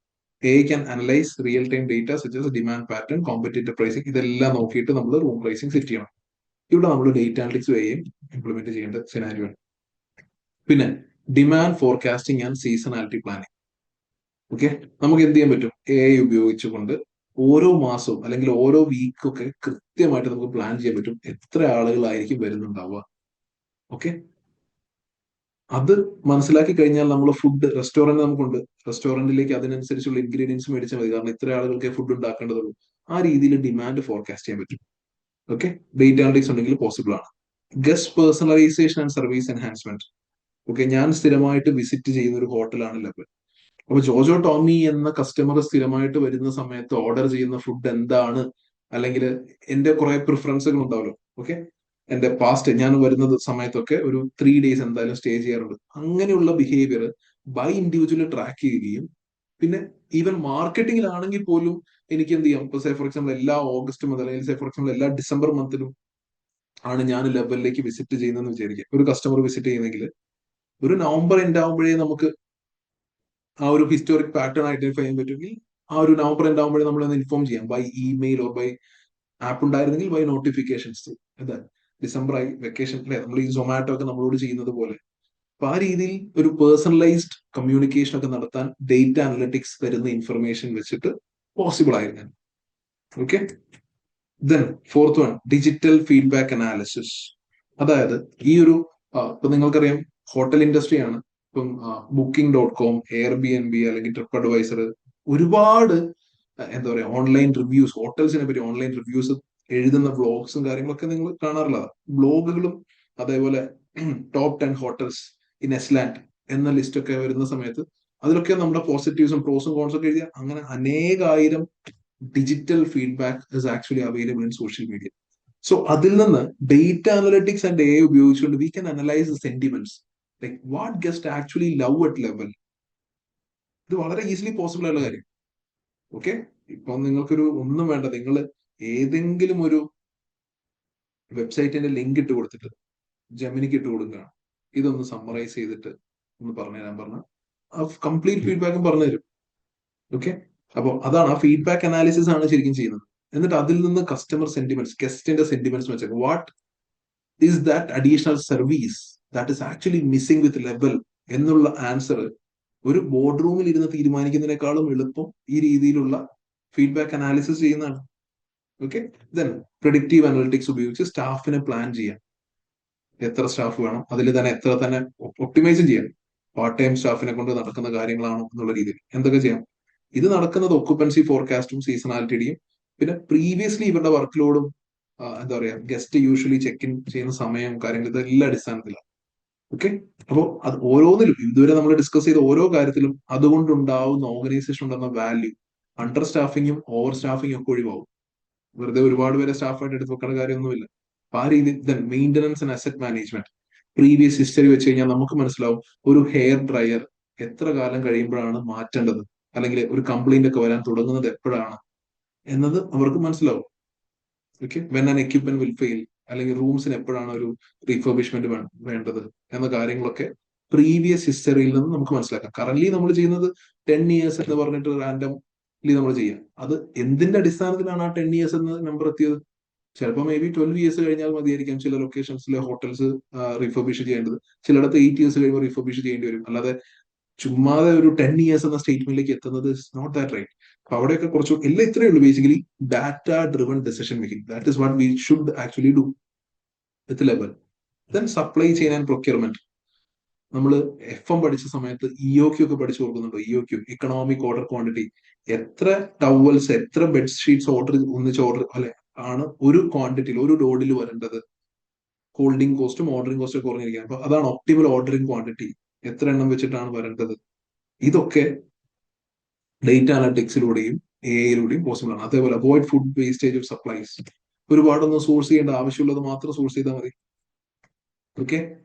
AI can analyse real time data such as demand pattern, competitive pricing, ഇതെല്ലാം നോക്കിയിട്ട് നമ്മൾ റൂം പ്രൈസിങ് സെറ്റ് ചെയ്യണം. ഇവിടെ നമ്മൾ ഡേറ്റ അനലിറ്റിക്സ് AI ഇംപ്ലിമെന്റ് ചെയ്യേണ്ട സിനാരിയോ ആണ്. പിന്നെ demand forecasting and seasonality planning. Okay. നമുക്ക് എന്ത് ചെയ്യാൻ പറ്റും, AI ഉപയോഗിച്ചുകൊണ്ട് ഓരോ മാസവും അല്ലെങ്കിൽ ഓരോ വീക്കൊക്കെ കൃത്യമായിട്ട് നമുക്ക് പ്ലാൻ ചെയ്യാൻ പറ്റും എത്ര ആളുകളായിരിക്കും വരുന്നുണ്ടാവുക. ഓക്കെ. അത് മനസ്സിലാക്കി കഴിഞ്ഞാൽ നമ്മൾ ഫുഡ് റെസ്റ്റോറന്റ് നമുക്കുണ്ട്, റെസ്റ്റോറന്റിലേക്ക് അതിനനുസരിച്ചുള്ള ഇൻഗ്രീഡിയൻസ് മേടിച്ചാൽ മതി, കാരണം ഇത്ര ആളുകൾക്ക് ഫുഡ് ഉണ്ടാക്കേണ്ടതുള്ളൂ. ആ രീതിയിൽ ഡിമാൻഡ് ഫോർകാസ്റ്റ് ചെയ്യാൻ പറ്റും. ഓക്കെ. ഡേറ്റ അനലിറ്റിക്സ് ഉണ്ടെങ്കിൽ പോസിബിൾ ആണ്. Guest personalisation and service enhancement. Okay. ഞാൻ സ്ഥിരമായിട്ട് വിസിറ്റ് ചെയ്യുന്ന ഒരു ഹോട്ടലാണ് ലെവൽ. അപ്പൊ ജോജോ ടോമി എന്ന കസ്റ്റമർ സ്ഥിരമായിട്ട് വരുന്ന സമയത്ത് ഓർഡർ ചെയ്യുന്ന ഫുഡ് എന്താണ്, അല്ലെങ്കിൽ എന്റെ കുറെ പ്രിഫറൻസുകൾ ഉണ്ടാവല്ലോ. ഓക്കെ, എന്റെ പാസ്റ്റ് ഞാൻ വരുന്ന സമയത്തൊക്കെ ഒരു 3 days എന്തായാലും സ്റ്റേ ചെയ്യാറുണ്ട്. അങ്ങനെയുള്ള ബിഹേവിയർ ബൈ ഇൻഡിവിജ്വൽ ട്രാക്ക് ചെയ്യുകയും പിന്നെ ഈവൻ മാർക്കറ്റിംഗിലാണെങ്കിൽ പോലും എനിക്ക് എന്ത് ചെയ്യാം, ഇപ്പൊ സേ ഫോർ എക്സാമ്പിൾ എല്ലാ ഓഗസ്റ്റ് മുതൽ അല്ലെങ്കിൽ സേ ഫോർ എക്സാമ്പിൾ എല്ലാ ഡിസംബർ മന്തിലും ആണ് ഞാൻ ലെവലിലേക്ക് വിസിറ്റ് ചെയ്യുന്നതെന്ന് വിചാരിക്കുക, ഒരു കസ്റ്റമർ വിസിറ്റ് ചെയ്യുന്നെങ്കിൽ ഒരു നവംബർ എൻഡ് ആകുമ്പോഴേ നമുക്ക് ആ ഒരു ഹിസ്റ്റോറിക് പാറ്റേൺ ഐഡന്റിഫൈ ചെയ്യാൻ പറ്റുമെങ്കിൽ ആ ഒരു നവംബർ എൻഡ് ആകുമ്പോഴേ നമ്മളൊന്ന് ഇൻഫോം ചെയ്യാം by email or by app ഉണ്ടായിരുന്നെങ്കിൽ ബൈ നോട്ടിഫിക്കേഷൻസ്. എന്താ ഡിസംബർ ആയി, വെക്കേഷൻ അല്ലെ, നമ്മൾ ഈ സൊമാറ്റോ ഒക്കെ നമ്മളോട് ചെയ്യുന്നത് പോലെ. അപ്പൊ ആ രീതിയിൽ ഒരു പേഴ്സണലൈസ്ഡ് കമ്മ്യൂണിക്കേഷൻ ഒക്കെ നടത്താൻ ഡേറ്റ അനലിറ്റിക്സ് തരുന്ന ഇൻഫർമേഷൻ വെച്ചിട്ട് പോസിബിൾ ആയിരുന്നു. Okay, then fourth one, digital feedback analysis. അതായത് ഈ ഒരു ഇപ്പൊ നിങ്ങൾക്കറിയാം ഹോട്ടൽ ഇൻഡസ്ട്രിയാണ്, ഇപ്പം Booking.com, Airbnb അല്ലെങ്കിൽ ട്രിപ്പ് അഡ്വൈസർ, ഒരുപാട് എന്താ പറയാ ഓൺലൈൻ റിവ്യൂസ്, ഹോട്ടൽസിനെ പറ്റി ഓൺലൈൻ റിവ്യൂസ് എഴുതുന്ന വ്ളോഗ്സും കാര്യങ്ങളൊക്കെ നിങ്ങൾ കാണാറുള്ളതാണ്. ബ്ലോഗുകളും അതേപോലെ ടോപ്പ് 10 ഹോട്ടൽസ് ഇൻ എസ്ലാൻഡ് എന്ന ലിസ്റ്റ് ഒക്കെ വരുന്ന സമയത്ത് അതിലൊക്കെ നമ്മുടെ പോസിറ്റീവ്സും പ്രോസും കോൺസും ഒക്കെ എഴുതിയ അങ്ങനെ അനേകായിരം digital feedback is actually available in social media. So അതിൽ നിന്ന് ഡേറ്റ അനലിറ്റിക്സ് ആൻഡ് AI ഉപയോഗിച്ചുകൊണ്ട് we can analyse the sentiments, like what guest actually love at level. ഇത് വളരെ ഈസിലി പോസിബിൾ ആയുള്ള കാര്യം. ഓക്കെ, ഇപ്പൊ നിങ്ങൾക്കൊരു ഒന്നും വേണ്ട, നിങ്ങൾ ഏതെങ്കിലും ഒരു വെബ്സൈറ്റിന്റെ ലിങ്ക് ഇട്ട് കൊടുത്തിട്ട് ജെമിനിക്ക് ഇട്ട് കൊടുക്കുകയാണ്, ഇതൊന്ന് സമ്മറൈസ് ചെയ്തിട്ട് ഒന്ന് പറഞ്ഞുതരാൻ പറഞ്ഞാൽ ആ കംപ്ലീറ്റ് ഫീഡ്ബാക്കും പറഞ്ഞു തരും. ഓക്കെ, അപ്പോൾ അതാണ് ആ ഫീഡ്ബാക്ക് അനാലിസിസ് ആണ് ശരിക്കും ചെയ്യുന്നത്. എന്നിട്ട് അതിൽ നിന്ന് കസ്റ്റമർ സെന്റിമെന്റ്സ്, ഗസ്റ്റിന്റെ സെന്റിമെന്റ്സ് വെച്ചാൽ what is that additional service that is actually missing with level എന്നുള്ള ആൻസർ ഒരു ബോർഡ് റൂമിൽ ഇരുന്ന് തീരുമാനിക്കുന്നതിനേക്കാളും എളുപ്പം ഈ രീതിയിലുള്ള ഫീഡ്ബാക്ക് അനാലിസിസ് ചെയ്യുന്നതാണ്. ഓക്കെ, ദെൻ പ്രെഡിക്റ്റീവ് അനലിറ്റിക്സ് ഉപയോഗിച്ച് സ്റ്റാഫിനെ പ്ലാൻ ചെയ്യാം. എത്ര സ്റ്റാഫ് വേണം, അതിൽ തന്നെ എത്ര തന്നെ ഒപ്റ്റിമൈസും ചെയ്യാം. പാർട്ട് ടൈം സ്റ്റാഫിനെ കൊണ്ട് നടക്കുന്ന കാര്യങ്ങളാണോ എന്നുള്ള രീതിയിൽ എന്തൊക്കെ ചെയ്യാം. ഇത് നടക്കുന്നത് ഒക്കുപ്പൻസി ഫോർകാസ്റ്റും സീസണാലിറ്റിയും പിന്നെ പ്രീവിയസ്ലി ഇവരുടെ വർക്ക് ലോഡും എന്താ പറയാ ഗസ്റ്റ് യൂഷ്വലി ചെക്ക് ഇൻ ചെയ്യുന്ന സമയം കാര്യങ്ങൾ ഇതെല്ലാം അടിസ്ഥാനത്തിലാണ്. ഓക്കെ, അപ്പോൾ അത് ഓരോന്നിലും ഇതുവരെ നമ്മൾ ഡിസ്കസ് ചെയ്ത ഓരോ കാര്യത്തിലും അതുകൊണ്ടുണ്ടാവുന്ന ഓർഗനൈസേഷൻ ഉണ്ടാകുന്ന വാല്യൂ, അണ്ടർ സ്റ്റാഫിങ്ങും ഓവർ സ്റ്റാഫിങ്ങും ഒക്കെ ഒഴിവാകും. വെറുതെ ഒരുപാട് പേരെ സ്റ്റാഫായിട്ട് എടുത്ത് വെക്കേണ്ട കാര്യമൊന്നുമില്ല. അപ്പൊ ആ രീതിയിൽ then maintenance and asset management, previous history വെച്ച് കഴിഞ്ഞാൽ നമുക്ക് മനസ്സിലാവും ഒരു ഹെയർ ഡ്രയർ എത്ര കാലം കഴിയുമ്പോഴാണ് മാറ്റേണ്ടത്, അല്ലെങ്കിൽ ഒരു കംപ്ലൈന്റ് ഒക്കെ വരാൻ തുടങ്ങുന്നത് എപ്പോഴാണ് എന്നത് അവർക്ക് മനസ്സിലാവും. Okay, when an equipment will fail, അല്ലെങ്കിൽ റൂംസിന് എപ്പോഴാണ് ഒരു റീഫർബിഷ്മെന്റ് വേണ്ടത് എന്ന കാര്യങ്ങളൊക്കെ പ്രീവിയസ് ഹിസ്റ്ററിയിൽ നിന്ന് നമുക്ക് മനസ്സിലാക്കാം. കറന്റ് നമ്മൾ ചെയ്യുന്നത് 10 years എന്ന് പറഞ്ഞിട്ട് റാൻഡംലി നമ്മൾ ചെയ്യാം. അത് എന്തിന്റെ അടിസ്ഥാനത്തിലാണ് ആ 10 years എന്ന നമ്പർ എത്തിയത്? ചിലപ്പോൾ മേ ബി 12 years കഴിഞ്ഞാൽ മതിയായിരിക്കാം ചില ലൊക്കേഷൻസിലെ ഹോട്ടൽസ് റീഫർബിഷ് ചെയ്യേണ്ടത്, ചിലയിടത്ത് 8 years കഴിയുമ്പോൾ റീഫർബിഷ് ചെയ്യേണ്ടി വരും. അല്ലാതെ ചുമ്മാതെ ഒരു 10 years എന്ന സ്റ്റേറ്റ്മെന്റിലേക്ക് എത്തുന്നത് ഇസ് നോട്ട് ദാറ്റ് റൈറ്റ്. അപ്പൊ അവിടെയൊക്കെ കുറച്ച് എല്ലാം ഇത്രയേ ഉള്ളൂ. Basically data driven decision making, that is what we should actually do with level. Then supply chain and procurement. നമ്മൾ FM പഠിച്ച സമയത്ത് EOQ ഒക്കെ പഠിച്ചു കൊടുക്കുന്നുണ്ടോ? EOQ, economic order quantity. എത്ര ടവൽസ്, എത്ര ബെഡ്ഷീറ്റ്സ് ഒന്നിച്ച് ഓർഡർ അല്ലെ ആണ് ഒരു ക്വാണ്ടിറ്റിയിൽ ഒരു ലോഡിൽ വരേണ്ടത്. ഹോൾഡിംഗ് കോസ്റ്റും ഓർഡറിംഗ് കോസ്റ്റും ഒക്കെ കുറഞ്ഞിരിക്കുന്നത്. അപ്പൊ അതാണ് ഒപ്റ്റിമൽ ഓർഡറിംഗ് ക്വാണ്ടിറ്റി, എത്ര എണ്ണം വെച്ചിട്ടാണ് വരേണ്ടത്. ഇതൊക്കെ ഡേറ്റ അനലിറ്റിക്സിലൂടെയും AI പോസിബിൾ ആണ്. അതേപോലെ avoid food wastage of supplies. ഒരുപാടൊന്നും സോഴ്സ് ചെയ്യേണ്ട ആവശ്യമുള്ളത് മാത്രം സോഴ്സ് ചെയ്താൽ മതി. Okay,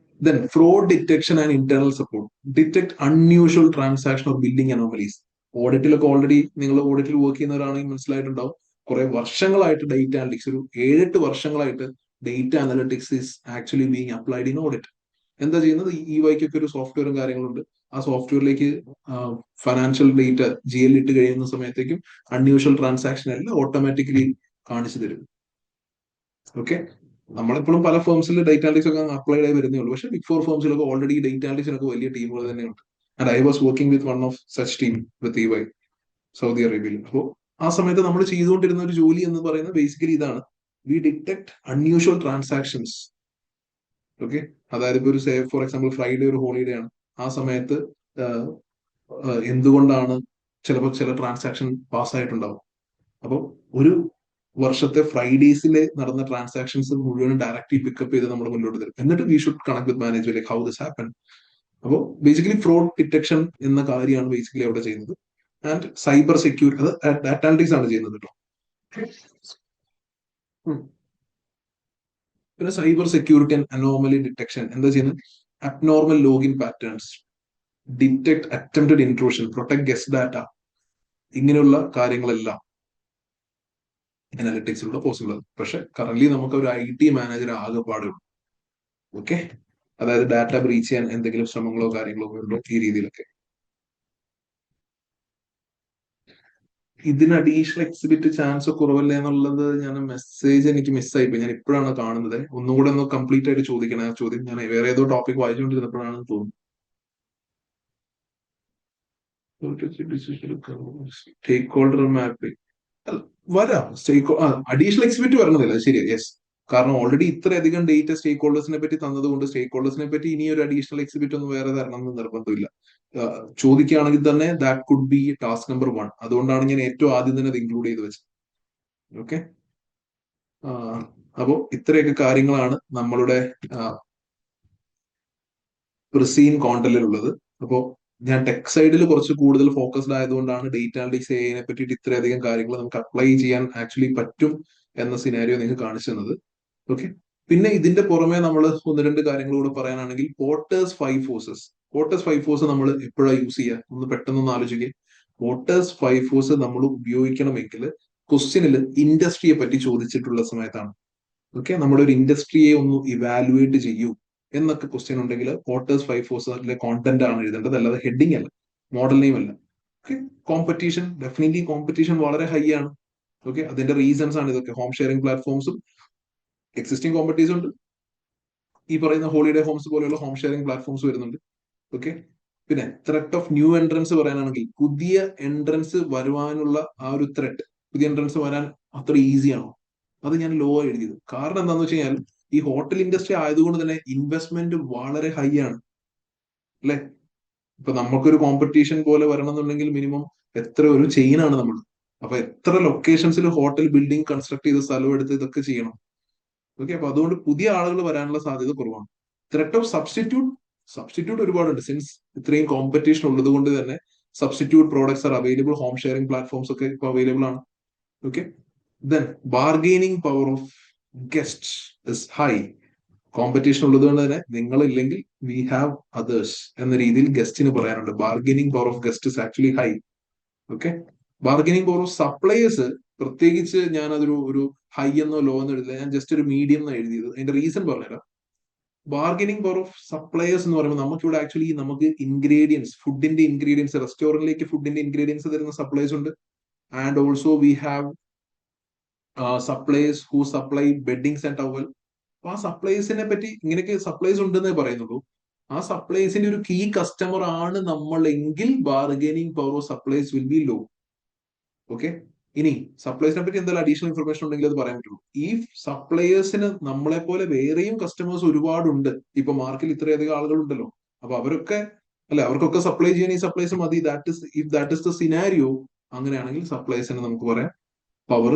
then fraud detection and internal support. Detect unusual transaction or billing anomalies. ഓഡിറ്റിലൊക്കെ ഓൾറെഡി നിങ്ങൾ ഓഡിറ്റിൽ വർക്ക് ചെയ്യുന്നവരാണെങ്കിൽ മനസ്സിലായിട്ടുണ്ടാവും, കുറെ വർഷങ്ങളായിട്ട് ഡേറ്റ അനലിറ്റിക്സ്, ഒരു 7-8 വർഷങ്ങളായിട്ട് data analytics is actually being applied in audit. എന്താ ചെയ്യുന്നത്? വൈക്കൊക്കെ ഒരു സോഫ്റ്റ്വെയറും കാര്യങ്ങളുണ്ട്. ആ സോഫ്റ്റ്വെയറിലേക്ക് ഫൈനാൻഷ്യൽ ഡേറ്റ GL ഇട്ട് കഴിയുന്ന സമയത്തേക്കും അൺയൂഷ്വൽ ട്രാൻസാക്ഷൻ എല്ലാം ഓട്ടോമാറ്റിക്കലി കാണിച്ചു തരും. ഓക്കെ, നമ്മളെപ്പോഴും പല ഫേംസിൽ ഡേറ്റ അനലിറ്റിക്സ് ഒക്കെ അപ്ലൈഡ് ആയി വരുന്നേ ഉള്ളൂ. പക്ഷേ ബിഗ് 4 ഫേംസിലൊക്കെ ഓൾറെഡി ഡേറ്റ അനലിറ്റിക്സിനൊക്കെ വലിയ ടീമുകൾ തന്നെയുണ്ട്. And I was working with one of such team with EY Saudi അറേബ്യയിൽ. അപ്പോൾ ആ സമയത്ത് നമ്മൾ ചെയ്തുകൊണ്ടിരുന്ന ഒരു ജോലി എന്ന് പറയുന്നത് ബേസിക്കലി ഇതാണ്, we detect unusual transactions. Okay, അതായത് ഇപ്പൊ ഒരു സേ ഫോർ എക്സാമ്പിൾ ഫ്രൈഡേ ഒരു ഹോളിഡേ ആണ്, ആ സമയത്ത് എന്തുകൊണ്ടാണ് ചിലപ്പോൾ ചില ട്രാൻസാക്ഷൻ പാസ്സായിട്ടുണ്ടാവും. അപ്പോൾ ഒരു വർഷത്തെ ഫ്രൈഡേസിലെ നടന്ന ട്രാൻസാക്ഷൻസ് മുഴുവൻ ഡയറക്റ്റ്ലി പിക്കപ്പ് ചെയ്ത് നമ്മുടെ മുന്നോട്ട് തരും. എന്നിട്ട് we should connect with manager like how this happen. അപ്പോൾ ബേസിക്കലി ഫ്രോഡ് ഡിറ്റക്ഷൻ എന്ന കാര്യമാണ് ബേസിക്കലി അവിടെ ചെയ്യുന്നത്. ആൻഡ് സൈബർ സെക്യൂരിറ്റി അത് ഡാറ്റ അനലിറ്റിക്സ് ആണ് ചെയ്യുന്നത് കേട്ടോ. ഉം. പിന്നെ cyber security and anomaly detection എന്താ ചെയ്യുന്നത്? Abnormal login patterns, detect attempted intrusion, protect guest data, ഇങ്ങനെയുള്ള കാര്യങ്ങളെല്ലാം അനാലിറ്റിക്സിലൂടെ പോസിബിൾ ആണ്. പക്ഷെ കറന്റ് നമുക്ക് ഒരു IT മാനേജർ ആകെപ്പാടുള്ളൂ. ഓക്കെ, അതായത് ഡാറ്റ ബ്രീച്ച് ചെയ്യാൻ എന്തെങ്കിലും ശ്രമങ്ങളോ കാര്യങ്ങളോ ഉണ്ടോ ഈ രീതിയിലൊക്കെ. ഇതിന് അഡീഷണൽ എക്സിബിറ്റ് ചാൻസ് കുറവല്ലേ എന്നുള്ളത് ഞാൻ മെസ്സേജ് എനിക്ക് മിസ്സായിപ്പോയി. ഞാൻ ഇപ്പോഴാണ് കാണുന്നത്. ഒന്നുകൂടെ ഒന്ന് കംപ്ലീറ്റ് ആയിട്ട് ചോദിക്കണം ആ ചോദ്യം. ഞാൻ വേറെ ഏതോ ടോപ്പിക് വായിച്ചുകൊണ്ടിരുന്നപ്പോഴാണെന്ന് തോന്നുന്നു. സ്റ്റേക്ക് ഹോൾഡർ മാപ്പിംഗ് വരാം. അഡീഷണൽ എക്സിബിറ്റ് വരണന്നില്ല, ശരിയാ. യെസ്, കാരണം ഓൾറെഡി ഇത്രയധികം ഡേറ്റ സ്റ്റേക്ക് ഹോൾഡേഴ്സിനെ പറ്റി തന്നതുകൊണ്ട് സ്റ്റേക്ക് ഹോൾഡേഴ്സിനെ പറ്റി ഇനി ഒരു അഡീഷണൽ എക്സിബിറ്റ് ഒന്നും വേറെ തരണം എന്ന് നിർബന്ധമില്ല. ചോദിക്കുകയാണെങ്കിൽ തന്നെ that could be task number 1. അതുകൊണ്ടാണ് ഞാൻ ഏറ്റവും ആദ്യം തന്നെ അത് ഇൻക്ലൂഡ് ചെയ്ത് വെച്ചത്. ഓക്കെ, അപ്പോ ഇത്രയൊക്കെ കാര്യങ്ങളാണ് നമ്മളുടെ പ്രിസീൻ കോണ്ടന്റിലുള്ളത്. അപ്പോ ഞാൻ ടെക് സൈഡിൽ കുറച്ച് കൂടുതൽ ഫോക്കസ്ഡ് ആയതുകൊണ്ടാണ് ഡേറ്റ അനലിറ്റിക്സ് AI പറ്റിയിട്ട് ഇത്രയധികം കാര്യങ്ങൾ നമുക്ക് അപ്ലൈ ചെയ്യാൻ ആക്ച്വലി പറ്റും എന്ന സിനാരിയോ നിങ്ങൾക്ക് കാണിച്ചു തന്നത്. ഓക്കെ, പിന്നെ ഇതിന്റെ പുറമെ നമ്മൾ ഒന്ന് രണ്ട് കാര്യങ്ങൾ കൂടെ പറയാനാണെങ്കിൽ പോർട്ടേഴ്സ് 5 ഫോഴ്സസ്. പോർട്ടേഴ്സ് 5 ഫോഴ്സ് നമ്മൾ എപ്പോഴാണ് യൂസ് ചെയ്യുക? ഒന്ന് പെട്ടെന്നൊന്ന് ആലോചിക്കുക. പോർട്ടേഴ്സ് 5 ഫോഴ്സ് നമ്മൾ ഉപയോഗിക്കണമെങ്കിൽ ക്വസ്റ്റ്യനിൽ ഇൻഡസ്ട്രിയെ പറ്റി ചോദിച്ചിട്ടുള്ള സമയത്താണ്. ഓക്കെ, നമ്മുടെ ഒരു ഇൻഡസ്ട്രിയെ ഒന്ന് ഇവാലുവേറ്റ് ചെയ്യൂ എന്നൊക്കെ ക്വസ്റ്റ്യൻ ഉണ്ടെങ്കിൽ പോർട്ടേഴ്സ് 5 ഫോഴ്സിലെ കോണ്ടന്റ് ആണ് എഴുതേണ്ടത്, അല്ലാതെ ഹെഡിങ് അല്ല, മോഡൽ നെയിം അല്ല. ഓക്കെ, കോമ്പറ്റീഷൻ, ഡെഫിനറ്റ്ലി കോമ്പറ്റീഷൻ വളരെ ഹൈ ആണ്. ഓക്കെ, അതിന്റെ റീസൺസ് ആണ് ഇതൊക്കെ. ഹോം ഷെയറിംഗ് പ്ലാറ്റ്ഫോംസും എക്സിസ്റ്റിംഗ് കോമ്പറ്റീസ് ഉണ്ട്. ഈ പറയുന്ന ഹോളിഡേ ഹോംസ് പോലെയുള്ള ഹോം ഷെയറിംഗ് പ്ലാറ്റ്ഫോംസ് വരുന്നുണ്ട്. ഓക്കെ, പിന്നെ ത്രെറ്റ് ഓഫ് ന്യൂ എൻട്രൻസ് പറയാനാണെങ്കിൽ പുതിയ എൻട്രൻസ് വരുവാനുള്ള ആ ഒരു ത്രെറ്റ്, പുതിയ എൻട്രൻസ് വരാൻ അത്ര ഈസിയാണോ? അത് ഞാൻ ലോ എഴുതിയത്. കാരണം എന്താണെന്ന് വെച്ച് കഴിഞ്ഞാൽ ഈ ഹോട്ടൽ ഇൻഡസ്ട്രി ആയതുകൊണ്ട് തന്നെ ഇൻവെസ്റ്റ്മെന്റ് വളരെ ഹൈ ആണ്, അല്ലെ? ഇപ്പൊ നമുക്കൊരു കോമ്പറ്റീഷൻ പോലെ വരണം എന്നുണ്ടെങ്കിൽ മിനിമം എത്ര ഒരു ചെയിനാണ് നമ്മൾ. അപ്പൊ എത്ര ലൊക്കേഷൻസിൽ ഹോട്ടൽ ബിൽഡിംഗ് കൺസ്ട്രക്ട് ചെയ്ത് സ്ഥലം എടുത്ത് ഇതൊക്കെ ചെയ്യണം. ഓക്കെ, അപ്പൊ അതുകൊണ്ട് പുതിയ ആളുകൾ വരാനുള്ള സാധ്യത കുറവാണ്. ത്രെറ്റ് ഓഫ് സബ്സ്റ്റിറ്റ്യൂട്ട് ഒരുപാടുണ്ട്. സിൻസ് ഇത്രയും കോമ്പറ്റീഷൻ ഉള്ളത് കൊണ്ട് തന്നെ substitute products are available. Home sharing platforms ഒക്കെ ഇപ്പൊ അവൈലബിൾ ആണ്. Okay, then bargaining power of guest is high. Competition ഉള്ളത് കൊണ്ട് തന്നെ നിങ്ങളില്ലെങ്കിൽ വി ഹാവ് അതേഴ്സ് എന്ന രീതിയിൽ ഗസ്റ്റിന് പറയാനുണ്ട്. Bargaining power of guest is actually high. Okay, bargaining power of suppliers പ്രത്യേകിച്ച് ഞാൻ അതൊരു ഒരു ഹൈ എന്നോ ലോ എന്നോ എഴുതില്ല. ഞാൻ ജസ്റ്റ് ഒരു മീഡിയം എന്ന് എഴുതിയത്. അതിന്റെ റീസൺ പറഞ്ഞുതരാം. ബാർഗനിങ് പവർ ഓഫ് സപ്ലയേഴ്സ് എന്ന് പറയുമ്പോൾ നമുക്കിവിടെ ആക്ച്വലി നമുക്ക് ഫുഡിന്റെ ഇൻഗ്രീഡിയൻസ്, റെസ്റ്റോറന്റിലേക്ക് ഫുഡിന്റെ ഇൻഗ്രീഡിയൻസ് തരുന്ന സപ്ലൈസ് ഉണ്ട്. And also we have supplies who supply beddings and towel. അപ്പൊ ആ സപ്ലൈസിനെ പറ്റി ഇങ്ങനെയൊക്കെ സപ്ലൈസ് ഉണ്ടെന്നേ പറയുന്നുള്ളൂ. ആ സപ്ലൈസിന്റെ ഒരു കീ കസ്റ്റമർ ആണ് നമ്മൾ എങ്കിൽ bargaining power of supplies will be low. Okay, ഇനി സപ്ലൈസിനെ പറ്റി എന്തായാലും അഡീഷണൽ ഇൻഫർമേഷൻ ഉണ്ടെങ്കിൽ അത് പറയാൻ പറ്റുള്ളൂ. ഈ സപ്ലയേഴ്സിന് നമ്മളെ പോലെ വേറെയും കസ്റ്റമേഴ്സ് ഒരുപാടുണ്ട്. ഇപ്പൊ മാർക്കറ്റിൽ ഇത്രയധികം ആളുകൾ ഉണ്ടല്ലോ. അപ്പൊ അവരൊക്കെ അല്ലെ, അവർക്കൊക്കെ സപ്ലൈ ചെയ്യാൻ ഈ സപ്ലൈസ് മതി. That is the scenario. അങ്ങനെയാണെങ്കിൽ സപ്ലൈസിന് നമുക്ക് പറയാം പവർ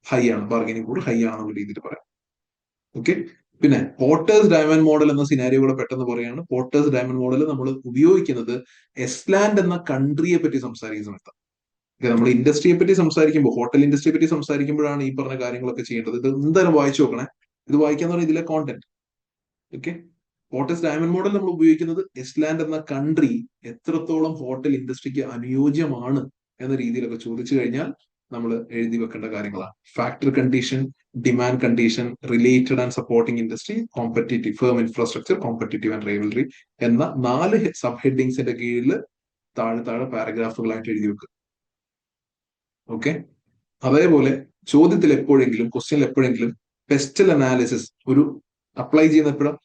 ഹൈ ആണ്, ബാർഗനിങ് പവർ ഹൈ ആണെന്നുള്ള രീതിയിൽ പറയാം. ഓക്കെ, പിന്നെ പോർട്ടേഴ്സ് ഡയമണ്ട് മോഡൽ എന്ന സിനാരിയോ കൂടെ പെട്ടെന്ന് പറയാണ്. പോർട്ടേഴ്സ് ഡയമണ്ട് മോഡൽ നമ്മൾ ഉപയോഗിക്കുന്നത് എസ്ലാൻഡ് എന്ന കൺട്രിയെ പറ്റി സംസാരിക്കുന്ന സമയത്ത്. നമ്മൾ ഇൻഡസ്ട്രിയെ പറ്റി സംസാരിക്കുമ്പോൾ, ഹോട്ടൽ ഇൻഡസ്ട്രിയെ പറ്റി സംസാരിക്കുമ്പോഴാണ് ഈ പറഞ്ഞ കാര്യങ്ങളൊക്കെ ചെയ്യേണ്ടത്. ഇത് എന്തായാലും വായിച്ചു നോക്കണേ. ഇത് വായിക്കാന്ന് പറഞ്ഞാൽ ഇതിലെ content. Okay, Porter's diamond model നമ്മൾ ഉപയോഗിക്കുന്നത് എസ്ലാൻഡ് എന്ന കൺട്രി എത്രത്തോളം ഹോട്ടൽ ഇൻഡസ്ട്രിക്ക് അനുയോജ്യമാണ് എന്ന രീതിയിലൊക്കെ ചോദിച്ചു കഴിഞ്ഞാൽ നമ്മൾ എഴുതി വെക്കേണ്ട കാര്യങ്ങളാണ്. Factor condition, demand condition, related and supporting industry, competitive, firm infrastructure, competitive and rivalry എന്ന 4 സബ് ഹെഡിങ്സിന്റെ കീഴിൽ താഴെ താഴെ പാരഗ്രാഫുകളായിട്ട് എഴുതി വെക്കുക. ഓക്കെ, അതേപോലെ ചോദ്യത്തിൽ എപ്പോഴെങ്കിലും, ക്വസ്റ്റ്യനിൽ എപ്പോഴെങ്കിലും പെസ്റ്റൽ അനാലിസിസ് ഒരു അപ്ലൈ ചെയ്യുന്ന എപ്പോഴും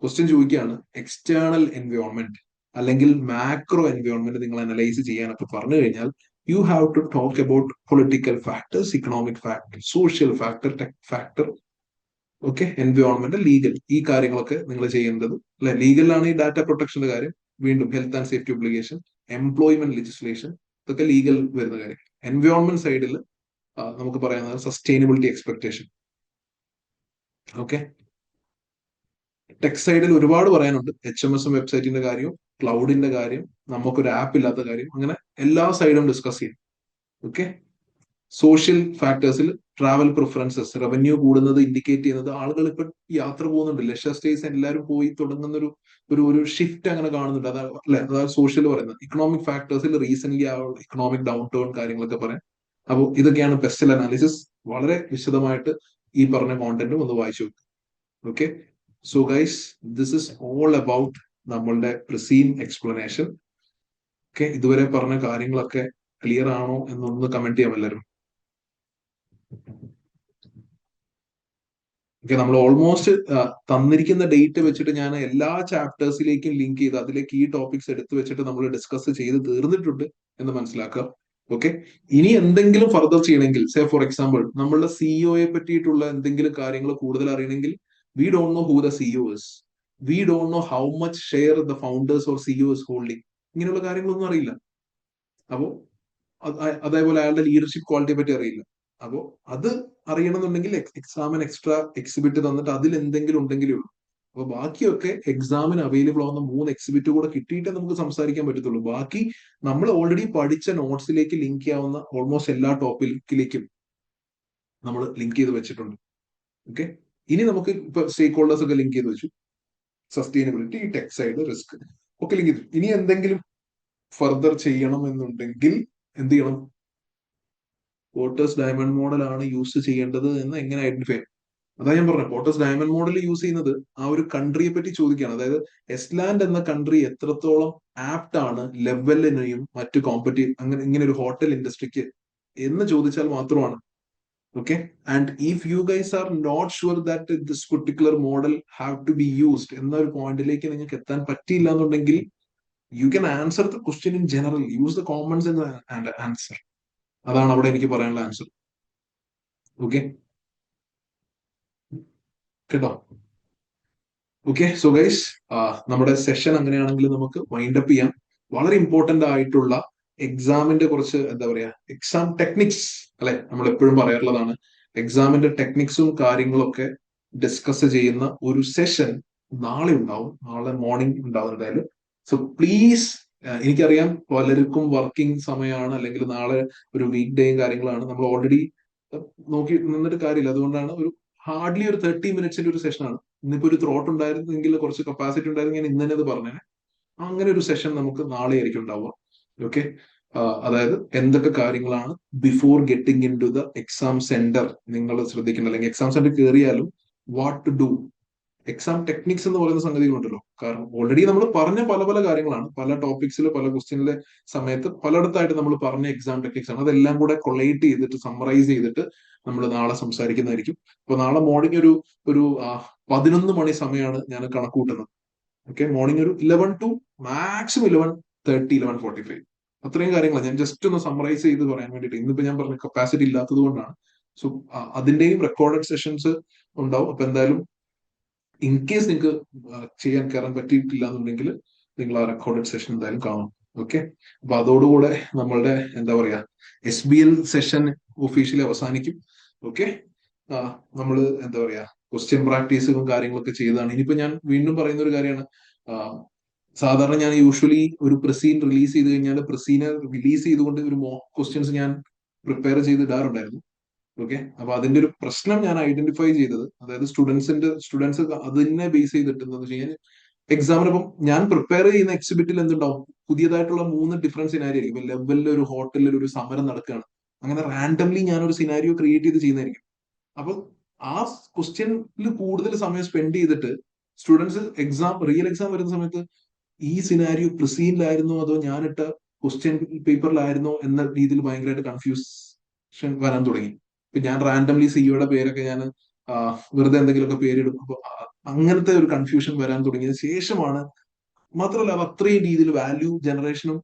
ക്വസ്റ്റ്യൻ ചോദിക്കുകയാണ് എക്സ്റ്റേണൽ എൻവയോൺമെന്റ് അല്ലെങ്കിൽ മാക്രോ എൻവയോൺമെന്റ് നിങ്ങൾ അനലൈസ് ചെയ്യാനൊക്കെ പറഞ്ഞു കഴിഞ്ഞാൽ you have to talk about political factors, economic factor, social factor, tech factor, okay, environment, legal. ഈ കാര്യങ്ങളൊക്കെ നിങ്ങൾ ചെയ്യേണ്ടത് അല്ലെ. ലീഗലിലാണ് ഈ ഡാറ്റ പ്രൊട്ടക്ഷന്റെ കാര്യം. വീണ്ടും health and safety obligation, employment legislation, ഇതൊക്കെ ലീഗൽ വരുന്ന കാര്യം. എൻവയോൺമെന്റ് സൈഡിൽ നമുക്ക് പറയാവുന്നത് സസ്റ്റൈനബിലിറ്റി എക്സ്പെക്ടേഷൻ. ഓക്കെ, ടെക് സൈഡിൽ ഒരുപാട് പറയാനുണ്ട്. HMS വെബ്സൈറ്റിന്റെ കാര്യം, ക്ലൗഡിന്റെ കാര്യം, നമുക്കൊരു ആപ്പ് ഇല്ലാത്ത കാര്യം, അങ്ങനെ എല്ലാ സൈഡും ഡിസ്കസ് ചെയ്യും. ഓക്കെ. സോഷ്യൽ ഫാക്ടേഴ്സിൽ ട്രാവൽ പ്രിഫറൻസസ്, റവന്യൂ കൂടുന്നത് ഇൻഡിക്കേറ്റ് ചെയ്യുന്നത് ആളുകൾ ഇപ്പൊ യാത്ര പോകുന്നുണ്ട്. ലെഷർ സ്റ്റേസ് എല്ലാവരും പോയി തുടങ്ങുന്ന ഒരു ഷിഫ്റ്റ് അങ്ങനെ കാണുന്നുണ്ട്. അതാണ് അല്ലെ, അതാണ് സോഷ്യൽ പറയുന്നത്. ഇക്കണോമിക് ഫാക്ടേഴ്സിൽ റീസെന്റ് ആ ഇക്കണോമിക് ഡൗൺ ടേൺ കാര്യങ്ങളൊക്കെ പറയാം. അപ്പോൾ ഇതൊക്കെയാണ് പെസ്റ്റൽ അനാലിസിസ്. വളരെ വിശദമായിട്ട് ഈ പറഞ്ഞ കോണ്ടന്റും ഒന്ന് വായിച്ചു നോക്കുക. Okay. So guys, this is all about നമ്മളുടെ പ്രസീൻ എക്സ്പ്ലനേഷൻ. ഓക്കെ. ഇതുവരെ പറഞ്ഞ കാര്യങ്ങളൊക്കെ ക്ലിയർ ആണോ എന്നൊന്ന് കമന്റ് ചെയ്യാം എല്ലാവരും. ഓക്കെ. നമ്മൾ ഓൾമോസ്റ്റ് തന്നിരിക്കുന്ന ഡേറ്റ് വെച്ചിട്ട് ഞാൻ എല്ലാ ചാപ്റ്റേഴ്സിലേക്കും ലിങ്ക് ചെയ്ത് അതിലേക്ക് ഈ ടോപ്പിക്സ് എടുത്തു വെച്ചിട്ട് നമ്മൾ ഡിസ്കസ് ചെയ്ത് തീർന്നിട്ടുണ്ട് എന്ന് മനസ്സിലാക്കുക. ഓക്കെ. ഇനി എന്തെങ്കിലും ഫർദർ ചെയ്യണമെങ്കിൽ, സേ ഫോർ എക്സാമ്പിൾ നമ്മളുടെ സിഇഒയെ പറ്റിയിട്ടുള്ള എന്തെങ്കിലും കാര്യങ്ങൾ കൂടുതൽ അറിയണമെങ്കിൽ, we don't know who the CEO is, we don't know how much share the founders or CEO is holding, ഇങ്ങനെയുള്ള കാര്യങ്ങളൊന്നും അറിയില്ല. അപ്പോ അതേപോലെ അയാളുടെ ലീഡർഷിപ്പ് ക്വാളിറ്റിയെ പറ്റി അറിയില്ല. അപ്പോ അത് അറിയണമെന്നുണ്ടെങ്കിൽ എക്സാമിന് എക്സ്ട്രാ എക്സിബിറ്റ് തന്നിട്ട് അതിൽ എന്തെങ്കിലും ഉണ്ടെങ്കിലേ ഉള്ളൂ. അപ്പൊ ബാക്കിയൊക്കെ എക്സാമിന് അവൈലബിൾ ആവുന്ന 3 എക്സിബിറ്റ് കൂടെ കിട്ടിയിട്ടേ നമുക്ക് സംസാരിക്കാൻ പറ്റത്തുള്ളൂ. ബാക്കി നമ്മൾ ഓൾറെഡി പഠിച്ച നോട്ട്സിലേക്ക് ലിങ്ക് ചെയ്യാവുന്ന ഓൾമോസ്റ്റ് എല്ലാ ടോപ്പിക്കിലേക്കും നമ്മൾ ലിങ്ക് ചെയ്ത് വെച്ചിട്ടുണ്ട്. ഓക്കെ. ഇനി നമുക്ക് ഇപ്പൊ സ്റ്റേക്ക് ഹോൾഡേഴ്സ് ഒക്കെ ലിങ്ക് ചെയ്ത് വെച്ചു, സസ്റ്റൈനബിലിറ്റി, ടെക് സൈഡ്, റിസ്ക് ഒക്കെ ലിങ്ക് ചെയ്തു. ഇനി എന്തെങ്കിലും ഫർദർ ചെയ്യണം എന്നുണ്ടെങ്കിൽ എന്ത് ചെയ്യണം? പോർട്ടേഴ്സ് ഡയമണ്ട് മോഡൽ ആണ് യൂസ് ചെയ്യേണ്ടത് എന്ന് എങ്ങനെ ഐഡന്റിഫൈ ചെയ്യാം? അതാ ഞാൻ പറഞ്ഞത്, പോർട്ടേഴ്സ് ഡയമണ്ട് മോഡൽ യൂസ് ചെയ്യുന്നത് ആ ഒരു കൺട്രിയെ പറ്റി ചോദിക്കുകയാണ്. അതായത് എസ്ലാൻഡ് എന്ന കൺട്രി എത്രത്തോളം ആപ്റ്റ് ആണ് ലെവലിനെയും മറ്റു കോമ്പറ്റീവ് അങ്ങനെ ഇങ്ങനെ ഒരു ഹോട്ടൽ ഇൻഡസ്ട്രിക്ക് എന്ന് ചോദിച്ചാൽ മാത്രമാണ്. Okay. And if you guys are not sure that this particular model have to be used എന്ന ഒരു പോയിന്റിലേക്ക് നിങ്ങൾക്ക് എത്താൻ പറ്റിയില്ല എന്നുണ്ടെങ്കിൽ, you can answer the question in general, use the common sense and answer. അതാണ് അവിടെ എനിക്ക് പറയാനുള്ള ആൻസർ. ഓക്കെ. കേട്ടോ? ഓക്കെ. സോ ഗൈസ്, നമ്മുടെ സെഷൻ അങ്ങനെയാണെങ്കിൽ നമുക്ക് വൈൻഡ് അപ്പ് ചെയ്യാം. വളരെ ഇമ്പോർട്ടന്റ് ആയിട്ടുള്ള എക്സാമിന്റെ കുറച്ച് എന്താ പറയാ, എക്സാം ടെക്നിക്സ് അല്ലെ, നമ്മൾ എപ്പോഴും പറയാറുള്ളതാണ്. എക്സാമിന്റെ ടെക്നിക്സും കാര്യങ്ങളൊക്കെ ഡിസ്കസ് ചെയ്യുന്ന ഒരു സെഷൻ നാളെ ഉണ്ടാവും. നാളെ മോർണിംഗ് ഉണ്ടാവും എന്തായാലും. സോ പ്ലീസ്, എനിക്കറിയാം പലർക്കും വർക്കിംഗ് സമയമാണ്, അല്ലെങ്കിൽ നാളെ ഒരു വീക്ക് ഡേയും കാര്യങ്ങളാണ്. നമ്മൾ ഓൾറെഡി നോക്കി നിന്നിട്ട് കാര്യമില്ല. അതുകൊണ്ടാണ് ഒരു ഹാർഡ്ലി ഒരു 30 മിനിറ്റ്സിന്റെ ഒരു സെഷനാണ്. ഇന്നിപ്പോ ഒരു ത്രോട്ട് ഉണ്ടായിരുന്നെങ്കിൽ, കുറച്ച് കപ്പാസിറ്റി ഉണ്ടായിരുന്നെങ്കിൽ ഞാൻ ഇന്ന് തന്നെ അത് പറഞ്ഞേനെ. അങ്ങനെ ഒരു സെഷൻ നമുക്ക് നാളെ ആയിരിക്കും ഉണ്ടാവുക. ഓക്കെ. അതായത് എന്തൊക്കെ കാര്യങ്ങളാണ് before getting into the exam centre നിങ്ങൾ ശ്രദ്ധിക്കേണ്ടത്, അല്ലെങ്കിൽ എക്സാം സെന്റർ കയറിയാലും what to do, exam techniques എന്ന് പറയുന്ന സംഗതികളുണ്ടല്ലോ. കാരണം ഓൾറെഡി നമ്മൾ പറഞ്ഞ പല പല കാര്യങ്ങളാണ്, പല ടോപ്പിക്സിൽ പല ക്വസ്റ്റ്യനിലെ സമയത്ത് പലയിടത്തായിട്ട് നമ്മൾ പറഞ്ഞ എക്സാം ടെക്നിക്സ് ആണ്. അതെല്ലാം കൂടെ കൊളേറ്റ് ചെയ്തിട്ട് സമ്മറൈസ് ചെയ്തിട്ട് നമ്മൾ നാളെ സംസാരിക്കുന്നതായിരിക്കും. അപ്പൊ നാളെ മോർണിംഗ് ഒരു 11 മണി സമയമാണ് ഞാൻ കണക്ക് കൂട്ടുന്നത്. ഓക്കെ. മോർണിംഗ് ഒരു 11 ടു മാക്സിമം 11:30, 11:45, അത്രയും കാര്യങ്ങളാണ് ഞാൻ ജസ്റ്റ് ഒന്ന് സമ്മറൈസ് ചെയ്ത് പറയാൻ വേണ്ടിയിട്ട്. ഇന്നിപ്പോ ഞാൻ പറഞ്ഞ കപ്പാസിറ്റി ഇല്ലാത്തത് കൊണ്ടാണ്. സോ അതിന്റെയും റെക്കോർഡഡ് സെഷൻസ് ഉണ്ടാവും. അപ്പൊ എന്തായാലും ഇൻ കേസ് നിങ്ങൾക്ക് ചെയ്യാൻ കയറാൻ പറ്റിയിട്ടില്ല എന്നുണ്ടെങ്കിൽ നിങ്ങൾ ആ റെക്കോർഡഡ് സെഷൻ എന്തായാലും കാണും. ഓക്കെ. അപ്പൊ അതോടുകൂടെ നമ്മളുടെ എന്താ പറയാ, SBL സെഷൻ ഒഫീഷ്യലി അവസാനിക്കും. ഓക്കെ. നമ്മൾ എന്താ പറയാ, ക്വസ്റ്റ്യൻ പ്രാക്ടീസും കാര്യങ്ങളൊക്കെ ചെയ്തതാണ്. ഇനിയിപ്പോ ഞാൻ വീണ്ടും പറയുന്ന ഒരു കാര്യമാണ്, സാധാരണ ഞാൻ യൂഷ്വലി ഒരു പ്രസീൻ റിലീസ് ചെയ്ത് കഴിഞ്ഞാൽ പ്രസീനെ റിലീസ് ചെയ്തുകൊണ്ട് ഒരു മോക്ക് ക്വസ്റ്റ്യൻസ് ഞാൻ പ്രിപ്പയർ ചെയ്ത് ഇടാറുണ്ടായിരുന്നു. ഓക്കെ. അപ്പൊ അതിന്റെ ഒരു പ്രശ്നം ഞാൻ ഐഡന്റിഫൈ ചെയ്തത്, അതായത് സ്റ്റുഡൻസ് അതിനെ ബേസ് ചെയ്തിട്ട് എന്താ വെച്ച് കഴിഞ്ഞാൽ എക്സാമിനപ്പം ഞാൻ പ്രിപ്പയർ ചെയ്യുന്ന എക്സിബിറ്റിൽ എന്തുണ്ടാവും, പുതിയതായിട്ടുള്ള 3 ഡിഫറൻറ്റ് സിനാരിയോ ആയിരിക്കും. ലെവലിൽ ഒരു ഹോട്ടലിൽ ഒരു സമരം നടക്കുകയാണ്, അങ്ങനെ റാൻഡംലി ഞാനൊരു സിനാരിയോ ക്രിയേറ്റ് ചെയ്ത് ചെയ്യുന്നതായിരിക്കും. അപ്പൊ ആ ക്വസ്റ്റ്യനിൽ കൂടുതൽ സമയം സ്പെൻഡ് ചെയ്തിട്ട് സ്റ്റുഡൻസ് റിയൽ എക്സാം വരുന്ന സമയത്ത് ഈ സിനാരിയോ പ്രിസീനിലായിരുന്നോ അതോ ഞാനിട്ട ക്വസ്റ്റ്യൻ പേപ്പറിലായിരുന്നോ എന്ന രീതിയിൽ ഭയങ്കരമായിട്ട് കൺഫ്യൂഷൻ വരാൻ തുടങ്ങി. ഇപ്പൊ ഞാൻ റാൻഡംലി സിഇഒയുടെ പേരൊക്കെ ഞാൻ വെറുതെ എന്തെങ്കിലുമൊക്കെ പേരിടും. അപ്പൊ അങ്ങനത്തെ ഒരു കൺഫ്യൂഷൻ വരാൻ തുടങ്ങിയ ശേഷമാണ്, മാത്രമല്ല അത് അത്രയും രീതിയിൽ വാല്യൂ ജനറേഷനും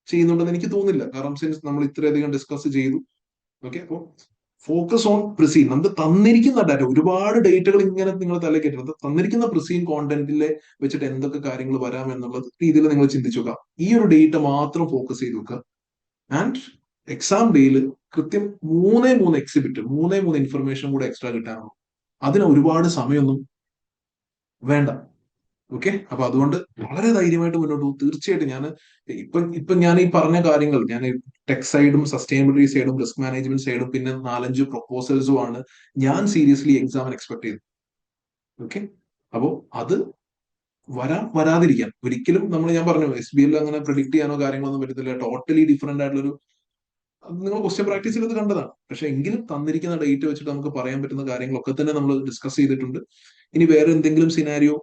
ചെയ്യുന്നുണ്ടെന്ന് എനിക്ക് തോന്നുന്നില്ല. കാരണം സിൻസ് നമ്മൾ ഇത്രയധികം ഡിസ്കസ് ചെയ്തു. ഓക്കെ. അപ്പോൾ ഫോക്കസ് ഓൺ പ്രിസീൻ. നമുക്ക് തന്നിരിക്കുന്ന ഡാറ്റ, ഒരുപാട് ഡേറ്റകൾ ഇങ്ങനെ നിങ്ങൾ തലക്കേറ്റത്, തന്നിരിക്കുന്ന പ്രിസീൻ കോണ്ടന്റിലെ വെച്ചിട്ട് എന്തൊക്കെ കാര്യങ്ങൾ വരാം എന്നുള്ള രീതിയിൽ നിങ്ങൾ ചിന്തിച്ചു നോക്കുക. ഈ ഒരു ഡേറ്റ മാത്രം ഫോക്കസ് ചെയ്ത് നോക്കുക. ആൻഡ് എക്സാം ഡേയിൽ കൃത്യം 3 എക്സിബിറ്റ് 3 ഇൻഫർമേഷൻ കൂടെ എക്സ്ട്രാ കിട്ടാനുള്ളൂ. അതിന് ഒരുപാട് സമയമൊന്നും വേണ്ട. ഓക്കെ, അപ്പൊ അതുകൊണ്ട് വളരെ ധൈര്യമായിട്ട് മുന്നോട്ട് പോകും. തീർച്ചയായിട്ടും ഞാൻ ഇപ്പൊ ഞാൻ ഈ പറഞ്ഞ കാര്യങ്ങൾ, ഞാൻ ടെക് സൈഡും സസ്റ്റൈനബിലിറ്റി സൈഡും റിസ്ക് മാനേജ്മെന്റ് സൈഡും പിന്നെ 4-5 പ്രൊപ്പോസൽസും ആണ് ഞാൻ സീരിയസ്ലി എക്സാമിന് എക്സ്പെക്ട് ചെയ്തത്. ഓക്കെ, അപ്പോ അത് വരാതിരിക്കാൻ ഒരിക്കലും ഞാൻ പറഞ്ഞു SBL അങ്ങനെ പ്രിഡിക്ട് ചെയ്യാനോ കാര്യങ്ങളൊന്നും പറ്റത്തില്ല. ടോട്ടലി ഡിഫറെന്റ് ആയിട്ടുള്ളൊരു, അത് നിങ്ങൾ ക്വസ്റ്റ്യൻ പ്രാക്ടീസ് ചെയ്ത് കണ്ടതാണ്. പക്ഷെ എങ്കിലും തന്നിരിക്കുന്ന ഡേറ്റ് വെച്ചിട്ട് നമുക്ക് പറയാൻ പറ്റുന്ന കാര്യങ്ങളൊക്കെ തന്നെ നമ്മൾ ഡിസ്കസ് ചെയ്തിട്ടുണ്ട്. ഇനി വേറെ എന്തെങ്കിലും സിനാരിയോ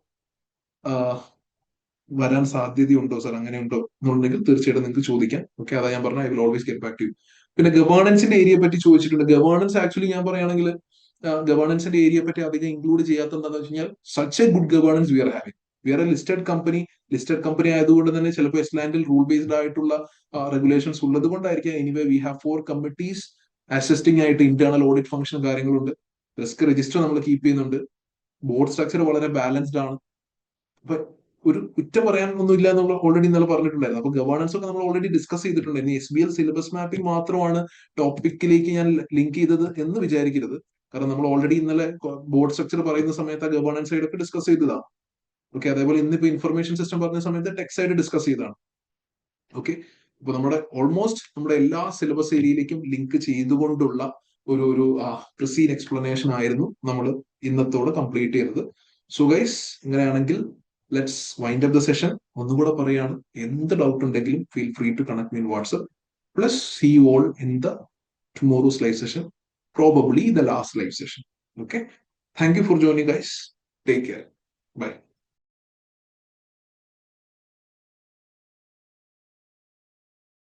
വരാൻ സാധ്യതയുണ്ടോ സാർ, അങ്ങനെ ഉണ്ടോ എന്നുണ്ടെങ്കിൽ തീർച്ചയായിട്ടും നിങ്ങൾക്ക് ചോദിക്കാം. ഓക്കെ, അതാ ഞാൻ പറഞ്ഞ I will always get back to you. പിന്നെ ഗവേണൻസിന്റെ ഏരിയയെ പറ്റി ചോദിച്ചിട്ടുണ്ട്. ഗവേണൻസ് ആക്ച്വലി ഞാൻ പറയുകയാണെങ്കിൽ ഗവേണൻസിന്റെ ഏരിയയെ പറ്റി അധികം ഇൻക്ലൂഡ് ചെയ്യാത്ത എന്താണെന്ന് വെച്ച് കഴിഞ്ഞാൽ such a good governance we are having. We are a listed company ആയതുകൊണ്ട് തന്നെ ചിലപ്പോൾ എസ്ലാൻഡിൽ റൂൾ ബേസ്ഡ് ആയിട്ടുള്ള റെഗുലേഷൻസ് ഉള്ളത് കൊണ്ടായിരിക്കാം. Anyway we have 4 committees assisting ആയിട്ട്, ഇന്റേണൽ ഓഡിറ്റ് ഫംഗ്ഷൻ കാര്യങ്ങളുണ്ട്, റിസ്ക് രജിസ്റ്റർ നമ്മൾ കീപ്പ് ചെയ്യുന്നുണ്ട്, ബോർഡ് സ്ട്രക്ചർ വളരെ ബാലൻസ്ഡ് ആണ്. അപ്പൊ ഒരു കുറ്റം പറയാനൊന്നും ഇല്ല എന്നുള്ള ഓൾറെഡി ഇന്നലെ പറഞ്ഞിട്ടുണ്ടായിരുന്നു. അപ്പൊ ഗവേണൻസ് ഒക്കെ നമ്മൾ ഓൾറെഡി ഡിസ്കസ് ചെയ്തിട്ടുണ്ട്. ഇനി SBL സിലബസ് മാപ്പിംഗ് മാത്രമാണ് ടോപ്പിക്കിലേക്ക് ഞാൻ ലിങ്ക് ചെയ്തത് എന്ന് വിചാരിക്കരുത്. കാരണം നമ്മൾ ഓൾറെഡി ഇന്നലെ ബോർഡ് സ്ട്രക്ചർ പറയുന്ന സമയത്ത് ആ ഗവേണൻസ് സൈഡ് ഒക്കെ ഡിസ്കസ് ചെയ്തതാണ്. ഓക്കെ, അതേപോലെ ഇന്നിപ്പോ ഇൻഫർമേഷൻ സിസ്റ്റം പറഞ്ഞ സമയത്ത് ടെക് സൈഡ് ഡിസ്കസ് ചെയ്തതാണ്. ഓക്കെ, ഇപ്പൊ നമ്മുടെ എല്ലാ സിലബസ് ഏരിയയിലേക്കും ലിങ്ക് ചെയ്തുകൊണ്ടുള്ള ഒരു പ്രിസീൻ എക്സ്പ്ലനേഷൻ ആയിരുന്നു നമ്മൾ ഇന്നത്തോടെ കംപ്ലീറ്റ് ചെയ്തത്. സോ ഗൈസ്, ഇങ്ങനെയാണെങ്കിൽ let's wind up the session. ഒന്നുകൂടെ പറയാണ്, എന്ത് ഡൗട്ട് ഉണ്ടെങ്കിലും feel free to connect me in WhatsApp. Plus see you all in the tomorrow's live session, probably the last live session. Okay, thank you for joining guys. Take care. Bye.